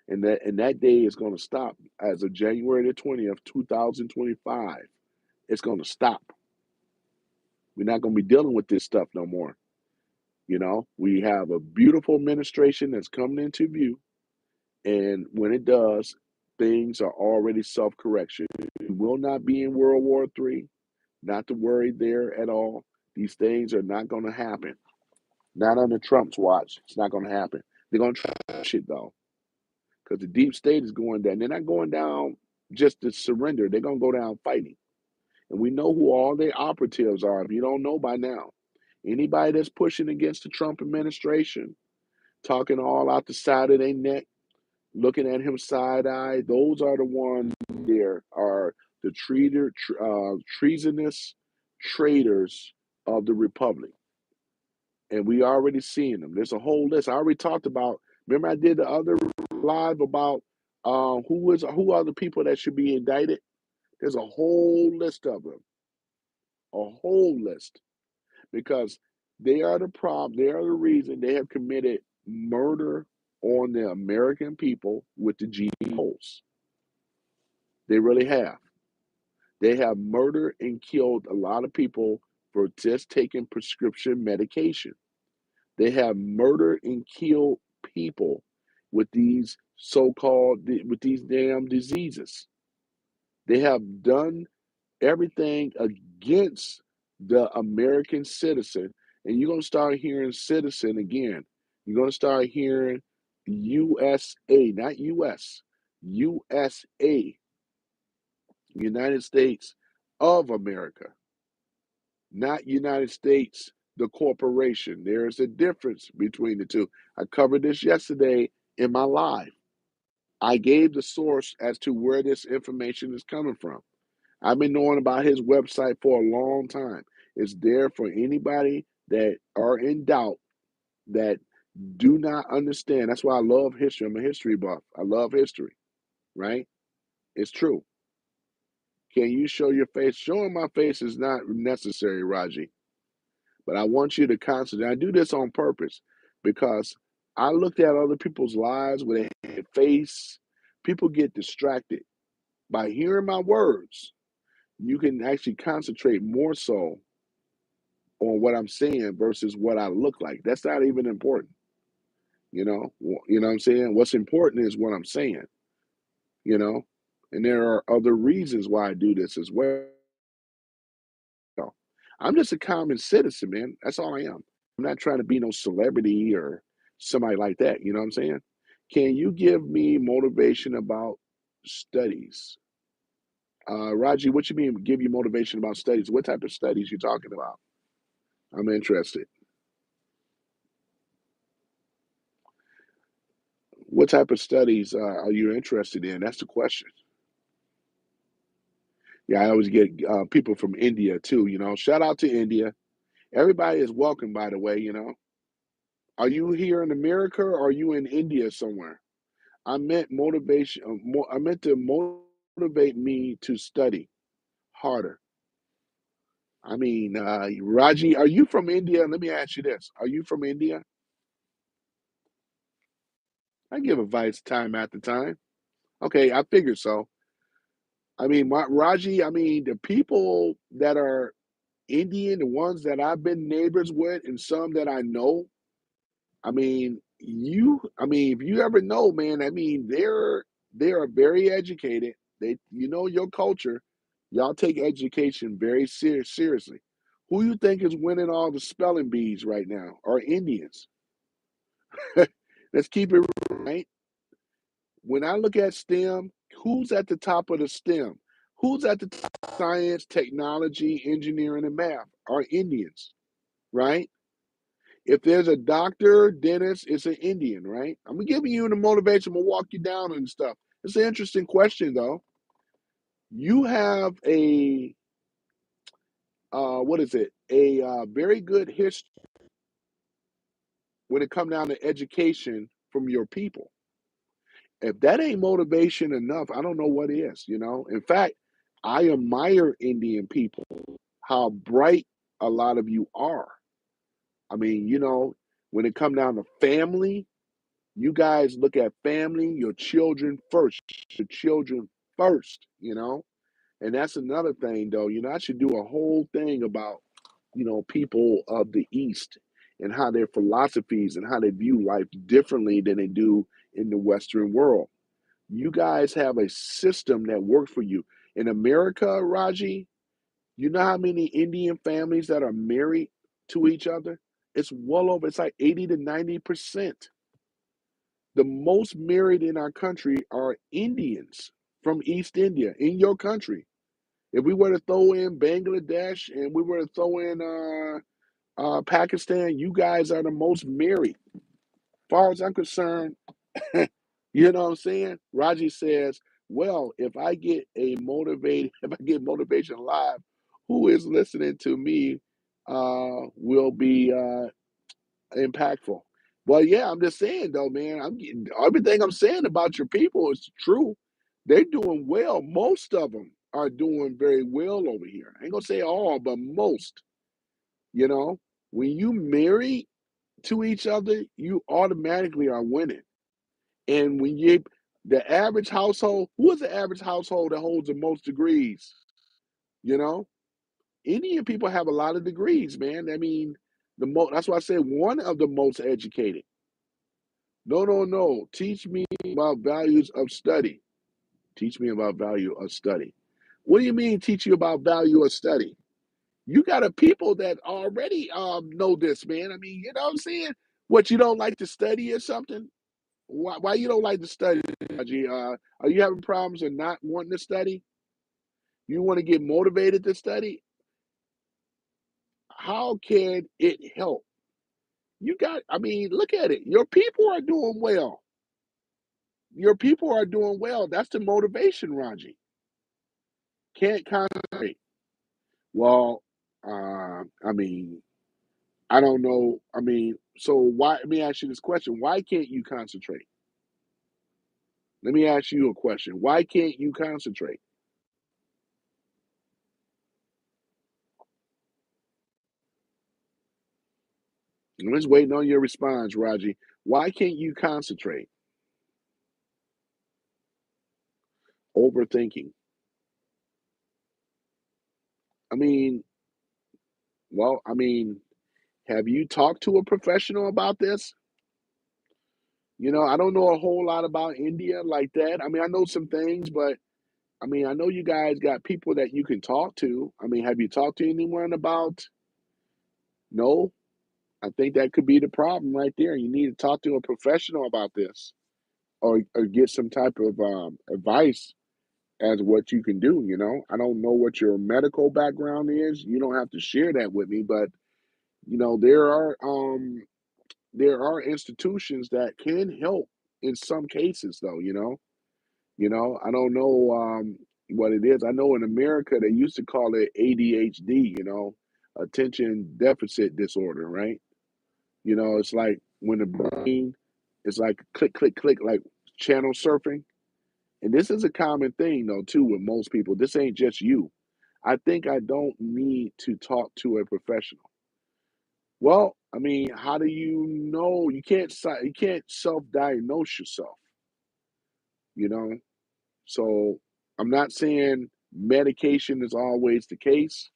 And that day is going to stop as of January the 20th, 2025. It's going to stop. We're not going to be dealing with this stuff no more. We have a beautiful administration that's coming into view. And when it does, things are already self-correction. We will not be in World War III. Not to worry there at all. These things are not going to happen. Not under Trump's watch. It's not going to happen. They're going to try shit though, because the deep state is going down. They're not going down just to surrender. They're going to go down fighting. And we know who all their operatives are. If you don't know by now, anybody that's pushing against the Trump administration, talking all out the side of their neck, looking at him side eye, those are the ones there are the treasonous traitors of the republic. And we already seeing them. There's a whole list. I already talked about. Remember, I did the other live about who are the people that should be indicted. There's a whole list of them, a whole list, because they are the problem. They are the reason they have committed murder on the American people with the GMOs. They really have. They have murdered and killed a lot of people for just taking prescription medication. They have murdered and killed people with these with these damn diseases. They have done everything against the American citizen. And you're going to start hearing citizen again. You're going to start hearing USA, not US, USA, United States of America, not United States, the corporation. There is a difference between the two. I covered this yesterday in my live. I gave the source as to where this information is coming from. I've been knowing about his website for a long time. It's there for anybody that are in doubt, that do not understand. That's why I love history. I'm a history buff. I love history, right? It's true. Can you show your face? Showing my face is not necessary, Raji. But I want you to concentrate. I do this on purpose because I looked at other people's lives with a face. People get distracted by hearing my words. You can actually concentrate more so on what I'm saying versus what I look like. That's not even important. You know what I'm saying? What's important is what I'm saying, you know? And there are other reasons why I do this as well. I'm just a common citizen, man. That's all I am. I'm not trying to be no celebrity or somebody like that. You know what I'm saying? Can you give me motivation about studies? Raji, what you mean give you motivation about studies? What type of studies you talking about? I'm interested. What type of studies are you interested in? That's the question. Yeah, I always get people from India too. Shout out to India. Everybody is welcome, by the way. Are you here in America or are you in India somewhere? I meant motivation. I meant to motivate me to study harder. I mean, Raji, are you from India? Let me ask you this. Are you from India? I give advice time after time. Okay, I figured so. I mean, Raji, I mean, the people that are Indian, the ones that I've been neighbors with, and some that I know, I mean, if you ever know, man, I mean, they are very educated. You know, your culture, y'all take education very seriously. Who you think is winning all the spelling bees right now? Are Indians? Let's keep it real, right. When I look at STEM, who's at the top of the STEM? Who's at the top of science, technology, engineering, and math? Are Indians, right? If there's a doctor, dentist, it's an Indian, right? I'm giving you the motivation. I'm gonna walk you down and stuff. It's an interesting question, though. You have a what is it? A very good history when it comes down to education from your people. If that ain't motivation enough, I don't know what is. You know. In fact, I admire Indian people. How bright a lot of you are. I mean, you know, when it comes down to family, you guys look at family, your children first, your children first, you know? And that's another thing, though. You know, I should do a whole thing about, you know, people of the East and how their philosophies and how they view life differently than they do in the Western world. You guys have a system that works for you. In America, Raji, you know how many Indian families that are married to each other? It's well over, it's like 80 to 90%. The most married in our country are Indians from East India in your country. If we were to throw in Bangladesh and we were to throw in Pakistan, you guys are the most married. As far as I'm concerned, you know what I'm saying? Raji says, well, if I get motivation live, who is listening to me will be impactful. Well, yeah, I'm just saying though, man. I'm getting everything I'm saying about your people is true. They're doing well. Most of them are doing very well over here. I ain't gonna say all, but most. You know, when you marry to each other, you automatically are winning. And when you the average household, who is the average household that holds the most degrees? You know, Indian people have a lot of degrees, man. I mean, that's why I said one of the most educated. No, no, no. Teach me about values of study. Teach me about value of study. What do you mean teach you about value of study? You got a people that already know this, man. I mean, you know what I'm saying? What, you don't like to study or something? Why you don't like to study, Raji? Are you having problems with not wanting to study? You want to get motivated to study? How can it help? I mean, look at it. Your people are doing well. Your people are doing well. That's the motivation, Raji. Can't concentrate. Well, I mean, I don't know. I mean, so why? Let me ask you this question: why can't you concentrate? Let me ask you a question: why can't you concentrate? I'm just waiting on your response, Raji. Why can't you concentrate? Overthinking. I mean, well, I mean, have you talked to a professional about this? You know, I don't know a whole lot about India like that. I mean, I know some things, but I mean, I know you guys got people that you can talk to. I mean, have you talked to anyone about? No, I think that could be the problem right there. You need to talk to a professional about this, or get some type of advice as what you can do. You know, I don't know what your medical background is. You don't have to share that with me, but you know, there are institutions that can help in some cases, though. I don't know what it is. I know in America they used to call it ADHD. You know, attention deficit disorder, right? You know, it's like when the brain is like click, click, click, like channel surfing. And this is a common thing, though, too, with most people. This ain't just you. I think I don't need to talk to a professional. Well, I mean, how do you know? You can't self-diagnose yourself, you know? So I'm not saying medication is always the case,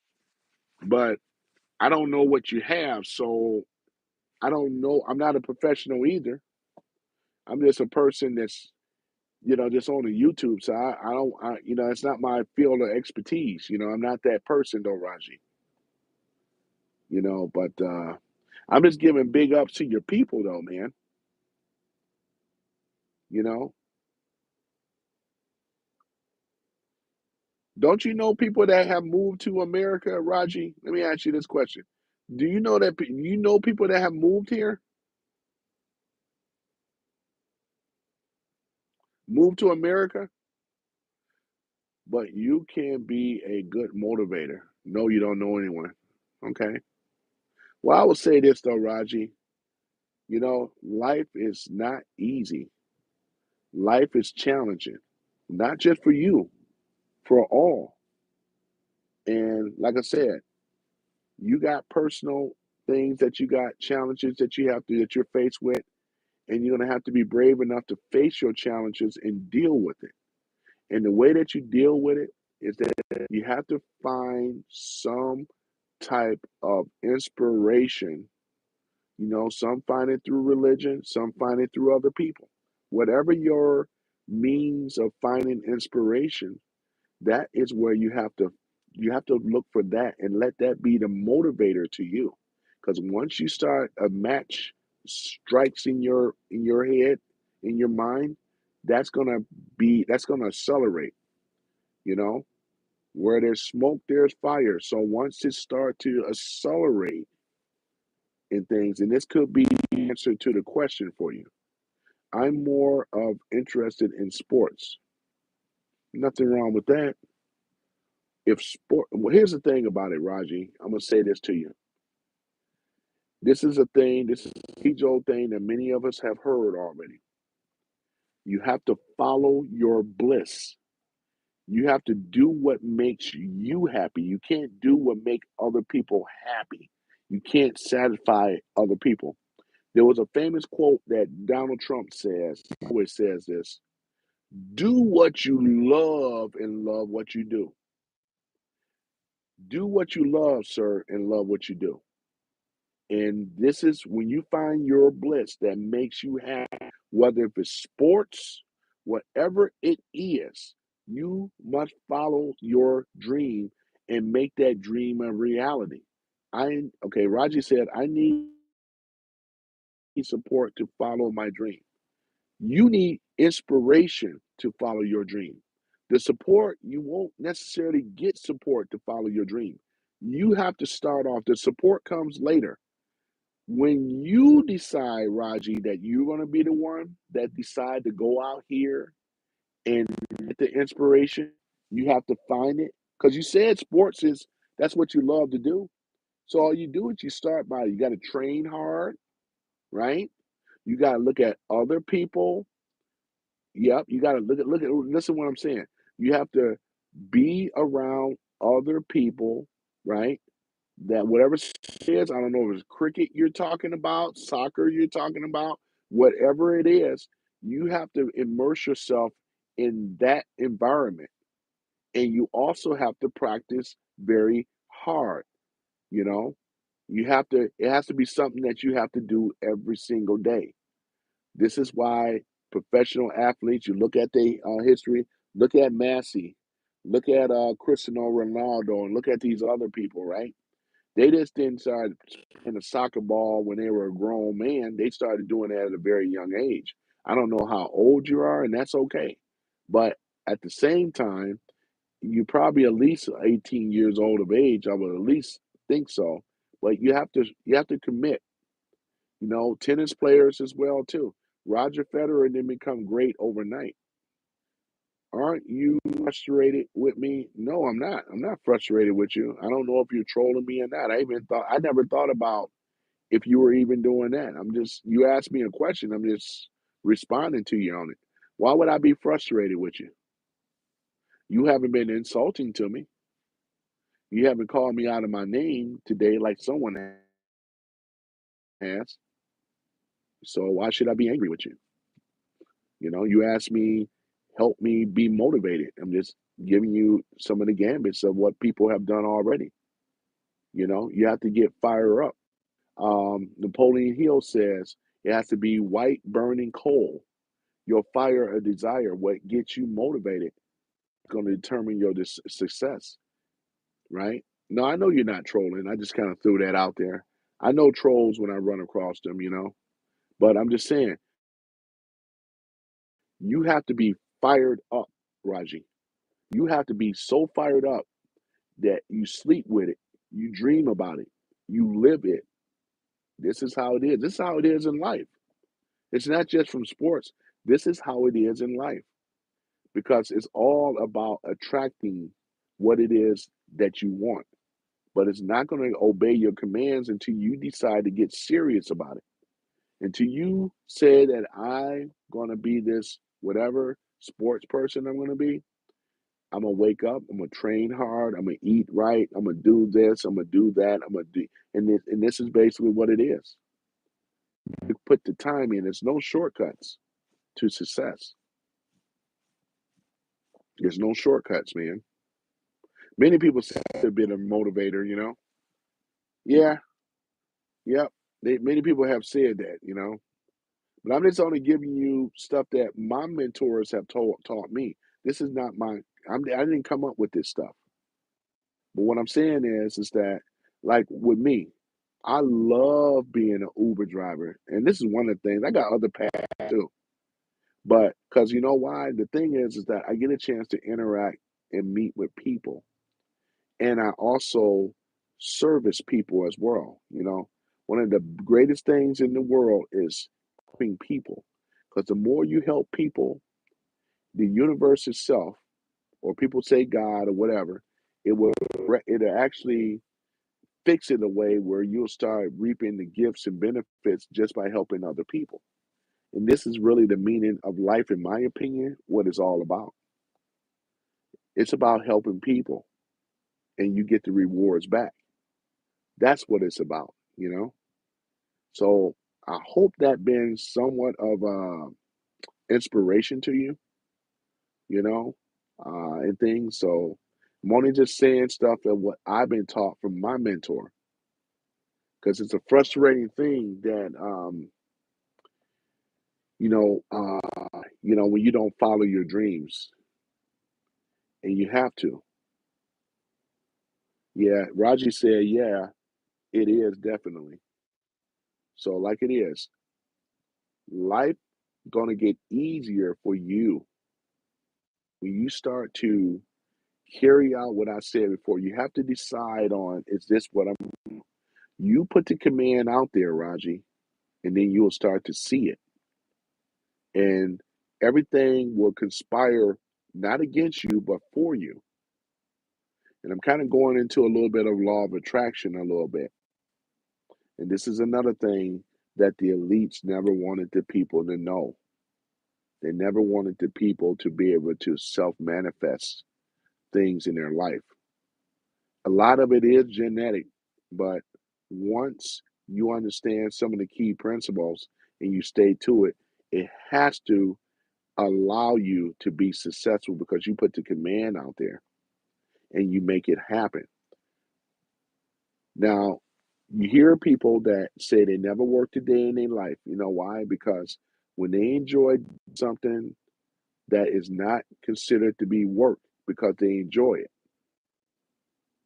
but I don't know what you have, so I don't know. I'm not a professional either. I'm just a person that's, just on the YouTube. So I don't, it's not my field of expertise. I'm not that person though, Raji. But I'm just giving big ups to your people though, man. You know, don't you know people that have moved to America, Raji? Let me ask you this question: do you know that you know people that have moved here, moved to America, but you can be a good motivator? No, you don't know anyone. Okay. Well, I will say this though, Raji. Life is not easy. Life is challenging, not just for you, for all. And like I said, you got personal things that you got, challenges that you're faced with, and you're gonna have to be brave enough to face your challenges and deal with it. And the way that you deal with it is that you have to find some type of inspiration. Some find it through religion, some find it through other people. Whatever your means of finding inspiration, that is where you have to look for that and let that be the motivator to you. Because once you start a match strikes in your head, in your mind, that's gonna accelerate, you know. Where there's smoke, there's fire. So once it start to accelerate in things, and this could be the answer to the question for you. I'm more of interested in sports. Nothing wrong with that. Well, here's the thing about it, Raji. I'm gonna say this to you. This is an age-old thing that many of us have heard already. You have to follow your bliss. You have to do what makes you happy. You can't do what make other people happy. You can't satisfy other people. There was a famous quote that Donald Trump always says this: do what you love and love what you do. Do what you love, sir, and love what you do. And this is when you find your bliss that makes you happy, whether if it's sports, whatever it is, you must follow your dream and make that dream a reality. Okay, Raji said, I need support to follow my dream. You need inspiration to follow your dream. The support, you won't necessarily get support to follow your dream. You have to start off, the support comes later. When you decide, Raji, that you're going to be the one that decide to go out here and get the inspiration, you have to find it. Because you said sports that's what you love to do. So all you do is you start by, you got to train hard, right? You got to look at other people. Yep, you got to listen to what I'm saying. You have to be around other people, right? That whatever it is, I don't know if it's cricket you're talking about, soccer you're talking about, whatever it is, you have to immerse yourself in that environment. And you also have to practice very hard, you know? It has to be something that you have to do every single day. This is why professional athletes, you look at their history, look at Messi, look at Cristiano Ronaldo, and look at these other people, right? They just didn't start in a soccer ball when they were a grown man. They started doing that at a very young age. I don't know how old you are, and that's okay. But at the same time, you probably at least 18 years old of age. I would at least think so. But you have to commit. Tennis players as well too. Roger Federer didn't become great overnight. Aren't you frustrated with me? No, I'm not. I'm not frustrated with you. I don't know if you're trolling me or not. I never thought about if you were even doing that. You asked me a question. I'm just responding to you on it. Why would I be frustrated with you? You haven't been insulting to me. You haven't called me out of my name today like someone has. So why should I be angry with you? You asked me, help me be motivated. I'm just giving you some of the gambits of what people have done already. You have to get fire up. Napoleon Hill says it has to be white burning coal. Your fire or desire, what gets you motivated, going to determine your success, right? No, I know you're not trolling. I just kind of threw that out there. I know trolls when I run across them. But I'm just saying, you have to be fired up, Raji. You have to be so fired up that you sleep with it, you dream about it, you live it. This is how it is. This is how it is in life. It's not just from sports. This is how it is in life because it's all about attracting what it is that you want. But it's not going to obey your commands until you decide to get serious about it. Until you say that I'm going to be this whatever sports person I'm going to be, I'm going to wake up, I'm going to train hard, I'm going to eat right, I'm going to do this, I'm going to do that, I'm going to do, and this is basically what it is. You put the time in, there's no shortcuts to success. There's no shortcuts, man. Many people say they've been a motivator. Yeah, yep. Many people have said that. But I'm just only giving you stuff that my mentors have taught me. This is not I didn't come up with this stuff. But what I'm saying is that, like with me, I love being an Uber driver. And this is one of the things, I got other paths too. But because you know why? The thing is that I get a chance to interact and meet with people. And I also service people as well. One of the greatest things in the world is helping people. Because the more you help people, the universe itself, or people say God or whatever, it'll actually fix it a way where you'll start reaping the gifts and benefits just by helping other people. And this is really the meaning of life, in my opinion, what it's all about. It's about helping people and you get the rewards back. That's what it's about. So I hope that been somewhat of inspiration to you, and things. So I'm only just saying stuff of what I've been taught from my mentor because it's a frustrating thing that when you don't follow your dreams and you have to. Yeah, Raji said, yeah, it is definitely. So like it is, life gonna get easier for you when you start to carry out what I said before. You have to decide on, is this what I'm. You put the command out there, Raji, and then you'll start to see it. And everything will conspire not against you, but for you. And I'm kind of going into a little bit of law of attraction a little bit. And this is another thing that the elites never wanted the people to know. They never wanted the people to be able to self manifest things in their life. A lot of it is genetic, but once you understand some of the key principles and you stay to it, it has to allow you to be successful because you put the command out there and you make it happen. Now, you hear people that say they never worked a day in their life. You know why? Because when they enjoy something that is not considered to be work because they enjoy it.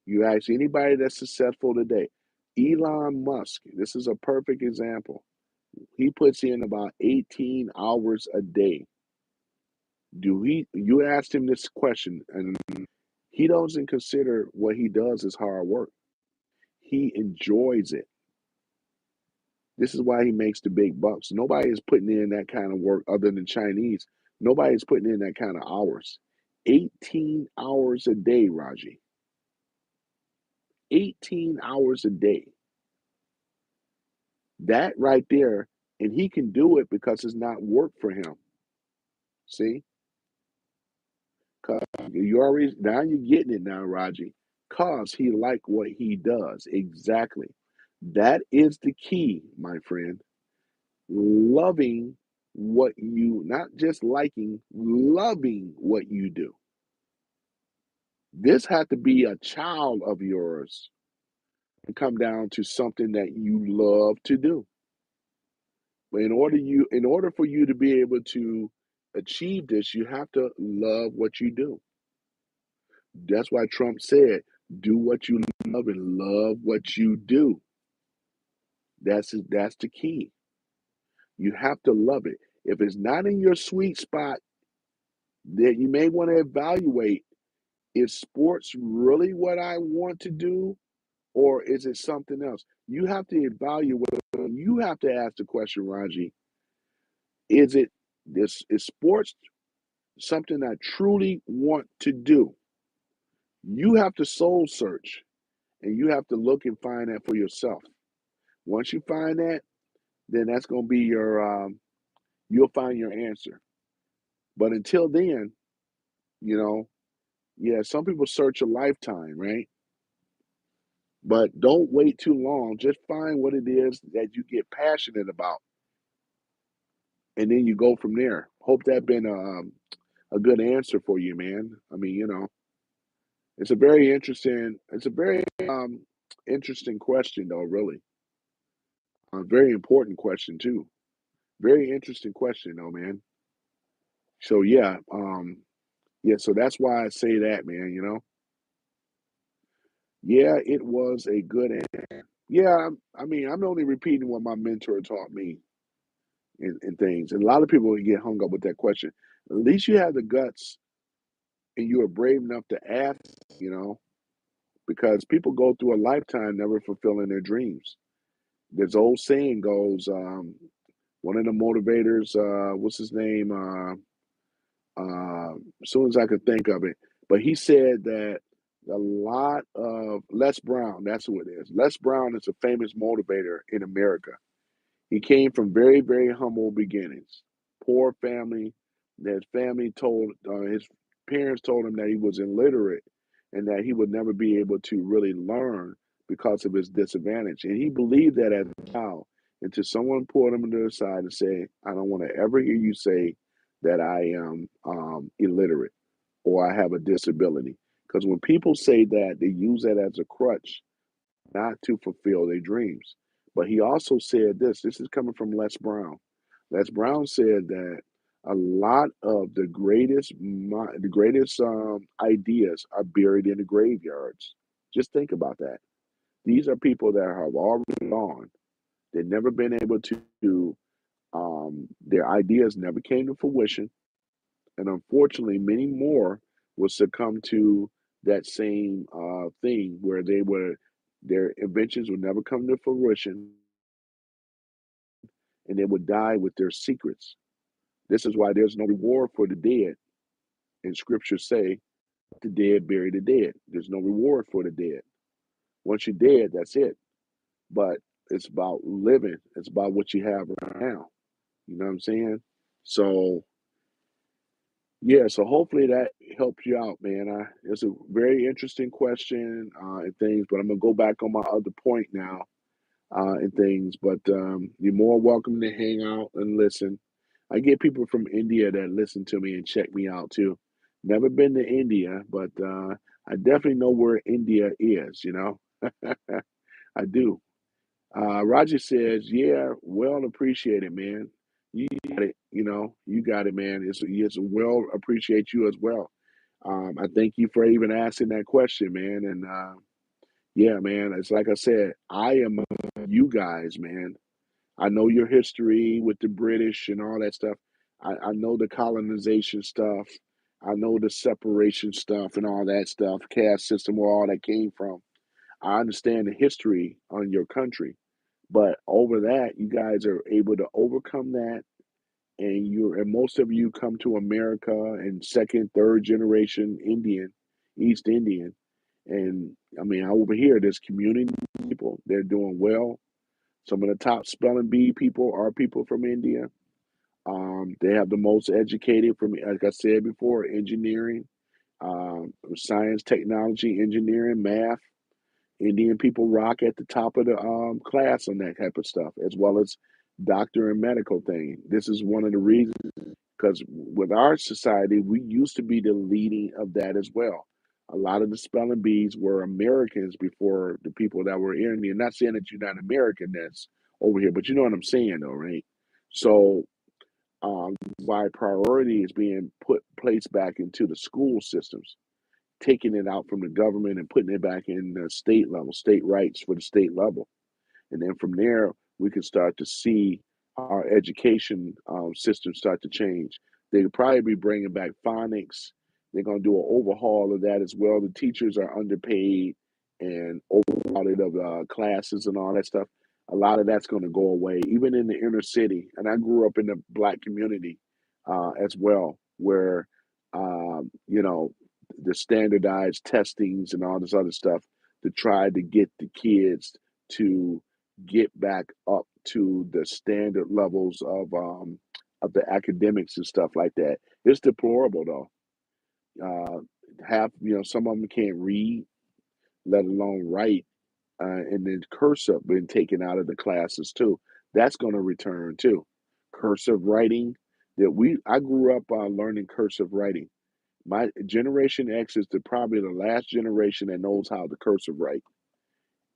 You ask anybody that's successful today, Elon Musk, this is a perfect example. He puts in about 18 hours a day. You asked him this question, and he doesn't consider what he does as hard work. He enjoys it. This is why he makes the big bucks. Nobody is putting in that kind of work other than Chinese. Nobody is putting in that kind of hours. 18 hours a day, Raji. 18 hours a day. That right there, and he can do it because it's not work for him. See? 'Cause you already now you're getting it now, Raji. because he liked what he does. Exactly. That is the key, my friend. Loving what you, not just liking, loving what you do. This had to be a child of yours and come down to something that you love to do. But in order for you to be able to achieve this, you have to love what you do. That's why Trump said, "Do what you love and love what you do." That's the key. You have to love it. If it's not in your sweet spot, then you may want to evaluate, is sports really what I want to do, or is it something else? You have to evaluate. You have to ask the question, Raji, is it this is sports something I truly want to do? You have to soul search and you have to look and find that for yourself. Once you find that, then that's going to be you'll find your answer. But until then, you know, yeah, some people search a lifetime, right? But don't wait too long. Just find what it is that you get passionate about, and then you go from there. Hope that been a good answer for you, man. I mean, it's a very interesting question, though. Really, a very important question too. Very interesting question, though, man. So yeah, yeah. So that's why I say that, man. Yeah, it was a good answer. Yeah, I mean, I'm only repeating what my mentor taught me and things. And a lot of people get hung up with that question. At least you have the guts and you are brave enough to ask, you know, because people go through a lifetime never fulfilling their dreams. This old saying goes, one of the motivators, what's his name? As soon as I could think of it, but he said that a lot of Les Brown, that's who it is. Les Brown is a famous motivator in America. He came from very, very humble beginnings, poor family. His family told his parents told him that he was illiterate and that he would never be able to really learn because of his disadvantage. And he believed that as a child until someone pulled him to the side and say, "I don't want to ever hear you say that I am illiterate or I have a disability." Because when people say that, they use that as a crutch not to fulfill their dreams. But he also said this is coming from Les Brown. Les Brown said that a lot of the greatest ideas are buried in the graveyards. Just think about that. These are people that have already gone. They've never been able to, their ideas never came to fruition. And unfortunately, many more will succumb to that same thing where their inventions would never come to fruition and they would die with their secrets. This is why there's no reward for the dead. And scriptures say, the dead bury the dead. There's no reward for the dead. Once you're dead, that's it. But it's about living, it's about what you have right now. You know what I'm saying? So, yeah, so hopefully that helps you out, man. It's a very interesting question and things, but I'm gonna go back on my other point now and things. But you're more welcome to hang out and listen. I get people from India that listen to me and check me out too. Never been to India, but I definitely know where India is. I do. Roger says, "Yeah, well appreciated, man. You got it. You got it, man. It's well appreciate you as well. I thank you for even asking that question, man. And yeah, man, it's like I said, I am you guys, man. I know your history with the British and all that stuff. I know the colonization stuff. I know the separation stuff and all that stuff, caste system, where all that came from. I understand the history on your country, but over that, you guys are able to overcome that, and most of you come to America and second, third generation Indian, East Indian, and I mean over here, there's community people. They're doing well. Some of the top spelling bee people are people from India. They have the most educated from, like I said before, engineering. Science, technology, engineering, math. Indian people rock at the top of the class on that type of stuff, as well as doctor and medical thing. This is one of the reasons because with our society, we used to be the leading of that as well. A lot of the spelling bees were Americans before the people that were Indian. Not saying that you're not American that's over here, but you know what I'm saying, though, right? So, why priority is being put placed back into the school systems, taking it out from the government and putting it back in the state level, state rights for the state level. And then from there, we can start to see our education system start to change. They could probably be bringing back phonics. They're going to do an overhaul of that as well. The teachers are underpaid and overcrowded of classes and all that stuff. A lot of that's going to go away, even in the inner city. And I grew up in the black community as well, where you know the standardized testings and all this other stuff to try to get the kids to get back up to the standard levels of the academics and stuff like that. It's deplorable though. Uh, Half, some of them can't read, let alone write, and then cursive been taken out of the classes too. That's going to return too. Cursive writing I grew up learning cursive writing. My Generation X is probably the last generation that knows how to cursive write.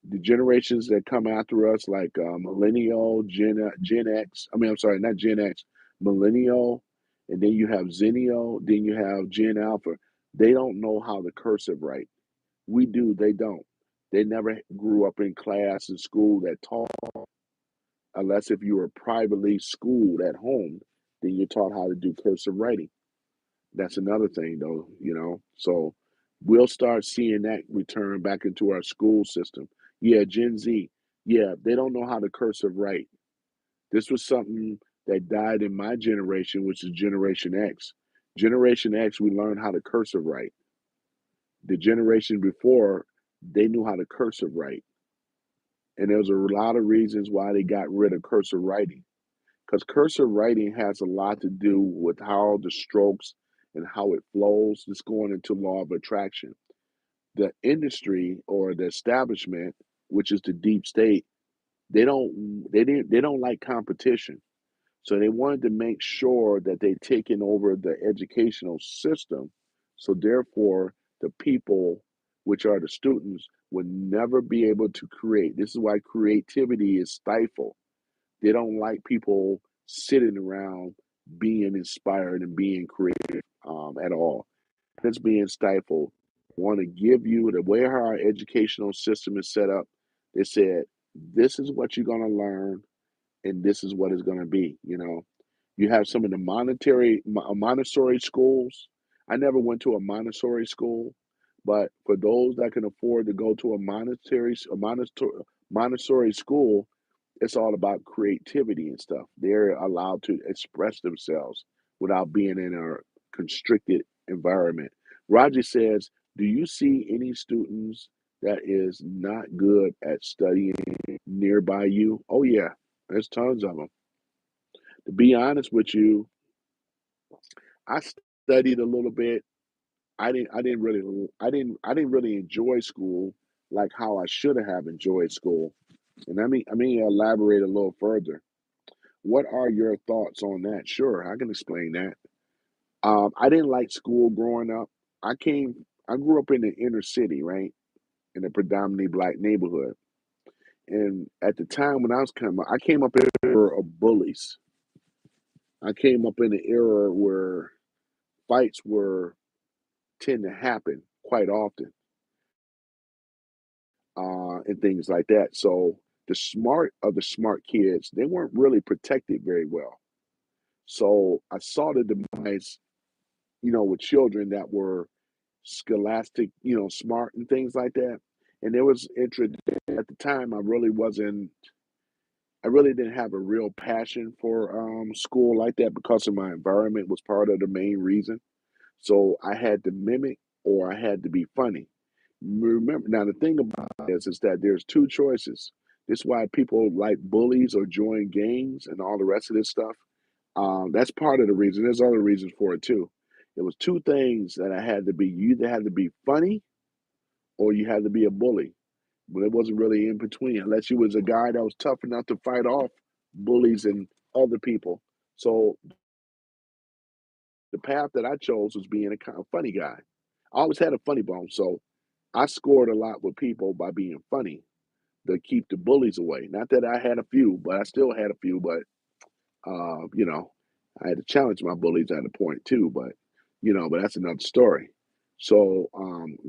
The generations that come after us, like millennial, Gen X. I mean, I'm sorry, not Gen X, millennial, and then you have Zennial, then you have Gen Alpha. They don't know how to cursive write. We do, they don't. They never grew up in class in school that taught, unless if you were privately schooled at home, then you're taught how to do cursive writing. That's another thing, though. So we'll start seeing that return back into our school system. Yeah, Gen Z. Yeah, they don't know how to cursive write. This was something that died in my generation, which is Generation X. Generation X, we learned how to cursive write. The generation before, they knew how to cursive write. And there's a lot of reasons why they got rid of cursive writing. Because cursive writing has a lot to do with how the strokes and how it flows. It's going into law of attraction. The industry or the establishment, which is the deep state, they don't like competition. So they wanted to make sure that they taken over the educational system. So therefore, the people, which are the students, would never be able to create. This is why creativity is stifled. They don't like people sitting around being inspired and being creative at all. It's being stifled. Want to give you the way our educational system is set up. They said, this is what you're going to learn, and this is what it's going to be. You have some of the Montessori schools. I never went to a Montessori school, but for those that can afford to go to a Montessori school, it's all about creativity and stuff. They're allowed to express themselves without being in a constricted environment. Roger says, do you see any students that is not good at studying nearby you? Oh yeah, there's tons of them. To be honest with you, I studied a little bit. I didn't really enjoy school like how I should have enjoyed school. And I mean elaborate a little further. What are your thoughts on that? Sure, I can explain that. I didn't like school growing up. I grew up in the inner city, right, in a predominantly black neighborhood. And at the time when I came up in an era of bullies. I came up in an era where fights were tend to happen quite often, and things like that. So the smart kids, they weren't really protected very well. So I saw the demise, with children that were scholastic, smart and things like that. And there was interest at the time. I really didn't have a real passion for school like that because of my environment was part of the main reason. So I had to mimic or I had to be funny. Remember now the thing about this is that there's two choices. This is why people like bullies or join gangs and all the rest of this stuff. That's part of the reason. There's other reasons for it too. There was two things that I had to be. You either had to be funny or you had to be a bully. But it wasn't really in between, unless you was a guy that was tough enough to fight off bullies and other people. So the path that I chose was being a kind of funny guy. I always had a funny bone, so I scored a lot with people by being funny to keep the bullies away. Not that I had a few, but I still had a few. But you know, I had to challenge my bullies at a point too. But but that's another story. So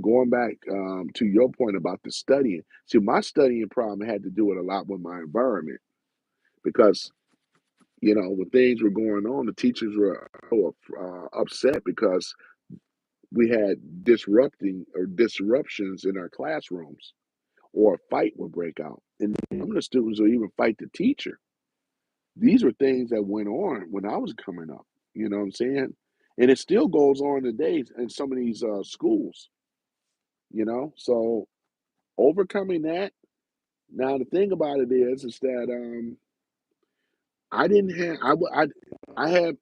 going back to your point about the studying, see, my studying problem had to do it a lot with my environment because when things were going on, the teachers were upset because we had disruptions in our classrooms, or a fight would break out, and some of the students would even fight the teacher. These were things that went on when I was coming up. You know what I'm saying? And it still goes on today in some of these schools. So overcoming that. Now the thing about it is that I didn't have I had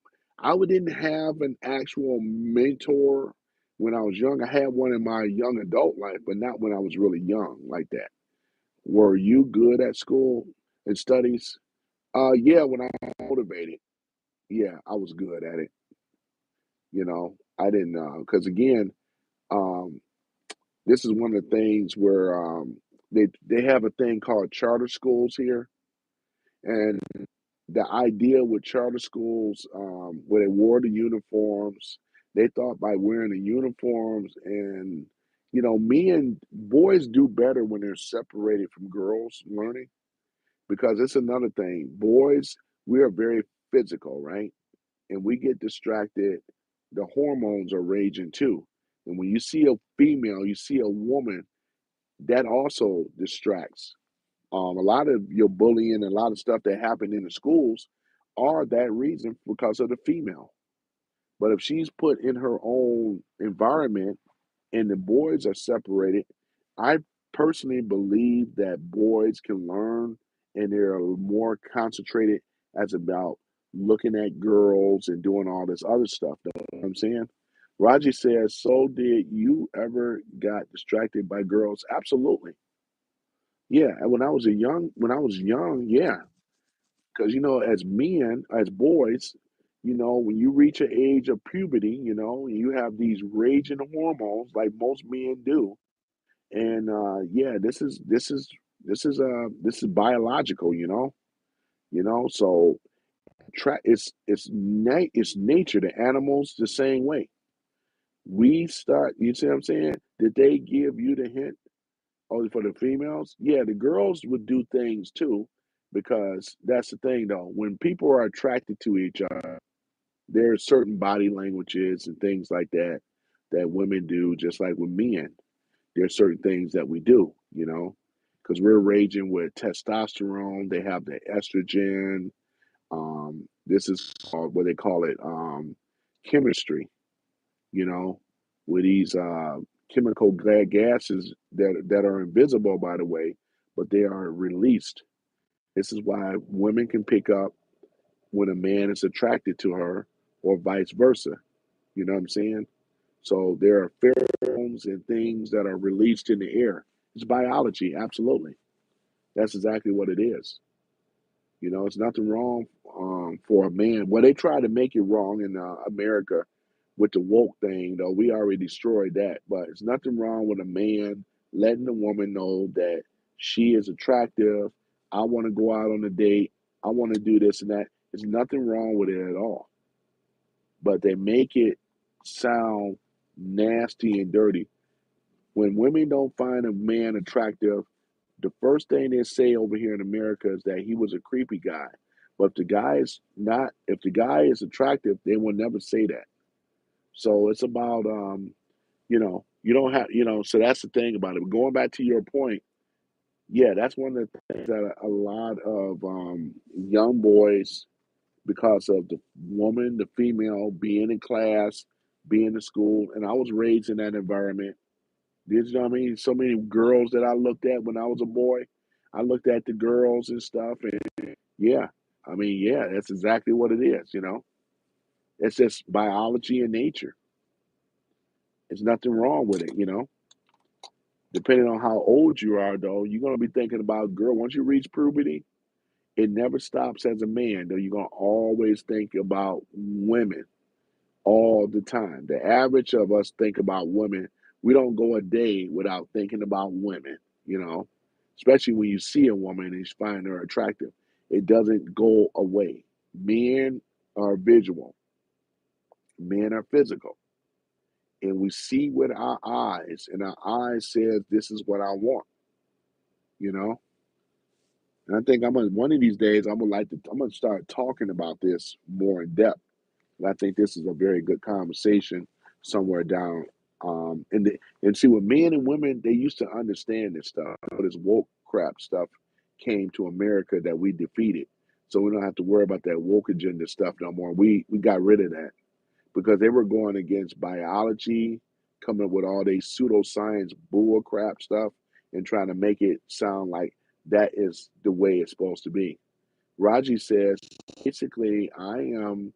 didn't have an actual mentor when I was young. I had one in my young adult life, but not when I was really young like that. Were you good at school and studies? Yeah, when I was motivated, yeah, I was good at it. I didn't because again, um, this is one of the things where they have a thing called charter schools here, and the idea with charter schools, where they wore the uniforms, they thought by wearing the uniforms and me and boys do better when they're separated from girls learning, because it's another thing. Boys, we are very physical, right? And we get distracted. The hormones are raging too. And when you see a female, you see a woman, that also distracts. A lot of your bullying and a lot of stuff that happened in the schools are that reason because of the female. But if she's put in her own environment and the boys are separated, I personally believe that boys can learn and they're more concentrated as about looking at girls and doing all this other stuff. Though, you know what I'm saying? Raji says, so did you ever got distracted by girls? Absolutely. Yeah. And when I was young, yeah. Because as men, as boys, when you reach an age of puberty, you have these raging hormones like most men do. And yeah, this is biological, so it's nature. The animals the same way. You see what I'm saying? Did they give you the hint? Only for the females? Yeah, the girls would do things too, because that's the thing though. When people are attracted to each other, there are certain body languages and things like that that women do, just like with men. There are certain things that we do, because we're raging with testosterone. They have the estrogen. This is called what they call it, chemistry, you know, with these chemical gases that are invisible, by the way, but they are released. This is why women can pick up when a man is attracted to her, or vice versa. You know what I'm saying? So there are pheromones and things that are released in the air. It's biology, absolutely. That's exactly what it is. It's nothing wrong for a man. Well, they try to make it wrong in America with the woke thing, though. We already destroyed that. But it's nothing wrong with a man letting the woman know that she is attractive. I want to go out on a date. I want to do this and that. There's nothing wrong with it at all. But they make it sound nasty and dirty. When women don't find a man attractive, the first thing they say over here in America is that he was a creepy guy. But if the guy is attractive, they will never say that. So it's about, you don't have, so that's the thing about it. But going back to your point, yeah, that's one of the things that a lot of young boys, because of the female being in class, being in school, and I was raised in that environment. Did you know what I mean? So many girls that I looked at when I was a boy. I looked at the girls and stuff, and yeah, yeah, that's exactly what it is. It's just biology and nature. There's nothing wrong with it, you know. Depending on how old you are, though, you're gonna be thinking about girl. Once you reach puberty, it never stops as a man. Though you're gonna always think about women all the time. The average of us think about women. We don't go a day without thinking about women, you know, especially when you see a woman and you find her attractive. It doesn't go away. Men are visual, men are physical, and we see with our eyes, and our eyes says, "This is what I want," you know. And I think I'm gonna one of these days I'm gonna start talking about this more in depth. And I think this is a very good conversation somewhere down. And see, with men and women, they used to understand this stuff. This woke crap stuff came to America that we defeated, so we don't have to worry about that woke agenda stuff no more. We got rid of that because they were going against biology, coming up with all these pseudoscience bull crap stuff, and trying to make it sound like that is the way it's supposed to be. Raji says, basically, I am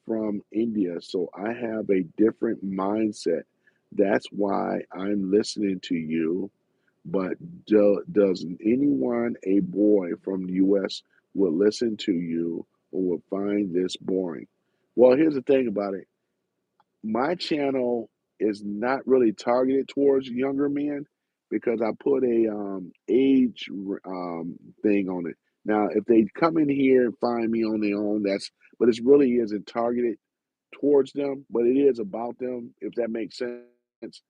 from India, so I have a different mindset. That's why I'm listening to you. But does anyone, a boy from the US, will listen to you or will find this boring? Well, here's the thing about it. My channel is not really targeted towards younger men because I put a age thing on it. Now, if they come in here and find me on their own, but it really isn't targeted towards them, but it is about them, if that makes sense.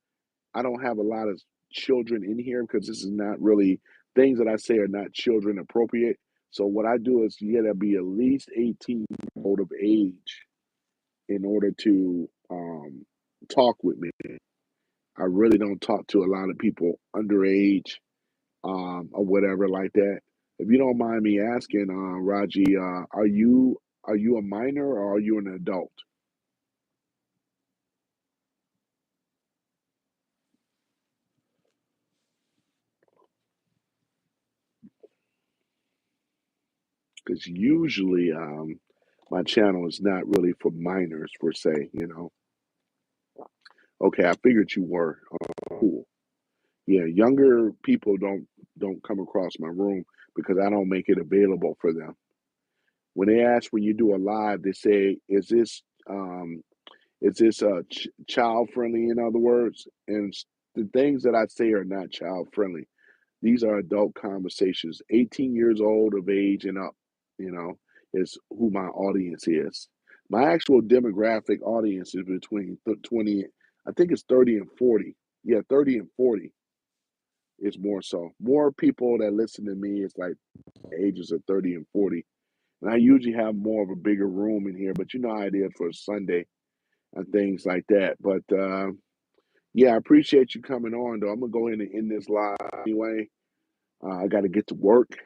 I don't have a lot of children in here because this is not really things that I say are not children appropriate. So what I do is you gotta be at least 18 years old of age in order to talk with me. I really don't talk to a lot of people underage or whatever like that. If you don't mind me asking, Raji, are you a minor or are you an adult? Because usually my channel is not really for minors per se. You know. Okay, I figured you were. Cool. Yeah, younger people don't come across my room because I don't make it available for them. When they ask when you do a live, they say, is this child friendly?" In other words, and the things that I say are not child friendly. These are adult conversations. 18 years old of age and up, you know, is who my audience is. My actual demographic audience is between 20, I think it's 30 and 40. Yeah, 30 and 40 is more so. More people that listen to me is like ages of 30 and 40. And I usually have more of a bigger room in here, but you know how it is for a Sunday and things like that. But yeah, I appreciate you coming on, though. I'm gonna go ahead and end this live anyway. I got to get to work.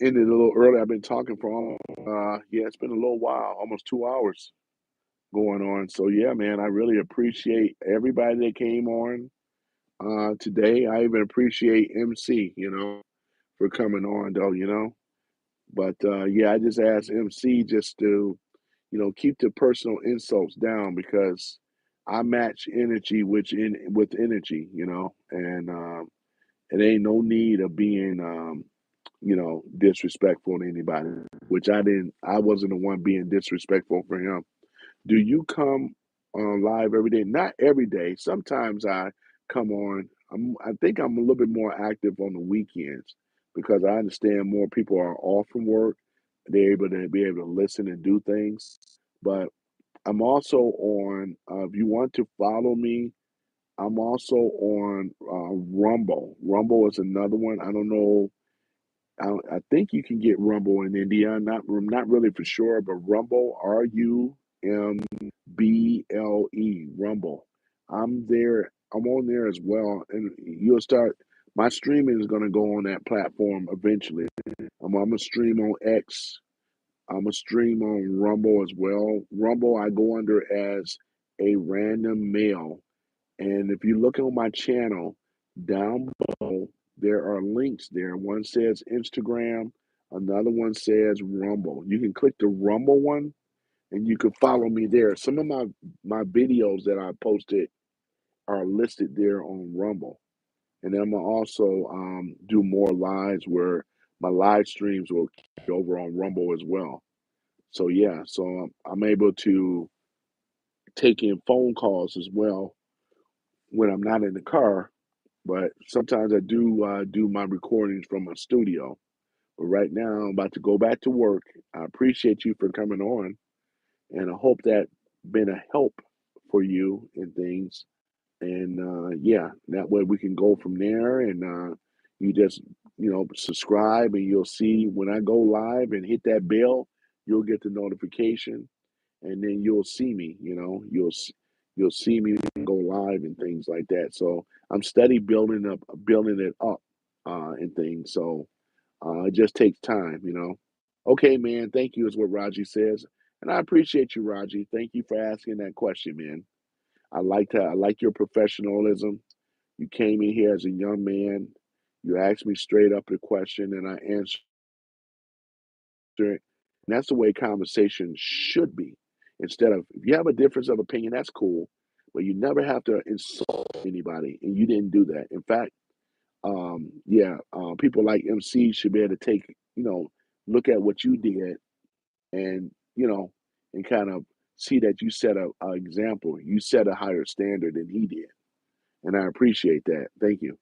Ended a little early. I've been talking for yeah, it's been a little while, almost 2 hours going on. So yeah, man, I really appreciate everybody that came on today. I even appreciate MC, you know, for coming on, though, you know. But yeah, I just asked MC just to, you know, keep the personal insults down because I match energy with energy, you know, and it ain't no need of being you know, disrespectful to anybody, which I wasn't the one being disrespectful for him. Do you come on live every day? Not every day. Sometimes I come on. I think I'm a little bit more active on the weekends because I understand more people are off from work. They're able to be able to listen and do things. But I'm also on, if you want to follow me, I'm also on Rumble. Rumble is another one. I don't know. I think you can get Rumble in India. I'm not really for sure, but Rumble, RUMBLE, Rumble. I'm there. I'm on there as well, and you'll start. My streaming is going to go on that platform eventually. I'm gonna stream on X. I'm gonna stream on Rumble as well. Rumble, I go under as a random male. And if you look on my channel, down below, there are links there. One says Instagram, another one says Rumble. You can click the Rumble one, and you can follow me there. Some of my videos that I posted are listed there on Rumble, and then I'm gonna also do more lives where my live streams will be over on Rumble as well. So yeah, so I'm able to take in phone calls as well when I'm not in the car. But sometimes I do my recordings from my studio. But right now, I'm about to go back to work. I appreciate you for coming on, and I hope that been a help for you and things. And yeah, that way we can go from there. And you just subscribe, and you'll see when I go live and hit that bell, you'll get the notification, and then you'll see me. You'll see me go live and things like that. So I'm steady building it up, and things. So it just takes time. Okay, man. Thank you is what Raji says, and I appreciate you, Raji. Thank you for asking that question, man. I like your professionalism. You came in here as a young man. You asked me straight up the question, and I answered it. And that's the way conversation should be. Instead of, if you have a difference of opinion, that's cool, but you never have to insult anybody, and you didn't do that. In fact, yeah, people like MC should be able to look at what you did, and and kind of see that you set a example. You set a higher standard than he did, and I appreciate that. Thank you.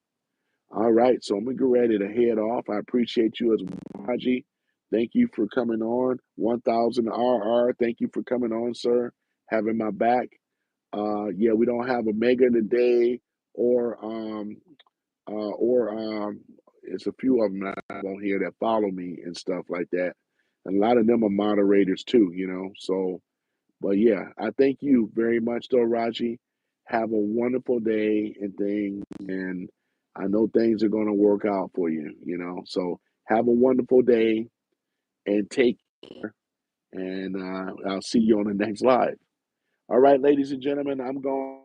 All right, so I'm gonna get ready to head off. I appreciate you as well, Raji. Thank you for coming on. 1000 RR. Thank you for coming on, sir. Having my back. Yeah, we don't have Omega today, or it's a few of them that I have on here that follow me and stuff like that. And a lot of them are moderators too. So, but yeah, I thank you very much, though, Raji. Have a wonderful day and things, and I know things are going to work out for you. So have a wonderful day and take care, and I'll see you on the next live. All right, ladies and gentlemen, I'm going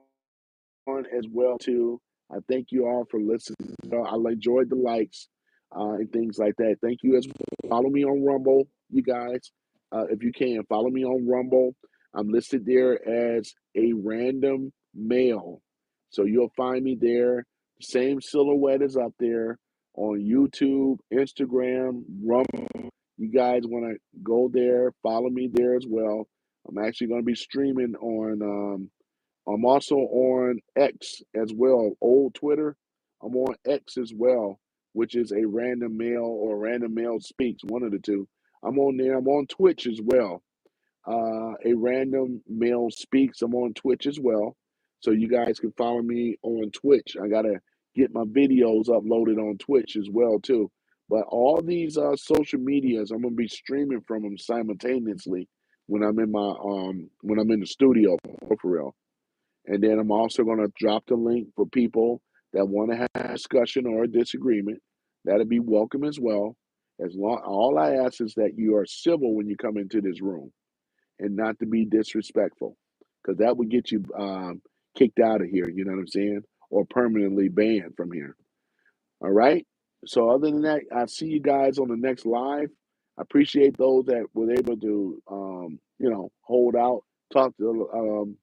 as well too. I thank you all for listening. I enjoyed the likes and things like that. Thank you as well. Follow me on Rumble, you guys, if you can. Follow me on Rumble. I'm listed there as a random male, so you'll find me there. Same silhouette is up there on YouTube, Instagram, Rumble. You guys want to go there? Follow me there as well. I'm actually going to be streaming on. I'm also on X as well, old Twitter. I'm on X as well, which is a random male or random male speaks, one of the two. I'm on there. I'm on Twitch as well. A random male speaks. I'm on Twitch as well. So you guys can follow me on Twitch. I gotta get my videos uploaded on Twitch as well too. But all these social medias, I'm gonna be streaming from them simultaneously when I'm in the studio for real. And then I'm also going to drop the link for people that want to have a discussion or a disagreement. That'll be welcome as well. All I ask is that you are civil when you come into this room and not to be disrespectful, because that would get you kicked out of here. You know what I'm saying? Or permanently banned from here. All right. So other than that, I see you guys on the next live. I appreciate those that were able to, hold out, talk to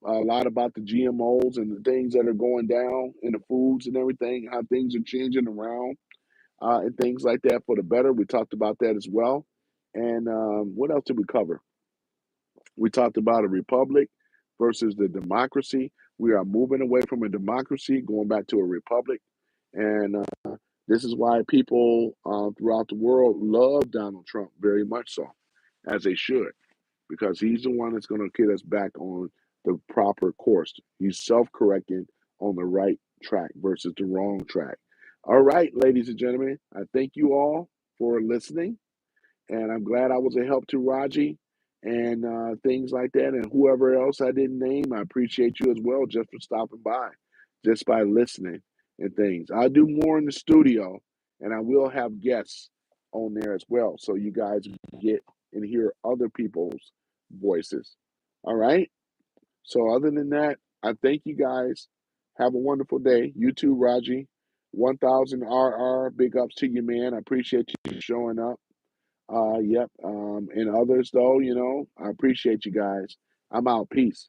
a lot about the GMOs and the things that are going down in the foods and everything, how things are changing around, and things like that for the better. We talked about that as well. And what else did we cover? We talked about a republic versus the democracy. We are moving away from a democracy, going back to a republic. And this is why people throughout the world love Donald Trump very much so, as they should, because he's the one that's going to get us back on the proper course. He's self correcting on the right track versus the wrong track. All right, ladies and gentlemen, I thank you all for listening. And I'm glad I was a help to Raji and things like that. And whoever else I didn't name, I appreciate you as well just for stopping by, just by listening and things. I'll do more in the studio, and I will have guests on there as well. So you guys get and hear other people's voices. All right. So other than that, I thank you guys. Have a wonderful day. You too, Raji. 1000 RR. Big ups to you, man. I appreciate you showing up. Yep. And others though, I appreciate you guys. I'm out. Peace.